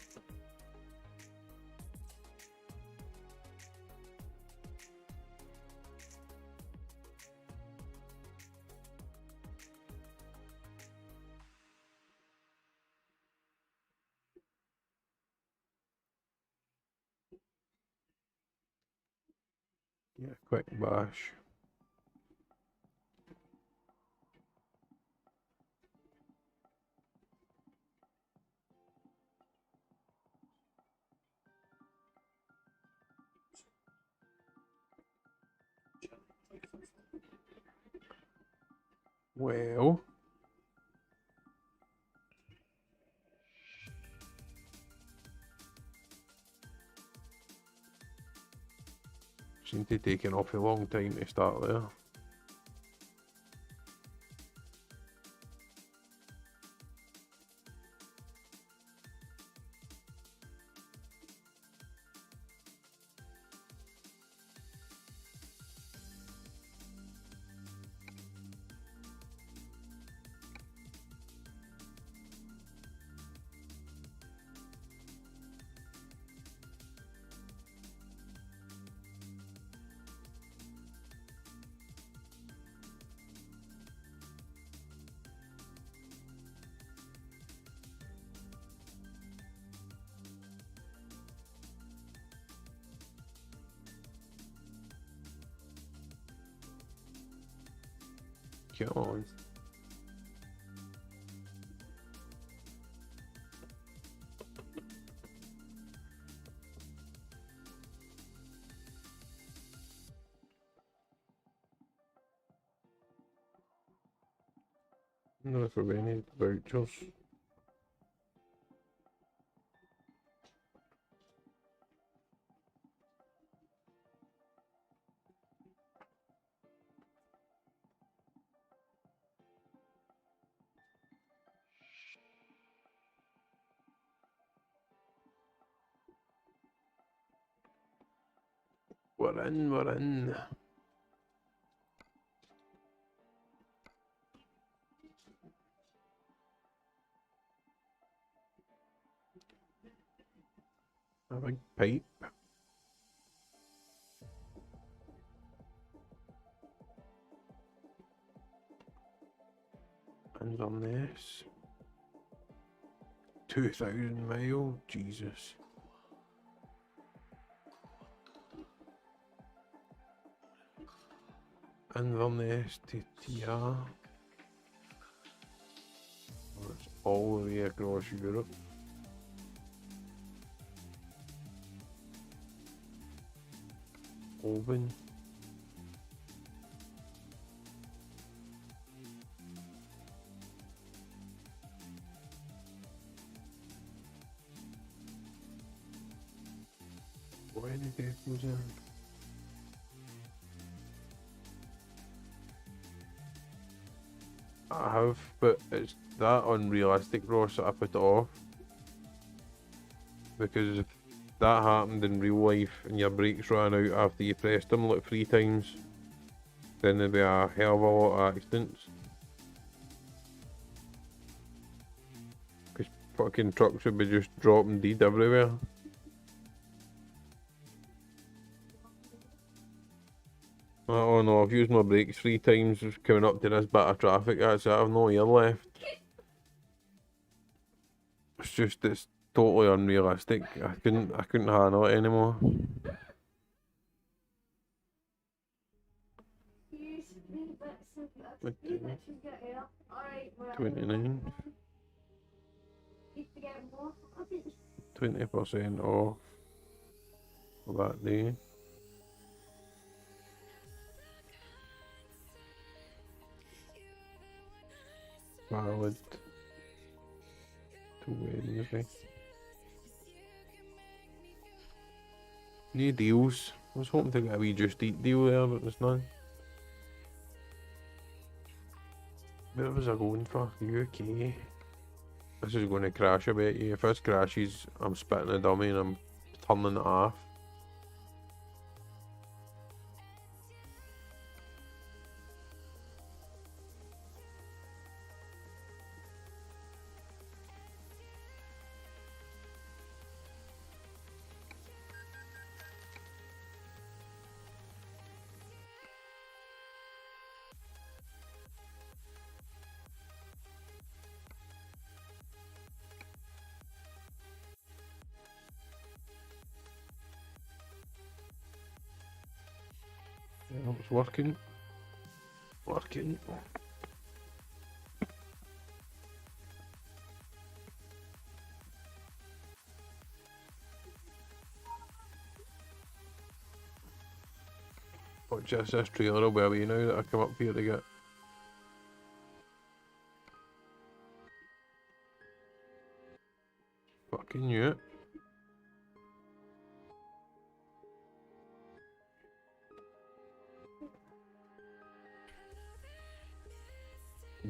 Yeah, quick bash. Well, seems to take an awful long time to start there. Come on. No, if we need vouchers. We're in, we're in. A big pipe. And on this. 2,000 mile, Jesus. Inverness to TR. It's all the way across Europe. Open. Why did they put in? I have, but it's that unrealistic, Ross, that I put it off. Because if that happened in real life and your brakes ran out after you pressed them like 3 times, then there'd be a hell of a lot of accidents. Because fucking trucks would be just dropping dead everywhere. Oh no, I've used my brakes 3 times coming up to this bit of traffic, that's it, I've no ear left. It's just, it's totally unrealistic. I couldn't handle it anymore. 29. 20% off for that day. Valid to Wednesday. No deals. I was hoping to get a wee Just Eat deal there, but there's none. Where was I going for? UK. This is going to crash, I bet you. If this crashes, I'm spitting a dummy and I'm turning it off. Yeah, it's working. Working. But just this trailer will be away now that I come up here to get. Fucking knew it.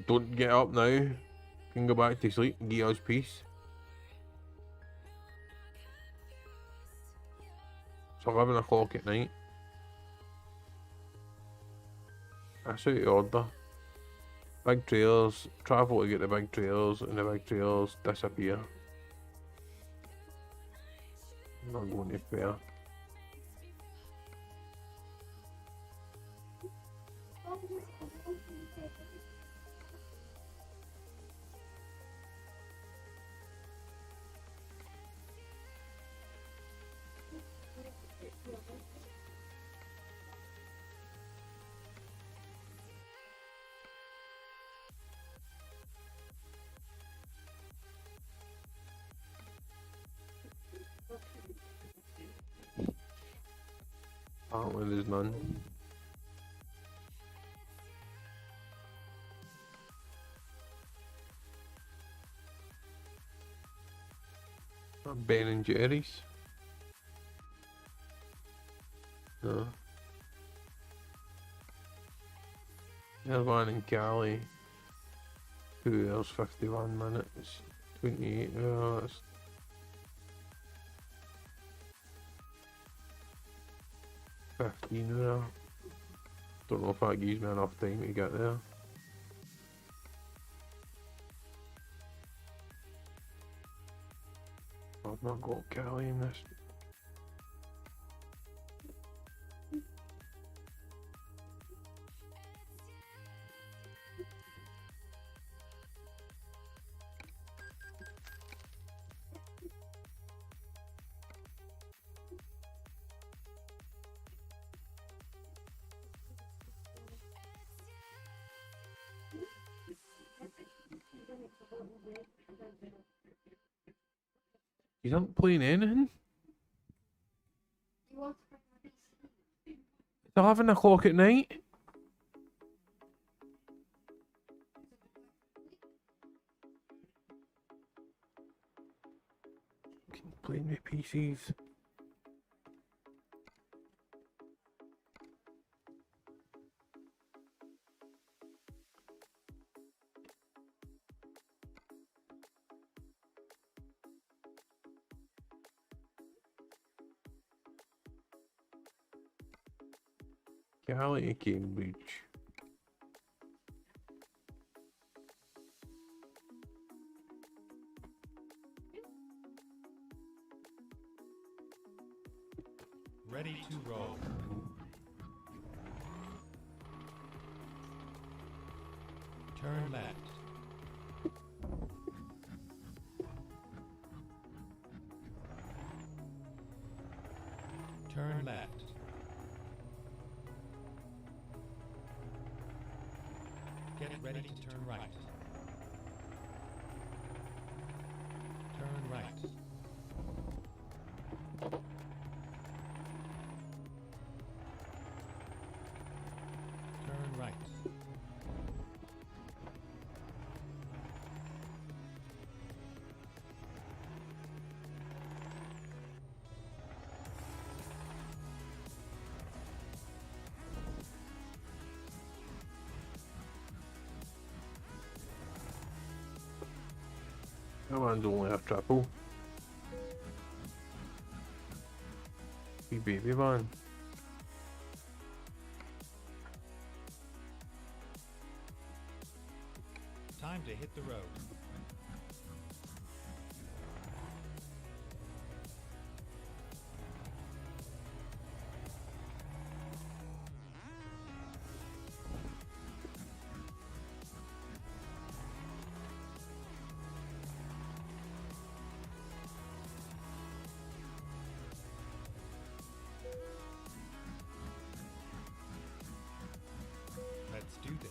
Don't get up now. You can go back to sleep and give us peace. It's 11 o'clock at night. That's out of order. Big trailers, travel to get the big trailers, and the big trailers disappear. I'm not going to fair. Apparently there's none. Ben and Jerry's. No. There's one in Cali. 2 hours 51 minutes. 28 hours. Don't know if that gives me enough time to get there. I've not got Cali in this. You aren't playing anything? It's 11 o'clock at night. Playing with PCs. Cali, Cambridge. Ready to roll. Turn left. Turn left. Get ready to turn right. Turn right. Turn right. That one's only a triple. Wee baby van. Time to hit the road. Let's do this.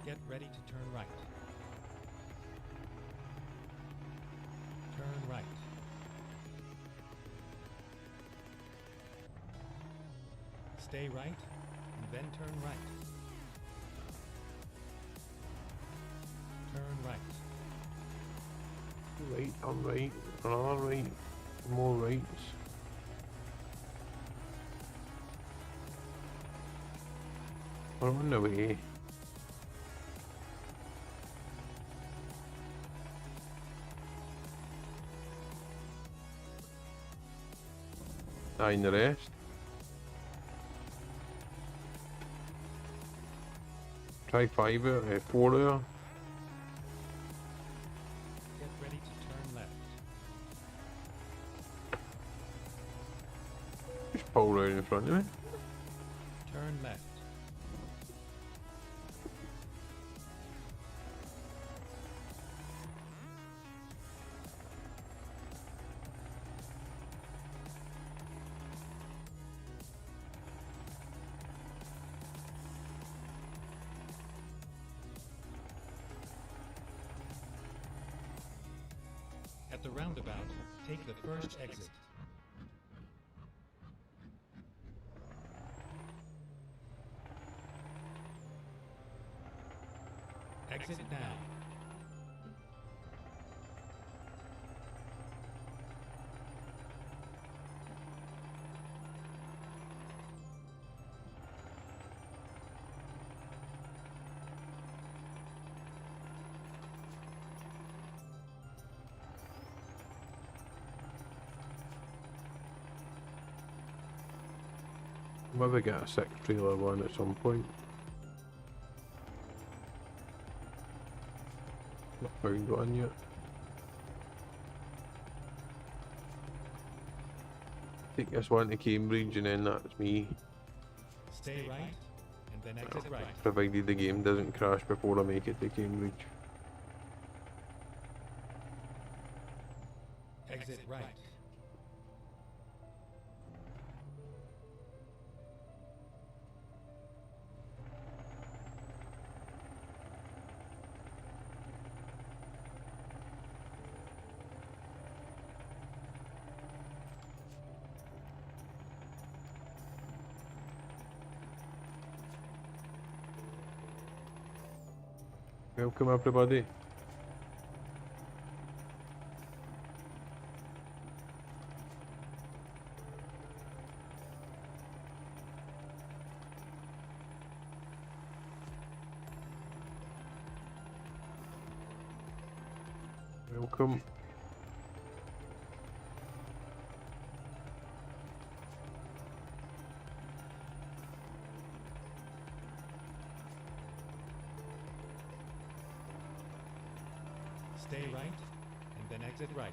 Get ready to turn right. Turn right. Stay right, and then turn right. Turn right. Right, I'm right, another right, more rights. We're on the way. And the rest. Try 5 hour, 4 hour. Get ready to turn left. Just pull right in front of me. Turn left. At the roundabout, take the first exit. Exit now. Maybe get a 6 trailer one at some point. Not found one yet. Take this one to Cambridge and then that's me. Stay right, and then exit right. Provided the game doesn't crash before I make it to Cambridge. Exit right. Welcome everybody. Welcome. Stay right, and then exit right.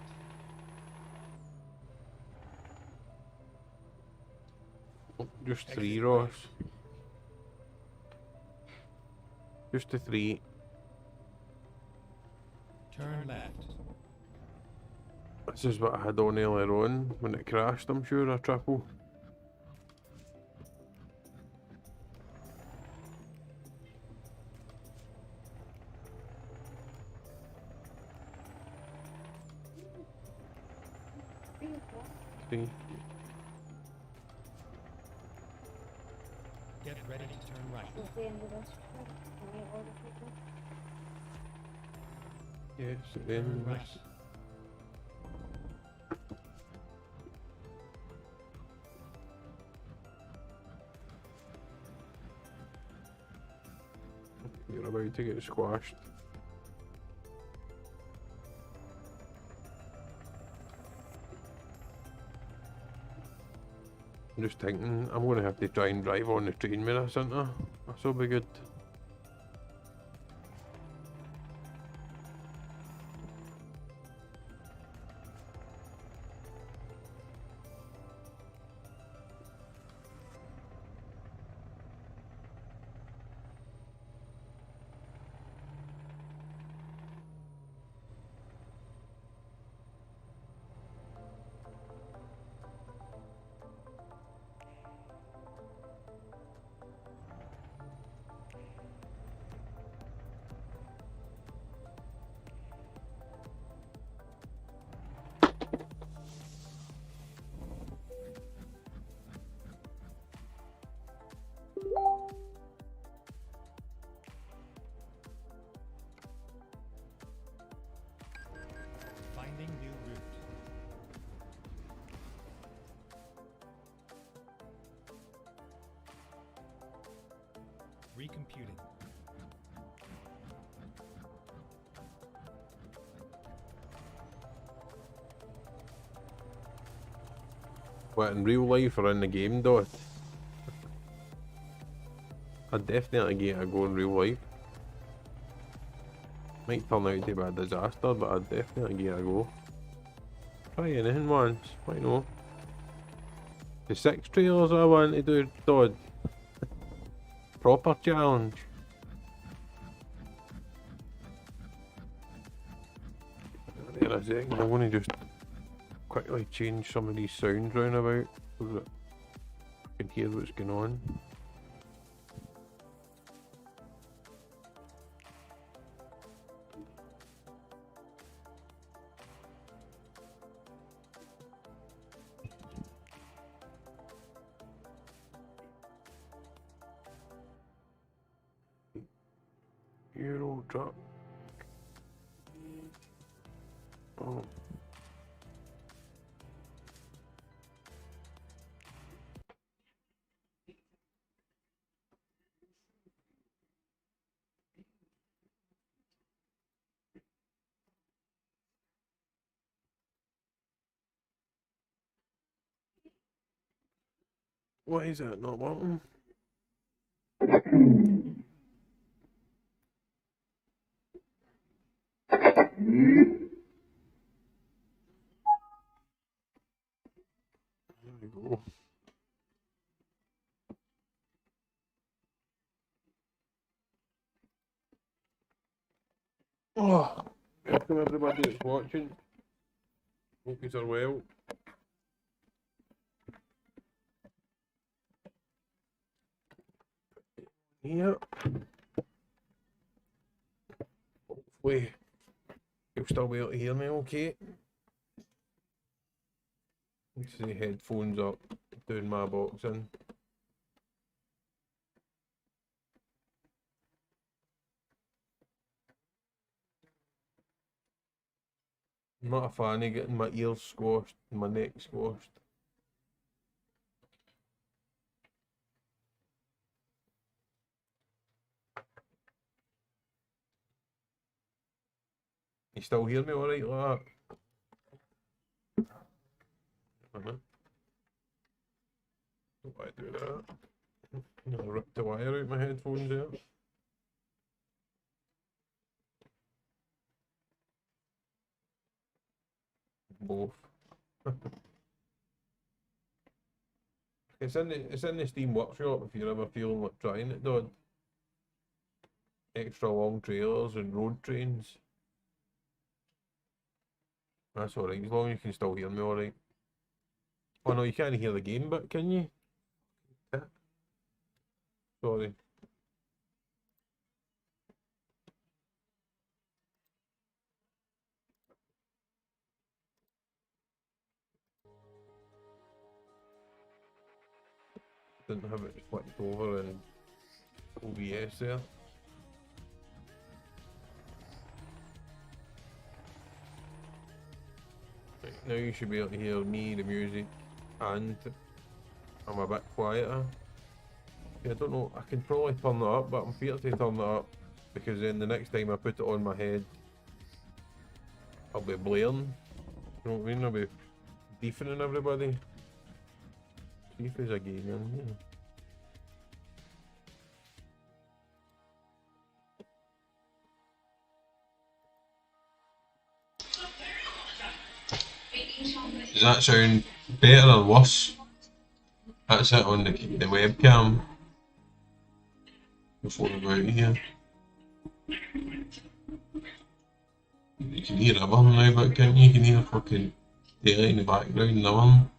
Oh, just Exit 3, right. Ross. Just the 3. Turn left. This is what I had on earlier on when it crashed, I'm sure, a triple. See? Get ready to turn right. Yes, Turn then right. you're about to get squashed. I'm just thinking, I'm going to have to try and drive on the train mirror centre. That'll be good. Finding new route. Recomputing. What, in real life or in the game, Dot? I'd definitely give it a go in real life. Might turn out to be a disaster, but I'd definitely give it a go. Try anything once, why not? The 6 trailers I want to do, Dodd. Proper challenge. There a second, I'm going to just quickly change some of these sounds round about so that I can hear what's going on. Eurotruck. Oh. Why is that not working? There we go. Oh, welcome everybody that's watching. Hope you are well. Here. Hopefully you'll still be able to hear me okay. This is the headphones up, doing my boxing. I'm not a fan of getting my ears squashed and my neck squashed. You still hear me alright like that? Don't want to do that. I'm gonna rip the wire out my headphones there. Both. It's in the Steam workshop if you're ever feeling like trying it, Don. Extra long trailers and road trains. That's alright, as long as you can still hear me alright. Oh no, you can't hear the game bit, can you? Sorry. Didn't have it flipped over in OBS there. Right, now you should be able to hear me, the music, and I'm a bit quieter. Yeah, I don't know, I can probably turn it up, but I'm feared to turn it up because then the next time I put it on my head, I'll be blaring. You know what I mean? I'll be deafening everybody. See if there's a game in here. Does that sound better or worse? That's it on the webcam before we go out of here. You can hear everything now, but can't you? You can hear fucking telly in the background and everything.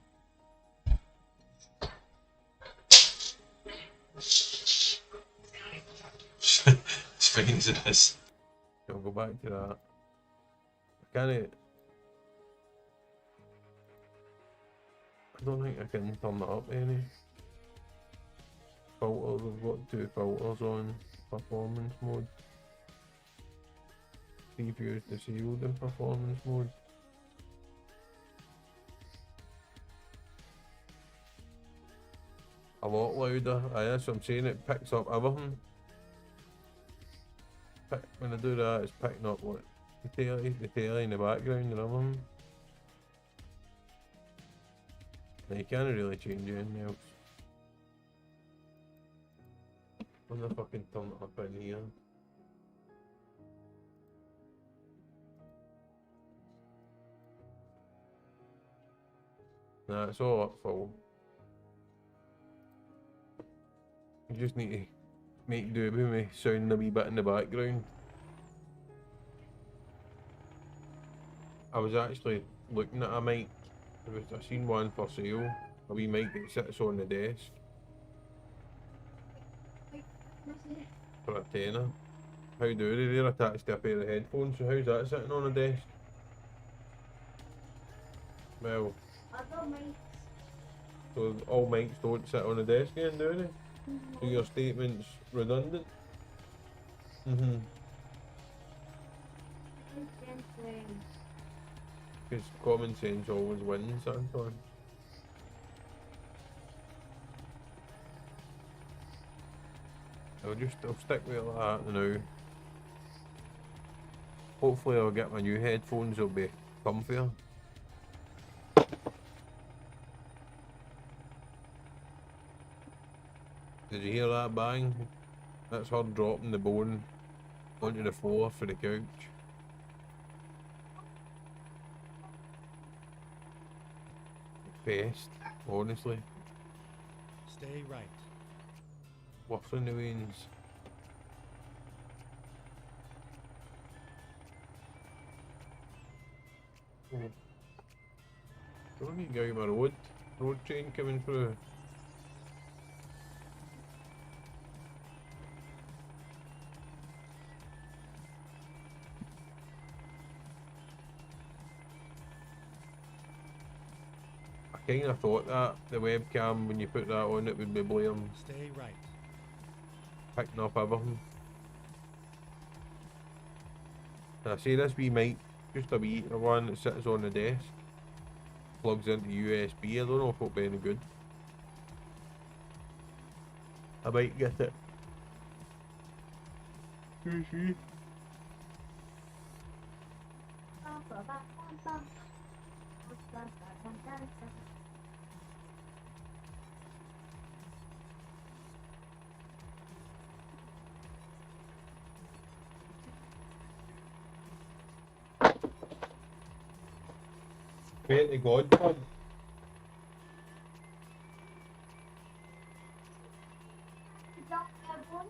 As fine as it is. I'll go back to that. I can't. I don't think I can turn that up any. Filters, I've got 2 filters on. Performance mode. Previews disabled in performance mode. A lot louder. Aye, that's what I'm saying, it picks up everything. When I do that, it's picking up what the telly in the background and everything. Now you can't really change anything else. I'm gonna fucking turn it up in here. Nah, it's all up full. You just need to make do with me sounding a wee bit in the background. I was actually looking at a mic. I seen one for sale. A wee mic that sits on the desk. For a tenner. How do they? They're attached to a pair of headphones, so how's that sitting on a desk? Well, so all mics don't sit on a desk then, do they? So your statement's redundant? Because common sense always wins, Anton. I'll stick with that now. Hopefully I'll get my new headphones, they'll be comfier. Did you hear that bang? That's her dropping the bone onto the floor for the couch. Best, honestly. Stay right. Worse than the wains. Don't need to go my road train coming through. I kind of thought that the webcam, when you put that on, it would be blaring, Stay right. picking up everything. And I say this wee mic, just a wee one that sits on the desk, plugs into USB. I don't know if it'll be any good. I might get it. See? Pray to God, man. You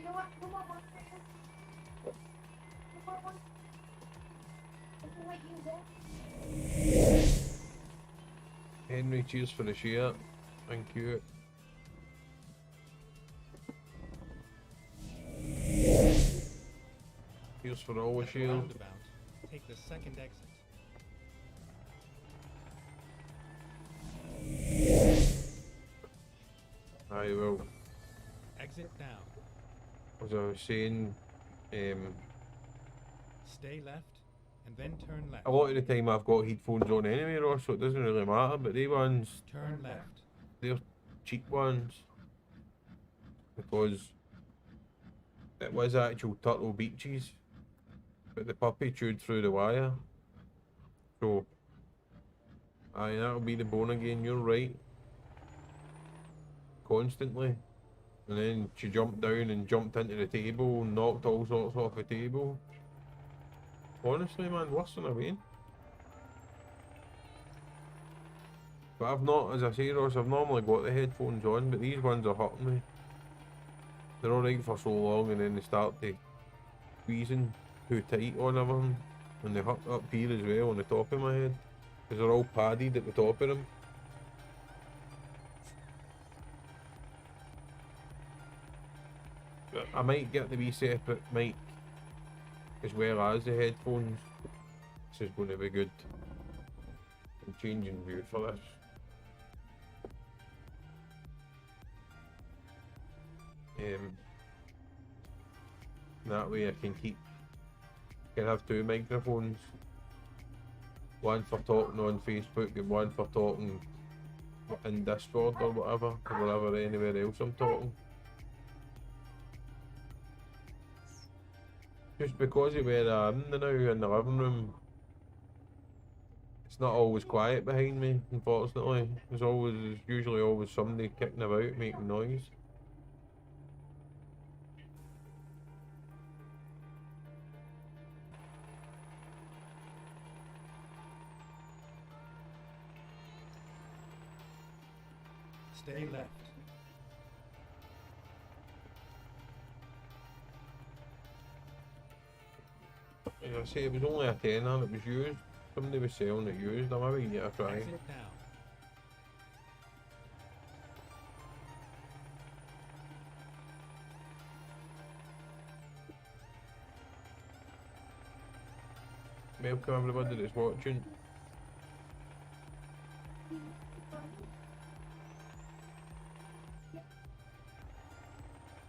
know what? Come on, one second. Come on, one. I can like use it. Henry, cheers for the share. Thank you. Cheers for all the At the shares. roundabout, take the second exit. Aye, well, Exit now. as I was saying, Stay left, and then turn left. a lot of the time I've got headphones on anyway, Ross, so it doesn't really matter, but they ones, Turn left. they're cheap ones. Because it was actual Turtle Beaches, but the puppy chewed through the wire. So, aye, that'll be the bone again, you're right. Constantly. And then she jumped down and jumped into the table and knocked all sorts off the table. Honestly, man, worse than a vein. But I've not, as I say, Ross, I've normally got the headphones on, but these ones are hurting me. They're alright for so long and then they start to squeezing too tight on everything. And they hurt up here as well on the top of my head. Because they're all padded at the top of them. But I might get the wee separate mic as well as the headphones. This is going to be good. I'm changing view for this. That way I can have two microphones. One for talking on Facebook and one for talking in Discord or whatever, or wherever anywhere else I'm talking. Just because of where I am now in the living room, it's not always quiet behind me, unfortunately. There's usually always somebody kicking about, making noise. Stay left. As I say, it was only a tenner, it was used. Somebody was selling it used, I maybe get a try. Exit now. Welcome everybody that's watching.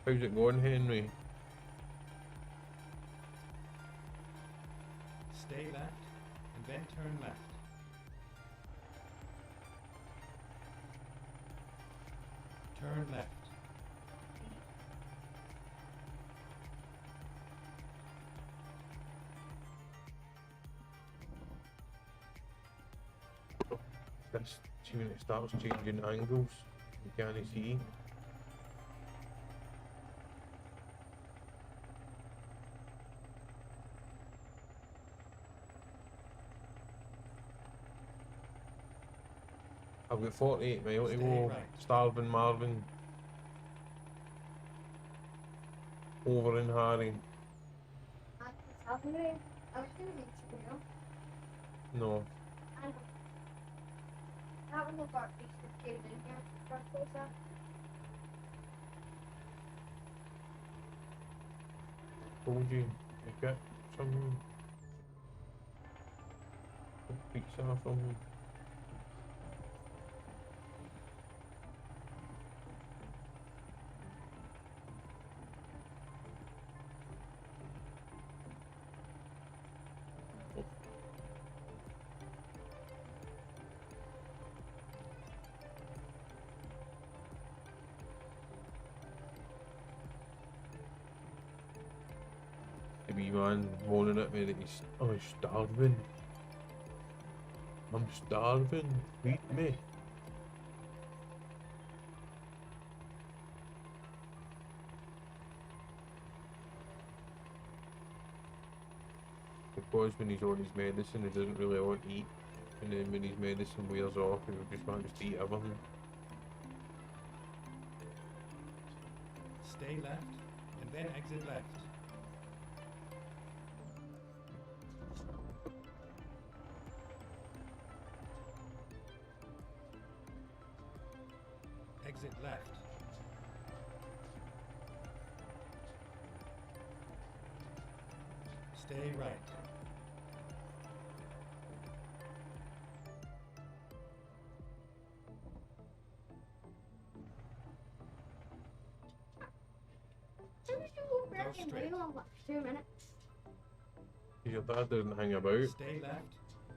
How's it going, Henry? Stay left, and then turn left. Turn left. This, see when it starts changing angles, you can't see. I've got 48 mile to Stay go. right. Starving Marvin. Over in Harry. I was doing it, you know. No. I know. That one will got these came in here. Got closer. Told you. You get some pizza or something. The wee man moaning at me that I'm starving. I'm starving. Feed me. Because when he's on his medicine, he doesn't really want to eat. And then when his medicine wears off, he just wants to eat everything. Stay left, and then exit left. Exit left. Stay right. How did you go back Go in straight. Leo in like 2 minutes? Your dad doesn't hang about. Stay left,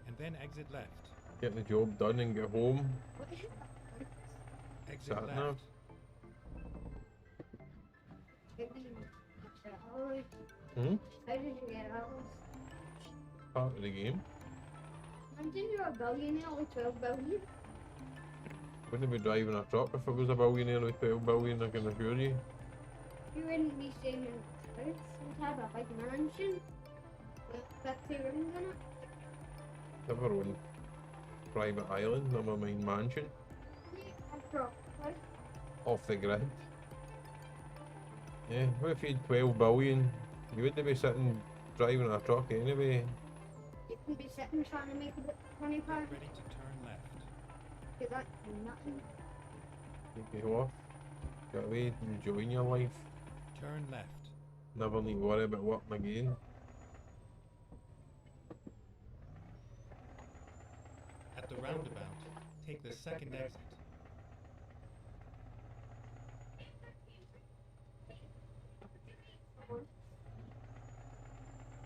and then exit left. Get the job done and get home. What is it? Exit Sat left. nav. Hmm? How did you get out? Part of the game. Imagine you're a billionaire with 12 billion. Wouldn't be driving a truck if it was a billionaire with 12 billion, I can assure you. You wouldn't be staying in a house. You'd have a big mansion with 50 rooms in it. Never own private island, never mind mansion. After all, Off the grid. Yeah, what if you had 12 billion? You wouldn't be sitting driving a truck anyway. you can be sitting trying to make a bit 25 Get ready to turn left. because that's nothing. Take you off. Get away, enjoying your life. Turn left. Never need to worry about working again. At the roundabout, take the second exit.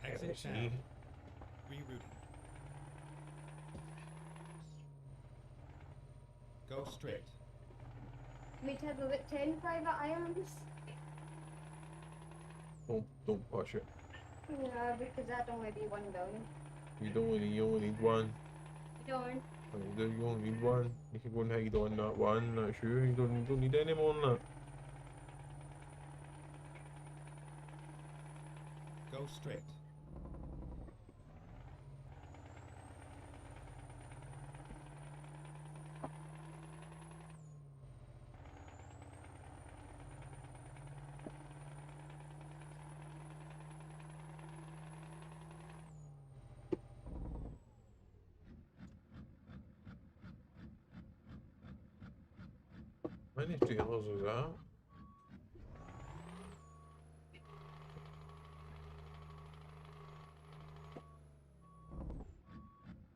Exit See? down. Rerouting. Go straight. We'd have about 10 private islands. Don't push it. Yeah, because that'd only be 1 billion. You only need one. You don't. You only need one. You can go and hide on that one, that's you. You don't need any more than that. Go straight. How many trailers is that?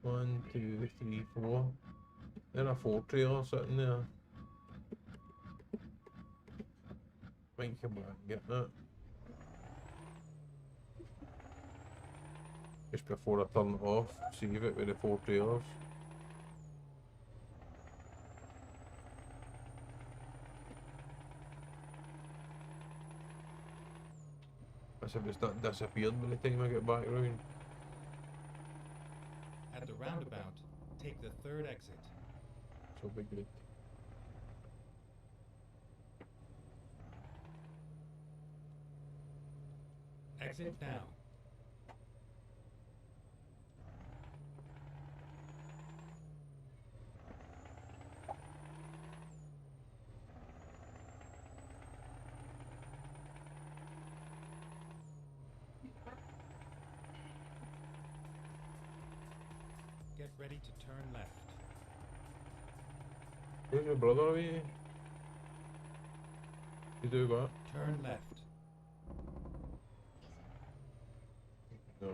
One, two, three, four. There are 4 trailers sitting there. Might come back and get that. Just before I turn it off, save it with the 4 trailers. As if it's not disappeared by the time I get back round. At the roundabout, take the third exit. So be good. Exit now. Get ready to turn left. Where's your brother away? You do what? Turn left. No.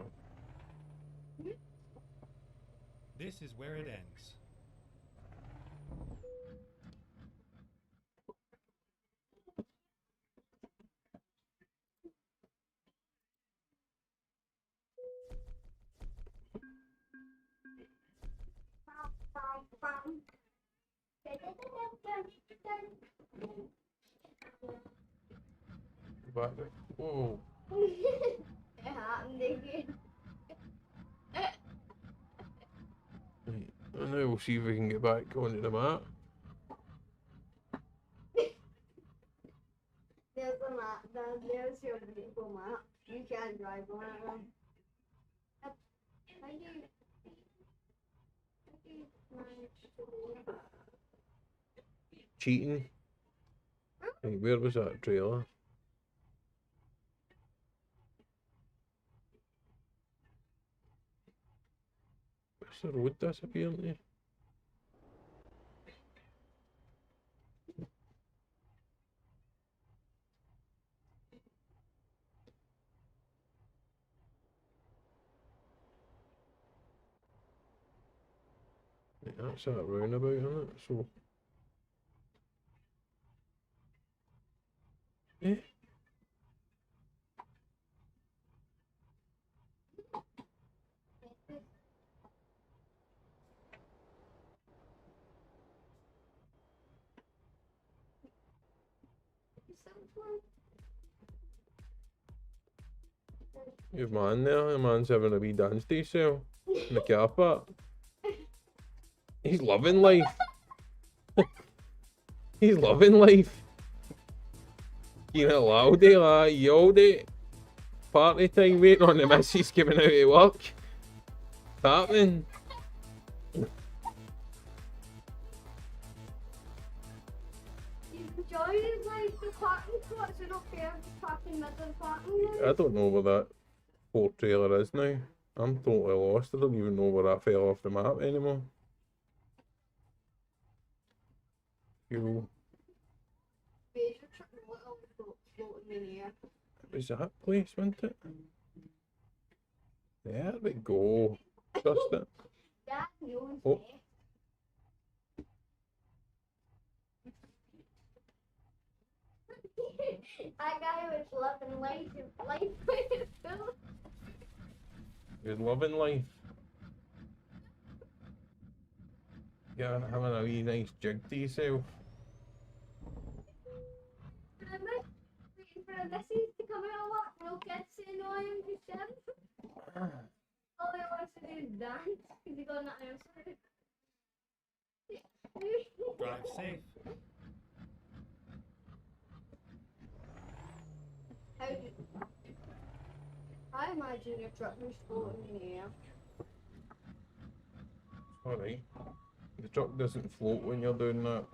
This is where it ends. Back there. Whoa. It happened again. Right. And now we'll see if we can get back onto the map. There's a map. There's your beautiful map. You can drive on it. How do you manage to do that? Cheating. Right, where was that trailer? the road disappearing? Right, that's that roundabout, isn't it? So. Eh? Your man there, your man's having a wee dance to himself in the car park. He's loving life. He's loving life. You know, all day, like, you all day. Party time, waiting on the missus coming out of work. What's happening? Enjoying like the parking spots are up there, parking middle of the parking lot. I don't know where that Ford trailer is now. I'm totally lost. I don't even know where that fell off the map anymore. Fuel. Major truck little floating in the air. It was that place, wasn't it? There we go. Just it. That no one's Oh. there. That guy was living life with full. He's loving life. Yeah, having a wee nice jig to yourself. Waiting for a missus to come out of work. No kids saying no, I'm just in. All he wants to do is dance because he got nothing else to do. Drive safe. I imagine your truck was floating in the air. Alright. The truck doesn't float when you're doing that.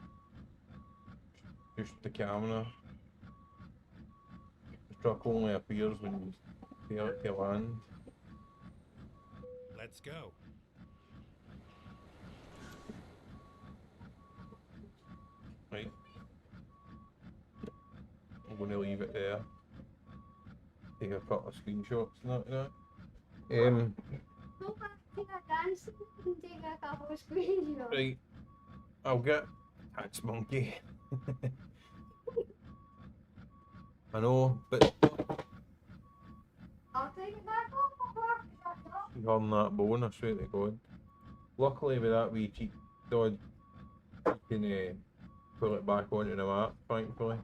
Just the camera. The truck only appears when you start to land. Let's go. Right. I'm going to leave it there. Take a couple of screenshots and that. Go back to that dance and take a couple of screenshots. Right. I'll get Tax Monkey. I know, but I'll take it back off the park. you're on that bone, I swear to God. Luckily with that wee cheek dodge, you can pull it back onto the map, thankfully.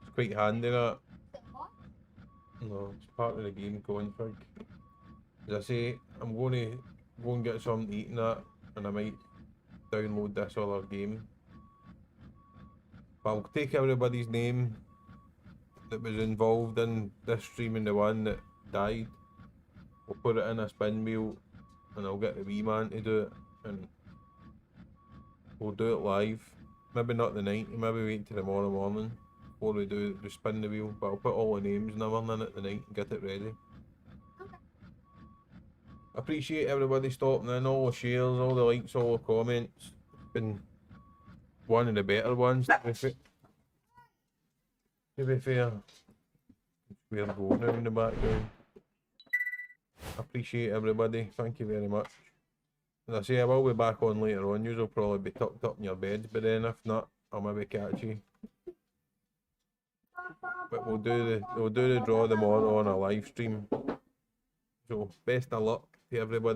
It's quite handy that. No, it's part of the game config. As I say, I'm going to go and get something to eat and that, and I might download this other game. But I'll take everybody's name that was involved in this stream and the one that died. We'll put it in a spin wheel and I'll get the wee man to do it, and we'll do it live. Maybe not the night, maybe wait till tomorrow morning before we do the spin the wheel, but I'll put all the names and everything in it the night and get it ready. Appreciate everybody stopping in, all the shares, all the likes, all the comments. Been one of the better ones, to be fair. We're going now in the background. Appreciate everybody, thank you very much. As I say, I will be back on later on. You'll probably be tucked up in your beds, but then if not, I'll maybe catch you. But we'll do the draw tomorrow on a live stream. So best of luck to everybody.